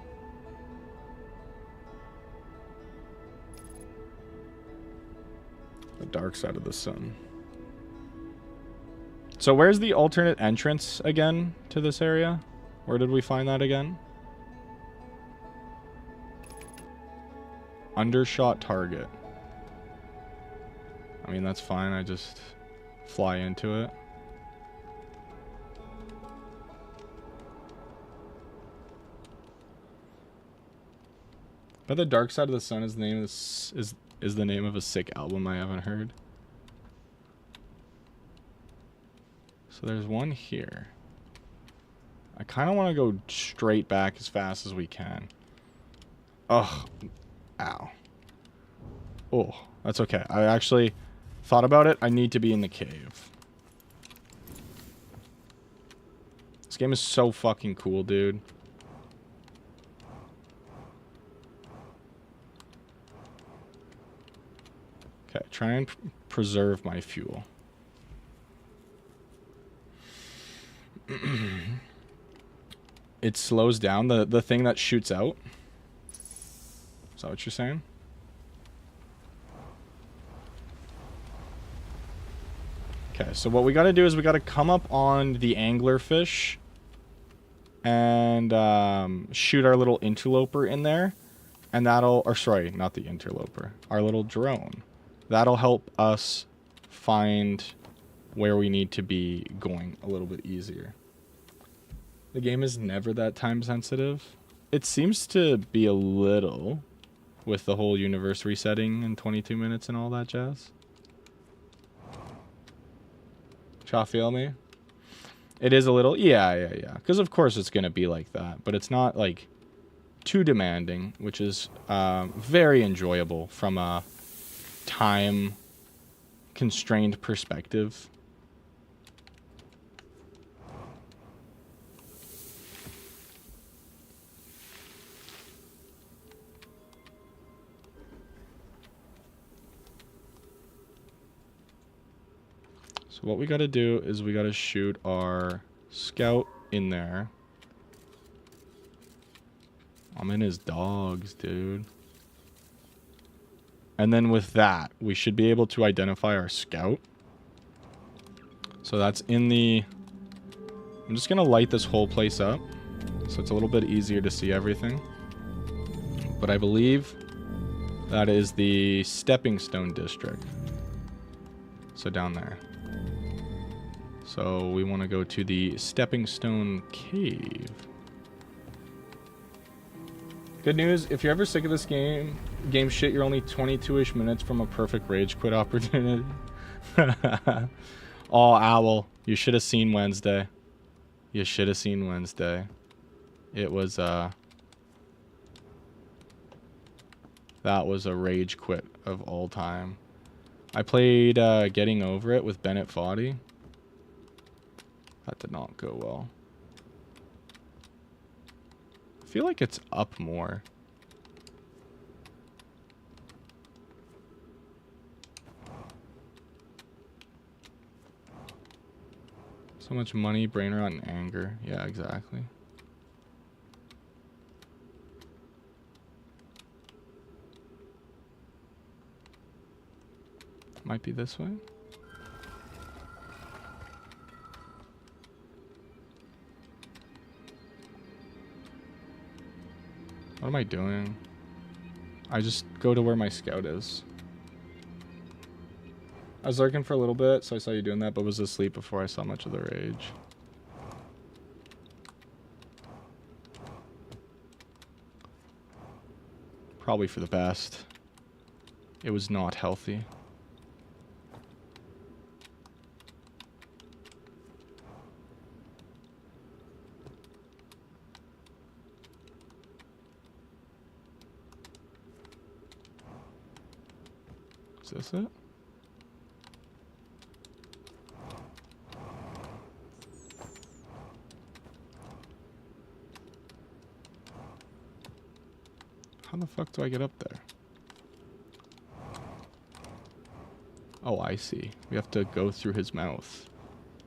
The dark side of the sun. So where's the alternate entrance again to this area? Where did we find that again? Undershot target. I mean, that's fine. I just fly into it. But the Dark Side of the Sun is the name of this, is the name of a sick album I haven't heard. So there's one here. I kind of want to go straight back as fast as we can. Ugh. Ow. Oh, that's okay. I actually thought about it. I need to be in the cave. This game is so fucking cool, dude. Okay, try and preserve my fuel. It slows down the thing that shoots out. Is that what you're saying? Okay, so what we got to do is we got to come up on the anglerfish and shoot our little interloper in there, and that'll, or sorry, not the interloper, our little drone. That'll help us find where we need to be going a little bit easier. The game is never that time sensitive. It seems to be a little with the whole universe resetting in 22 minutes and all that jazz. Cha feel me? It is a little, yeah. Because of course it's going to be like that, but it's not like too demanding, which is very enjoyable from a time constrained perspective. So what we got to do is we got to shoot our scout in there. I'm in his dogs, dude. And then with that, we should be able to identify our scout. So that's in the... I'm just going to light this whole place up, so it's a little bit easier to see everything. But I believe that is the Stepping Stone District. So down there. So we want to go to the Stepping Stone Cave. Good news, if you're ever sick of this game shit, you're only 22-ish minutes from a perfect rage quit opportunity. Oh, Owl, you should have seen Wednesday. You should have seen Wednesday. It was, that was a rage quit of all time. I played Getting Over It with Bennett Foddy. That did not go well. I feel like it's up more. So much money, brain rot, and anger. Yeah, exactly. Might be this way. What am I doing? I just go to where my scout is. I was lurking for a little bit, so I saw you doing that, but was asleep before I saw much of the rage. Probably for the best. It was not healthy. Is this it? How the fuck do I get up there? Oh, I see. We have to go through his mouth.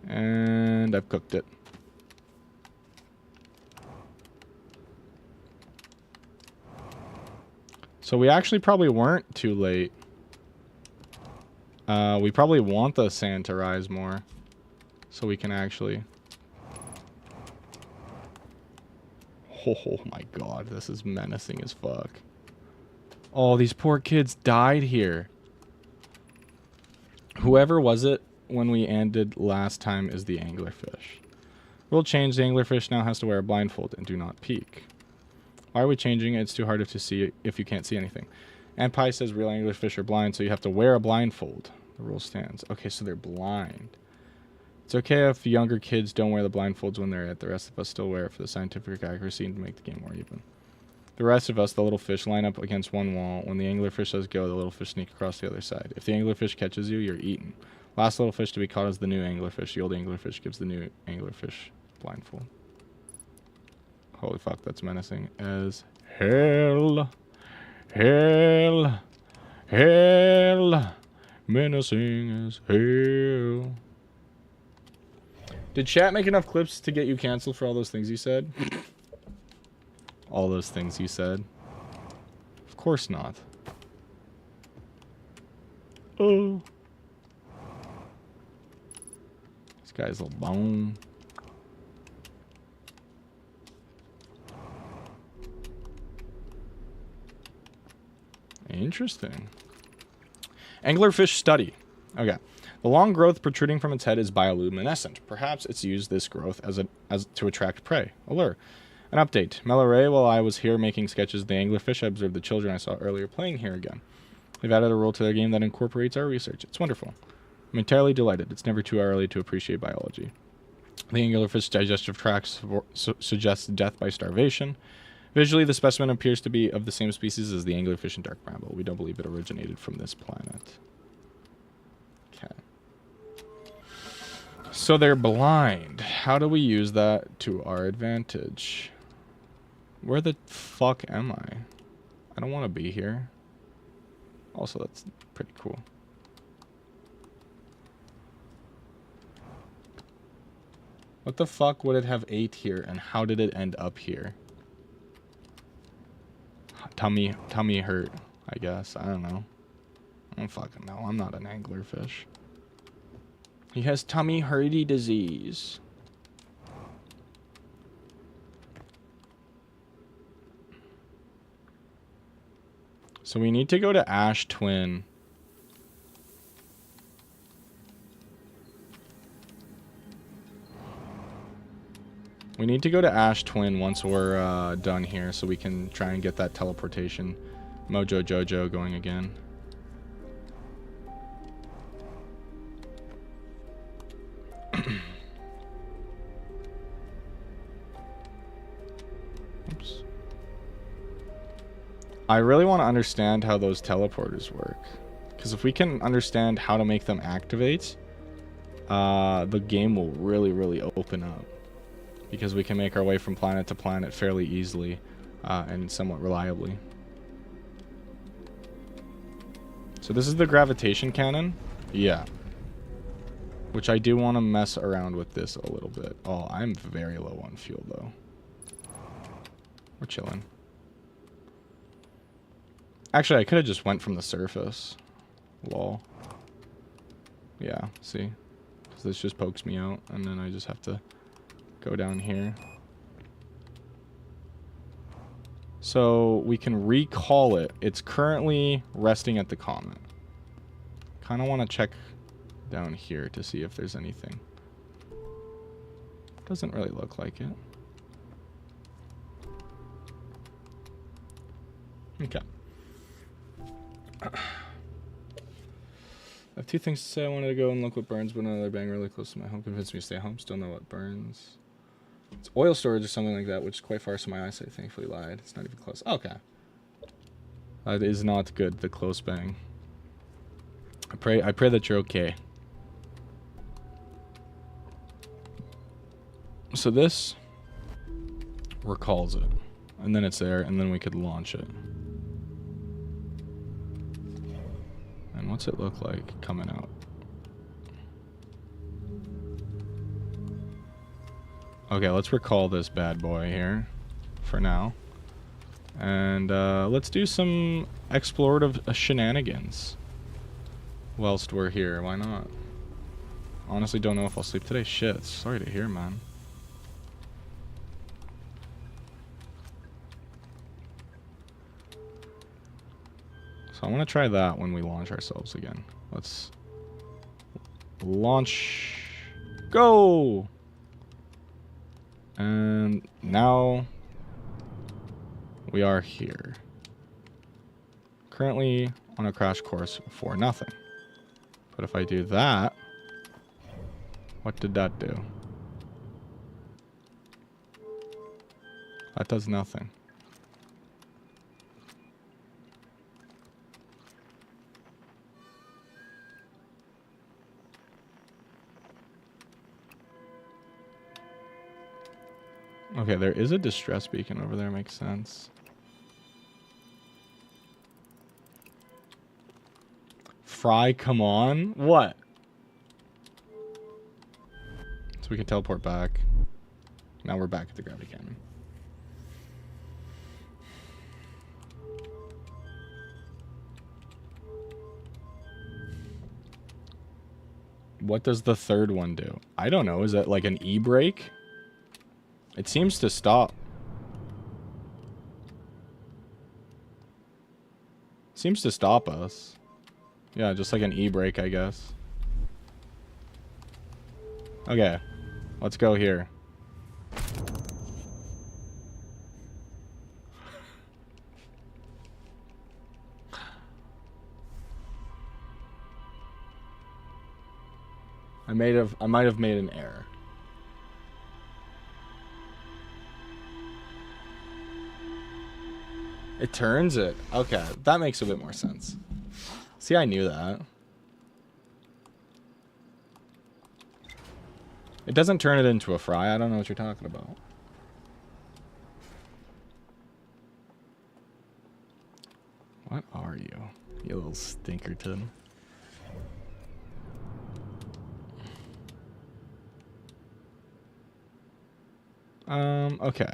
And I've cooked it. So we actually probably weren't too late. We probably want the sand to rise more. So we can actually... Oh my god, this is menacing as fuck. Oh, these poor kids died here. Whoever was it when we ended last time is the anglerfish. Rule change, the anglerfish now has to wear a blindfold and do not peek. Why are we changing it? It's too hard to see if you can't see anything. And Pi says real anglerfish are blind, so you have to wear a blindfold. The rule stands. Okay, so they're blind. It's okay if younger kids don't wear the blindfolds when they're at. The rest of us still wear it for the scientific accuracy and to make the game more even. The rest of us, the little fish, line up against one wall. When the anglerfish says go, the little fish sneak across the other side. If the anglerfish catches you, you're eaten. Last little fish to be caught is the new anglerfish. The old anglerfish gives the new anglerfish blindfold. Holy fuck, that's menacing as hell. Hell. Hell. Menacing as hell. Did chat make enough clips to get you canceled for all those things you said? All those things you said? Of course not. Oh. This guy's a little bone. Interesting. Anglerfish study. Okay. The long growth protruding from its head is bioluminescent. Perhaps it's used this growth as to attract prey. Allure. An update. Melore, while I was here making sketches of the anglerfish, I observed the children I saw earlier playing here again. They've added a rule to their game that incorporates our research. It's wonderful. I'm entirely delighted. It's never too early to appreciate biology. The anglerfish digestive tract suggests death by starvation. Visually, the specimen appears to be of the same species as the anglerfish and dark bramble. We don't believe it originated from this planet. Okay. So they're blind. How do we use that to our advantage? Where the fuck am I? I don't want to be here. Also, that's pretty cool. What the fuck would it have ate here, and how did it end up here? Tummy hurt, I guess. I don't know. I don't fucking know. I'm not an anglerfish. He has tummy hurty disease. So we need to go to Ash Twin. We need to go to Ash Twin once we're done here so we can try and get that teleportation Mojo Jojo going again. Oops. I really want to understand how those teleporters work. Because if we can understand how to make them activate, the game will really, really open up. Because we can make our way from planet to planet fairly easily and somewhat reliably. So this is the gravitation cannon? Yeah. Which I do want to mess around with this a little bit. Oh, I'm very low on fuel, though. We're chilling. Actually, I could have just went from the surface. Lol. Yeah, see? So this just pokes me out, and then I just have to go down here. So we can recall it. It's currently resting at the comet. Kind of want to check down here to see if there's anything. Doesn't really look like it. Okay. I have two things to say. I wanted to go and look what burns, but another bang really close to my home convinced me to stay home. Still know what burns. It's oil storage or something like that, which is quite far, so my eyesight thankfully lied. It's not even close. Okay. That is not good, the close bang. I pray that you're okay. So this recalls it, and then it's there, and then we could launch it. And what's it look like coming out? Okay, let's recall this bad boy here for now. And let's do some explorative shenanigans whilst we're here. Why not? Honestly, don't know if I'll sleep today. Shit, sorry to hear, man. So I want to try that when we launch ourselves again. Let's launch. Go! And now we are here. Currently on a crash course for nothing. But if I do that, what did that do? That does nothing. Okay, there is a distress beacon over there, makes sense. Fry, come on. What? So we can teleport back. Now we're back at the gravity cannon. What does the third one do? I don't know. Is that like an e-brake? It seems to stop. Seems to stop us. Yeah, just like an e-brake, I guess. Okay. Let's go here. I might have made an error. It turns it. Okay, that makes a bit more sense. See, I knew that. It doesn't turn it into a fry. I don't know what you're talking about. What are you? You little stinkerton. Okay.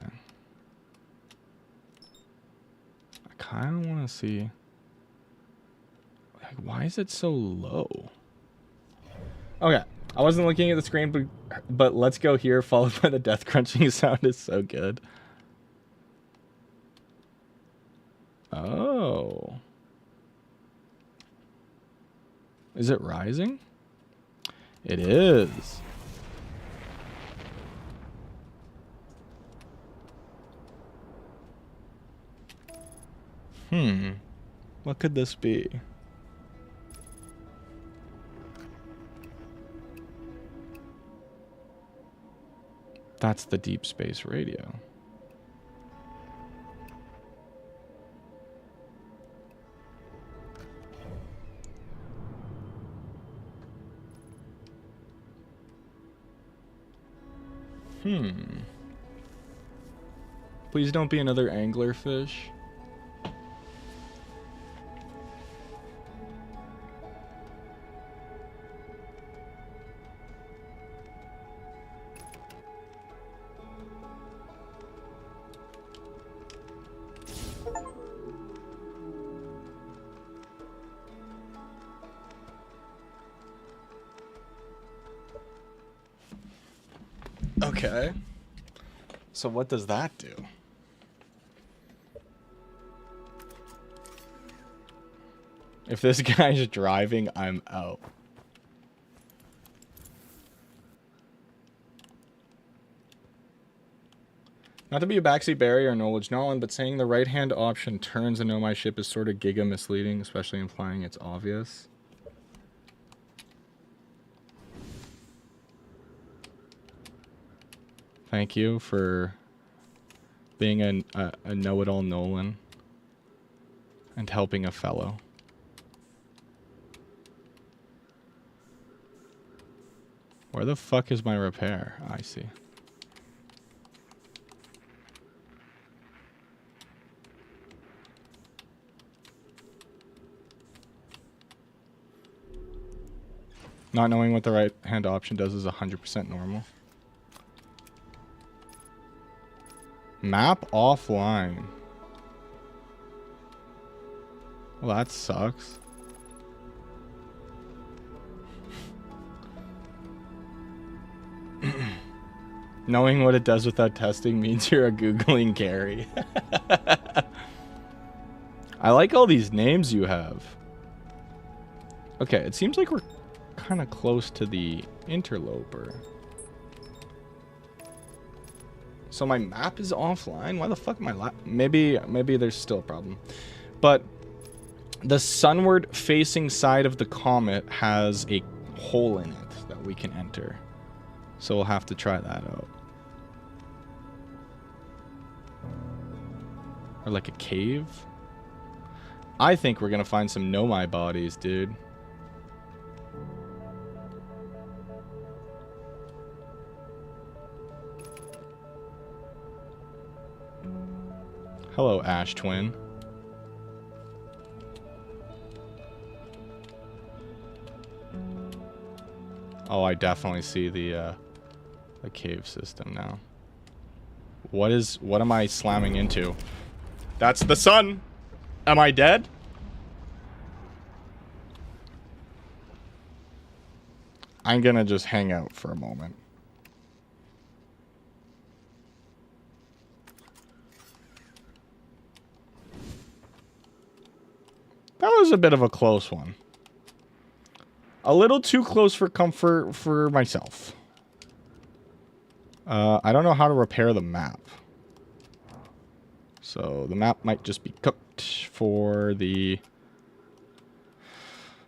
I kind of want to see... Like, why is it so low? Okay. I wasn't looking at the screen, but let's go here, followed by the death crunching sound is so good. Oh. Is it rising? It is. What could this be? That's the deep space radio. Please don't be another anglerfish. Okay. So what does that do? If this guy's driving, I'm out. Not to be a backseat barrier or knowledge Nolan, but saying the right-hand option turns and know my ship is sort of giga misleading, especially implying it's obvious. Thank you for being a know-it-all Nolan and helping a fellow. Where the fuck is my repair? I see. Not knowing what the right-hand option does is 100% normal. Map offline. Well, that sucks. Knowing what it does without testing means you're a Googling Gary. I like all these names you have. Okay, it seems like we're kind of close to the interloper. So my map is offline? Why the fuck am I maybe there's still a problem. But the sunward facing side of the comet has a hole in it that we can enter. So we'll have to try that out. Or like a cave? I think we're gonna find some Nomai bodies, dude. Hello, Ash Twin. Oh, I definitely see the cave system now. What am I slamming into? That's the sun! Am I dead? I'm gonna just hang out for a moment. That was a bit of a close one. A little too close for comfort for myself. I don't know how to repair the map. So the map might just be cooked for the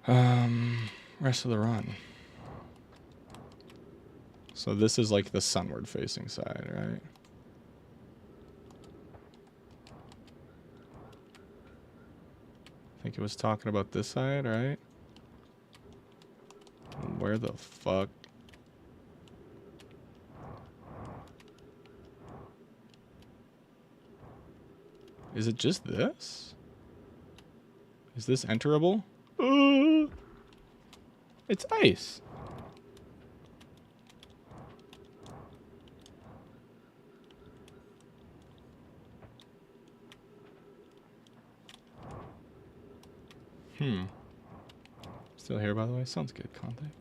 rest of the run. So this is like the sunward facing side, right? I think it was talking about this side, right? Where the fuck? Is it just this? Is this enterable? It's ice. Still here, by the way? Sounds good, Contact.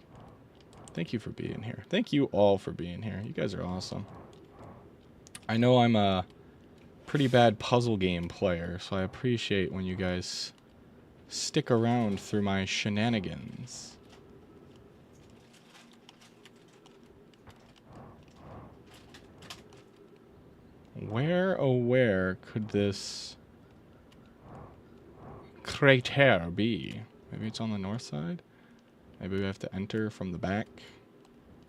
Thank you for being here. Thank you all for being here. You guys are awesome. I know I'm a pretty bad puzzle game player, so I appreciate when you guys stick around through my shenanigans. Where, oh where could this crater be? Maybe it's on the north side? Maybe we have to enter from the back?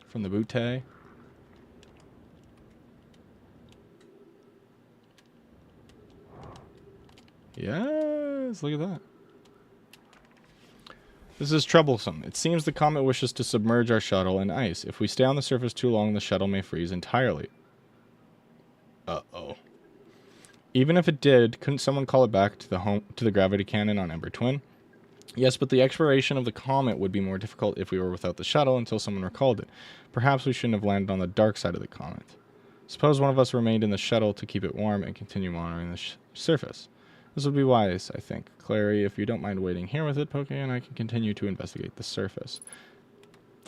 From the butte? Yes, look at that. This is troublesome. It seems the comet wishes to submerge our shuttle in ice. If we stay on the surface too long, the shuttle may freeze entirely. Uh-oh. Even if it did, couldn't someone call it back to the gravity cannon on Ember Twin? Yes, but the exploration of the comet would be more difficult if we were without the shuttle until someone recalled it. Perhaps we shouldn't have landed on the dark side of the comet. Suppose one of us remained in the shuttle to keep it warm and continue monitoring the surface. This would be wise, I think. Clary, if you don't mind waiting here with it, Poke, and I can continue to investigate the surface.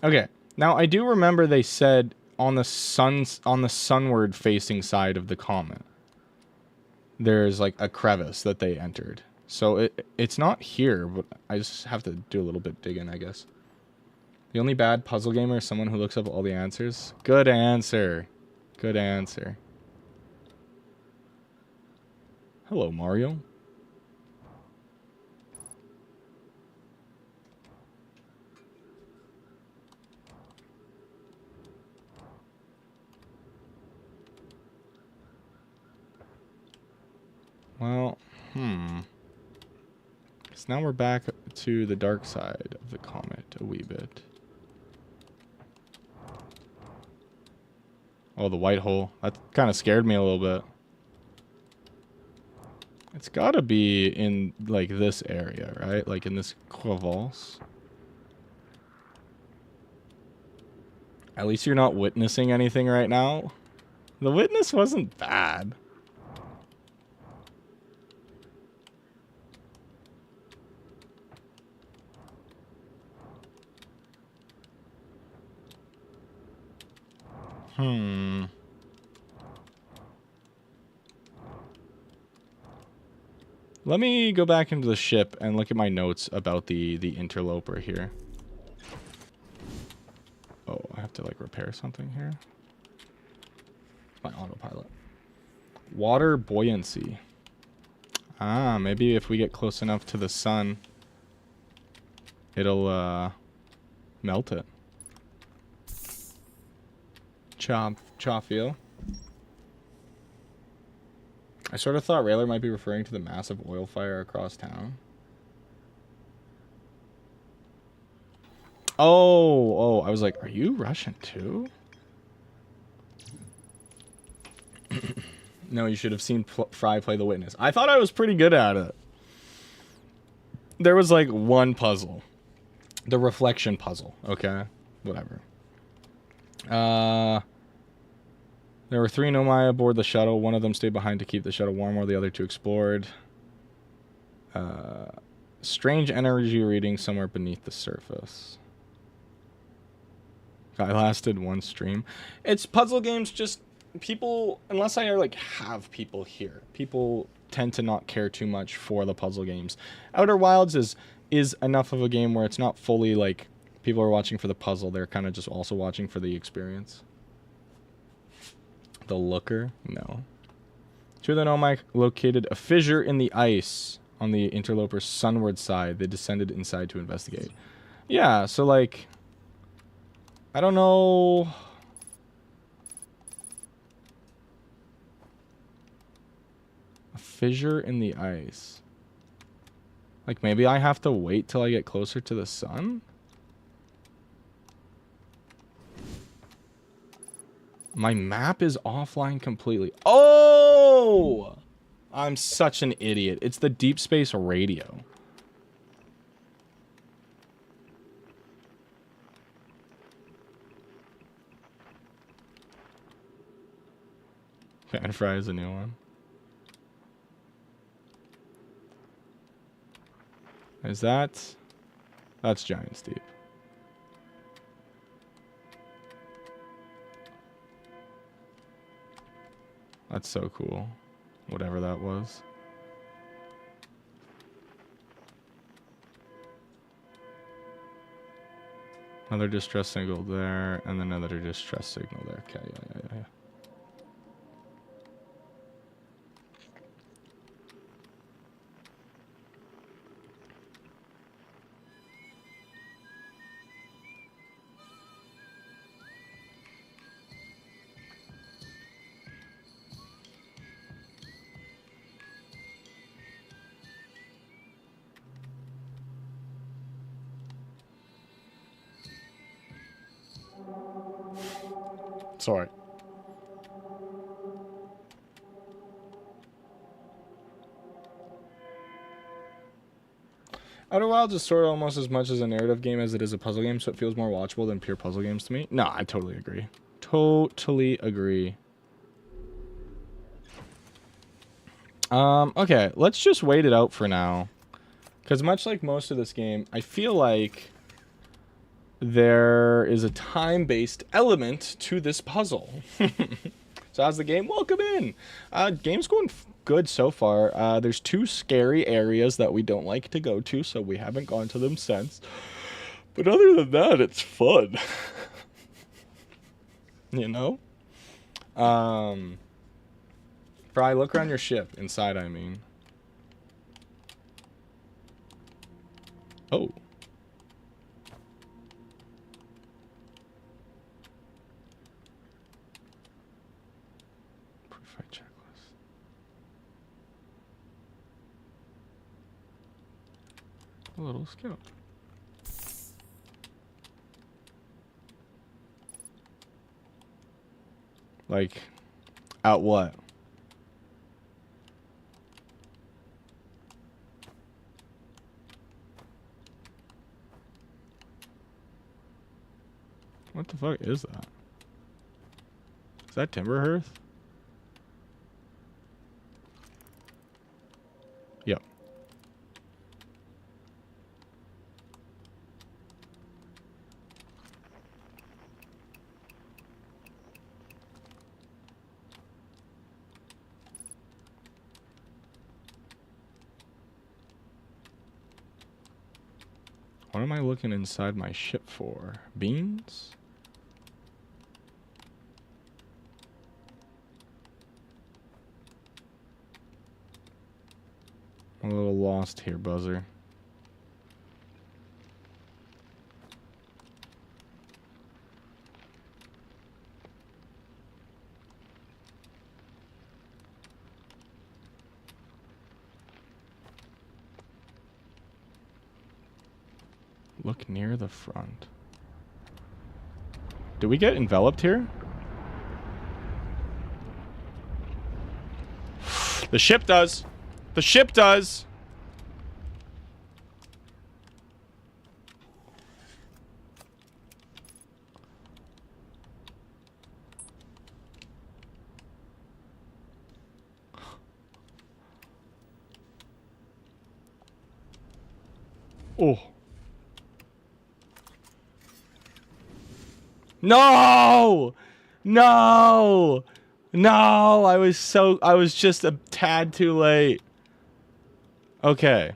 Okay, now I do remember they said on the sunward facing side of the comet. There's like a crevice that they entered. So it's not here, but I just have to do a little bit digging, I guess. The only bad puzzle gamer is someone who looks up all the answers. Good answer. Good answer. Hello, Mario. Well, so now we're back to the dark side of the comet a wee bit. Oh, the white hole. That kind of scared me a little bit. It's gotta be in, like, this area, right? Like, in this crevasse. At least you're not witnessing anything right now. The witness wasn't bad. Let me go back into the ship and look at my notes about the interloper here. Oh, I have to, like, repair something here. My autopilot. Water buoyancy. Ah, maybe if we get close enough to the sun, it'll, melt it. Chafio. I sort of thought Railer might be referring to the massive oil fire across town. Oh, I was like, are you Russian too? No, you should have seen Fry play The Witness. I thought I was pretty good at it. There was like one puzzle. The reflection puzzle, okay? Whatever. There were 3 Nomai aboard the shuttle. One of them stayed behind to keep the shuttle warm while the other 2 explored. Strange energy reading somewhere beneath the surface. I lasted 1 stream. It's puzzle games, just people, unless I like have people here, people tend to not care too much for the puzzle games. Outer Wilds is enough of a game where it's not fully like people are watching for the puzzle. They're kind of just also watching for the experience. The Looker? No. 2 of the Nomai located a fissure in the ice on the interloper's sunward side. They descended inside to investigate. Yeah, so like, I don't know. A fissure in the ice. Like, maybe I have to wait till I get closer to the sun? My map is offline completely. Oh! I'm such an idiot. It's the deep space radio. Fan Fry is a new one. Is that? That's Giant Steep. That's so cool. Whatever that was. Another distress signal there, and then another distress signal there. Okay, yeah. Sorry. Outer Wilds is sort of almost as much as a narrative game as it is a puzzle game, so it feels more watchable than pure puzzle games to me. No, I totally agree. Totally agree. Okay, let's just wait it out for now. Because much like most of this game, I feel like there is a time-based element to this puzzle. So how's the game? Welcome in. Game's going good so far. There's 2 scary areas that we don't like to go to, so we haven't gone to them since. But other than that, it's fun. You know? Fry, look around your ship. Inside, I mean. Oh. Pre-fight checklist. A little scout. Like, at what? What the fuck is that? Is that timber hearth? Yep. What am I looking inside my ship for? Beans? I'm a little lost here, Buzzer. Look near the front. Do we get enveloped here? The ship does. The ship does. Oh. No! No! No! I was just a tad too late. Okay.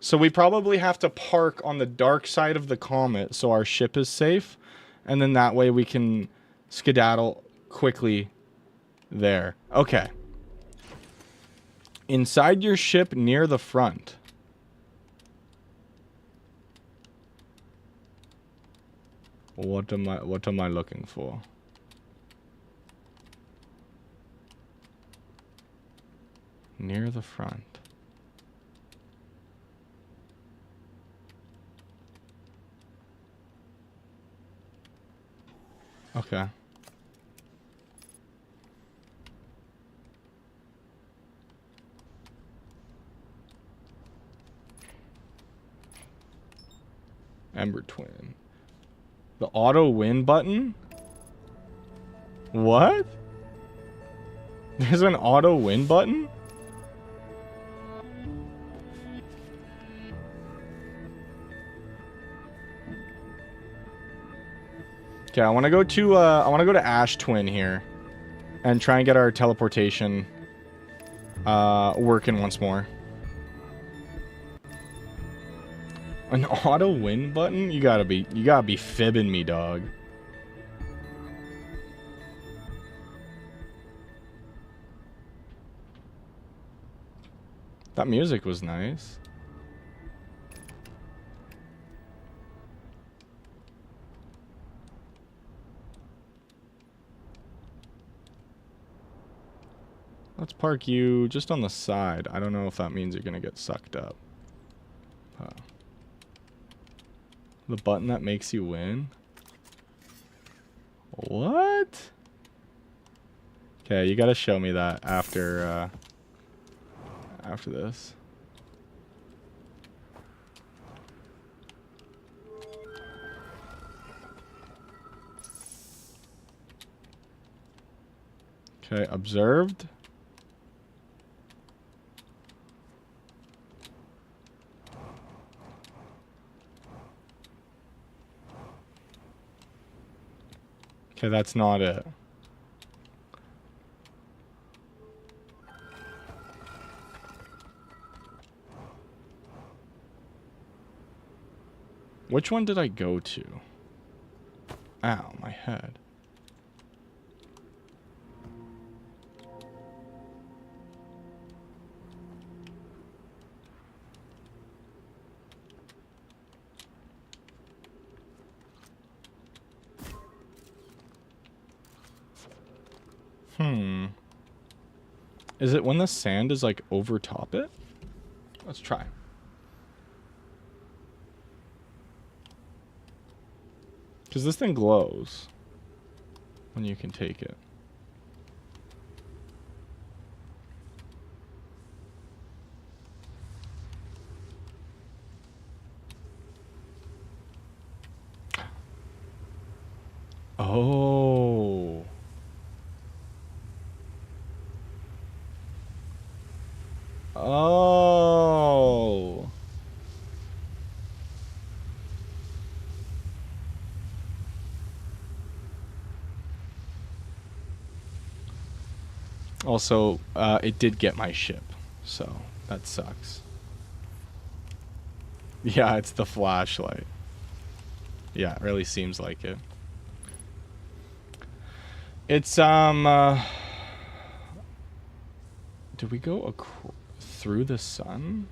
So we probably have to park on the dark side of the comet so our ship is safe. And then that way we can skedaddle quickly there. Okay. Inside your ship near the front. What am I looking for? Near the front. Okay. Ember Twin. The auto win button? What? There's an auto win button? Okay, I want to go to Ash Twin here and try and get our teleportation working once more. An auto win button? You gotta be fibbing me, dog. That music was nice. Let's park you just on the side. I don't know if that means you're gonna get sucked up. The button that makes you win? What? Okay, you gotta show me that after this. Okay, observed. Okay, that's not it. Which one did I go to? Ow, my head. Is it when the sand is like over top it? Let's try. Because this thing glows when you can take it. Oh. Oh. Also, it did get my ship, so that sucks. Yeah, it's the flashlight. Yeah, it really seems like it. It's, did we go through the sun?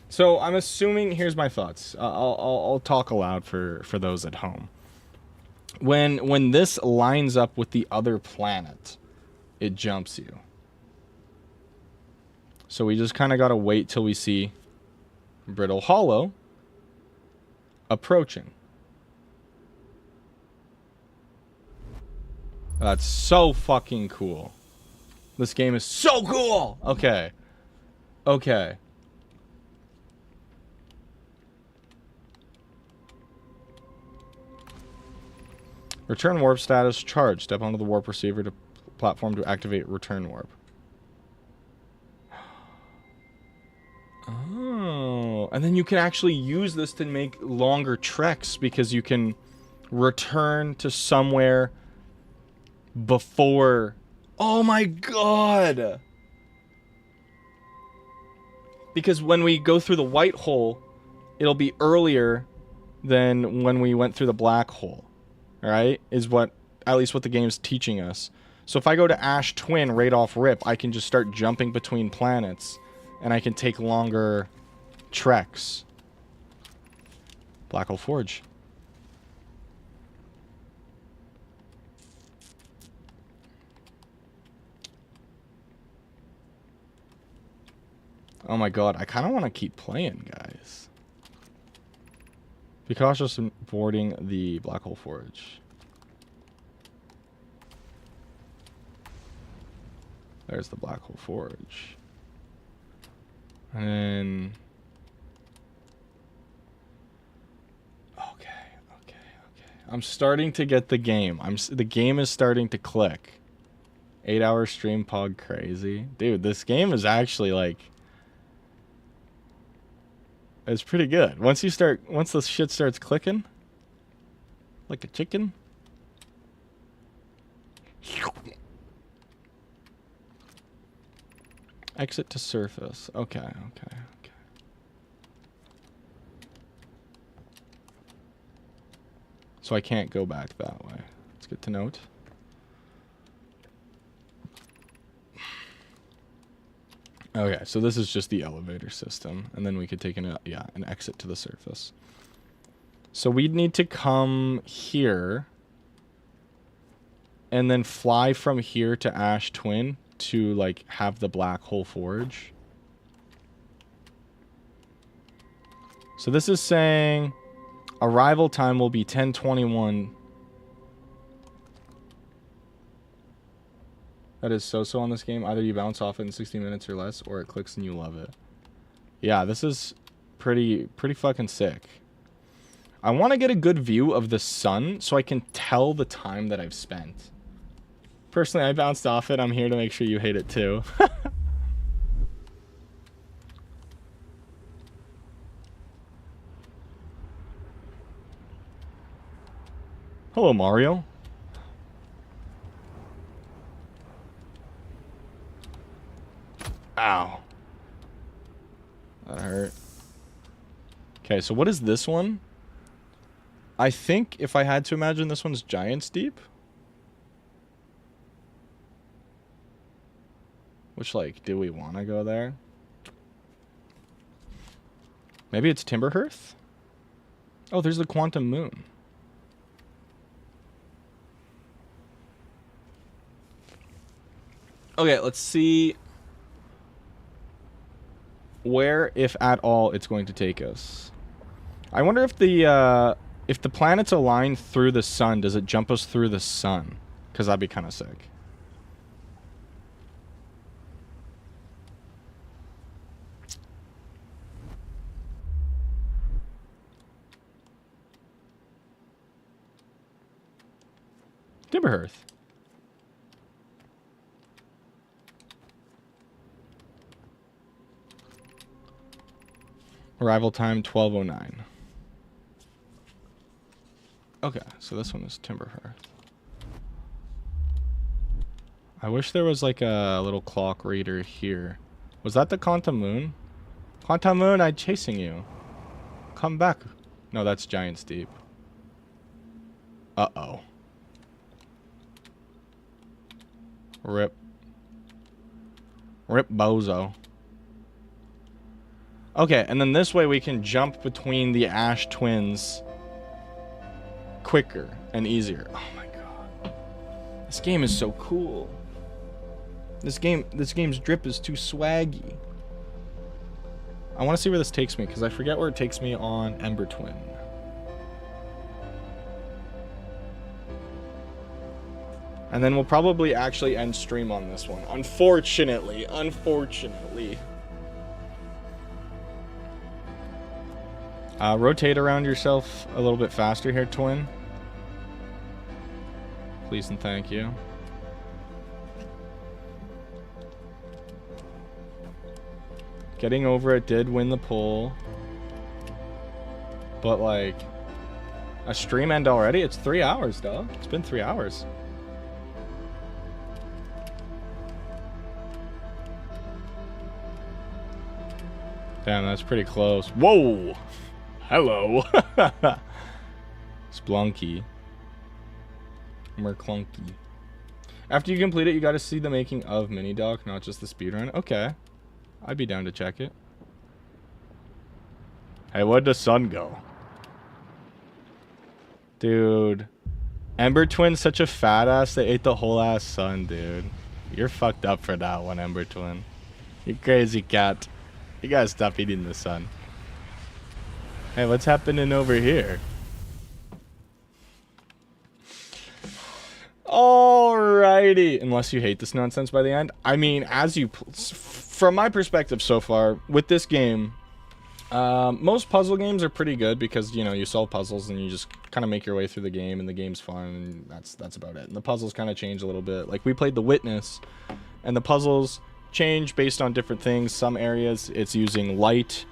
So I'm assuming, here's my thoughts. I'll talk aloud for those at home. When this lines up with the other planet, it jumps you. So we just kind of got to wait till we see Brittle Hollow approaching. That's so fucking cool. This game is so cool! Okay. Okay. Return warp status charged. Step onto the warp receiver to platform to activate return warp. Oh. And then you can actually use this to make longer treks because you can return to somewhere before. Oh my god! Because when we go through the white hole, it'll be earlier than when we went through the black hole. Alright? Is what, at least what the game's teaching us. So if I go to Ash Twin right off rip, I can just start jumping between planets. And I can take longer treks. Black Hole Forge. Oh my god, I kind of want to keep playing, guys. Be cautious in boarding the Black Hole Forge. There's the Black Hole Forge. And then... Okay. I'm starting to get the game. The game is starting to click. 8-hour stream pog crazy. Dude, this game is actually like... It's pretty good. Once the shit starts clicking, like a chicken. Exit to surface. Okay. So I can't go back that way. It's good to note. Okay, so this is just the elevator system, and then we could take an exit to the surface. So we'd need to come here, and then fly from here to Ash Twin to, like, have the Black Hole Forge. So this is saying arrival time will be 10:21. That is so on this game. Either you bounce off it in 60 minutes or less, or it clicks and you love it. Yeah, this is pretty fucking sick. I want to get a good view of the sun so I can tell the time that I've spent. Personally, I bounced off it. I'm here to make sure you hate it too. Hello, Mario. Ow. That hurt. Okay, so what is this one? I think if I had to imagine, this one's Giant's Deep. Which, like, do we want to go there? Maybe it's Timberhearth? Oh, there's the Quantum Moon. Okay, let's see where, if at all, it's going to take us. I wonder if the planets align through the sun, does it jump us through the sun? Because that'd be kind of sick. Timberhearth. Arrival time 12:09. Okay, so this one is Timberhearth. I wish there was like a little clock reader here. Was that the Quantum Moon? Quantum Moon, I'm chasing you. Come back. No, that's Giant's Deep. Uh-oh. Rip. Rip bozo. Okay, and then this way we can jump between the Ash Twins quicker and easier. Oh my god. This game is so cool. This game's drip is too swaggy. I want to see where this takes me, because I forget where it takes me on Ember Twin. And then we'll probably actually end stream on this one. Unfortunately. Rotate around yourself a little bit faster here, Twin. Please and thank you. Getting over it did win the poll. But, like, a stream end already? It's 3 hours, dog. It's been 3 hours. Damn, that's pretty close. Whoa! Hello! Splunky. Merclunky. After you complete it, you gotta see the making of Mini Doc, not just the speedrun. Okay. I'd be down to check it. Hey, where'd the sun go? Dude. Ember Twin's such a fat ass, they ate the whole ass sun, dude. You're fucked up for that one, Ember Twin. You crazy cat. You gotta stop eating the sun. Hey, what's happening over here? Alrighty. Unless you hate this nonsense by the end. I mean, from my perspective so far, with this game, most puzzle games are pretty good because, you know, you solve puzzles and you just kind of make your way through the game and the game's fun and that's about it. And the puzzles kind of change a little bit. Like, we played The Witness and the puzzles change based on different things. Some areas it's using light.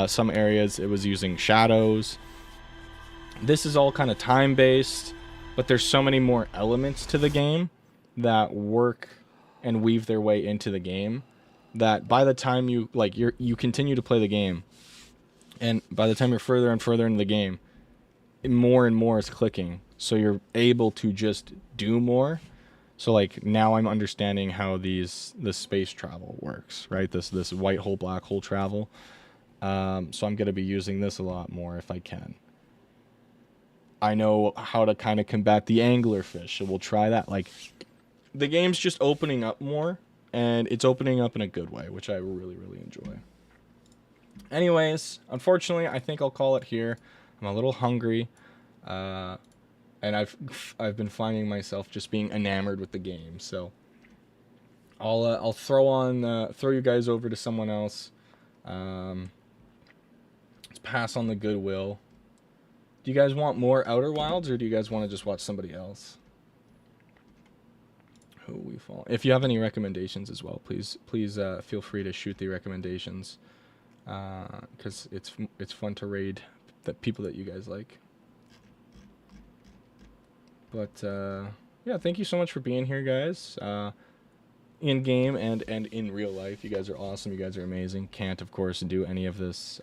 Some areas it was using shadows. This is all kind of time-based. But there's so many more elements to the game that work and weave their way into the game that by the time you continue to play the game, and by the time you're further and further into the game, more and more is clicking. So you're able to just do more. So like now I'm understanding how the space travel works, right? This white hole, black hole travel. So I'm going to be using this a lot more if I can. I know how to kind of combat the anglerfish, so we'll try that. Like, the game's just opening up more, and it's opening up in a good way, which I really, really enjoy. Anyways, unfortunately, I think I'll call it here. I'm a little hungry, and I've been finding myself just being enamored with the game. So I'll throw you guys over to someone else. Let's pass on the goodwill. Do you guys want more Outer Wilds, or do you guys want to just watch somebody else? Who we follow? If you have any recommendations as well, please feel free to shoot the recommendations, because it's fun to raid the people that you guys like. But yeah, thank you so much for being here, guys. In game and in real life, you guys are awesome. You guys are amazing. Can't, of course, do any of this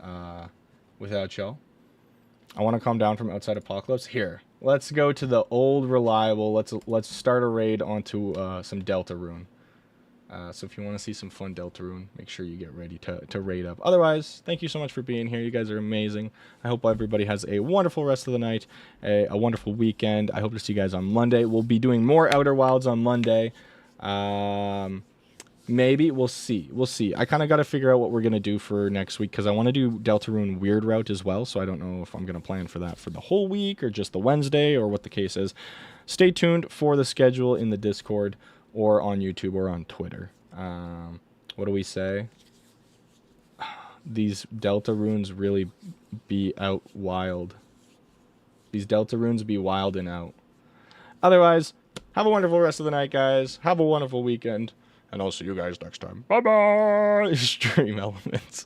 without y'all. I want to calm down from outside apocalypse. Here, let's go to the old reliable. Let's start a raid onto some Deltarune. So if you want to see some fun Deltarune, make sure you get ready to raid up. Otherwise, thank you so much for being here. You guys are amazing. I hope everybody has a wonderful rest of the night, a wonderful weekend. I hope to see you guys on Monday. We'll be doing more Outer Wilds on Monday. Maybe. We'll see. We'll see. I kind of got to figure out what we're going to do for next week, because I want to do Deltarune Weird Route as well, so I don't know if I'm going to plan for that for the whole week or just the Wednesday or what the case is. Stay tuned for the schedule in the Discord or on YouTube or on Twitter. What do we say? These Deltarunes really be out wild. These Deltarunes be wild and out. Otherwise, have a wonderful rest of the night, guys. Have a wonderful weekend. And I'll see you guys next time. Bye-bye! Stream Elements.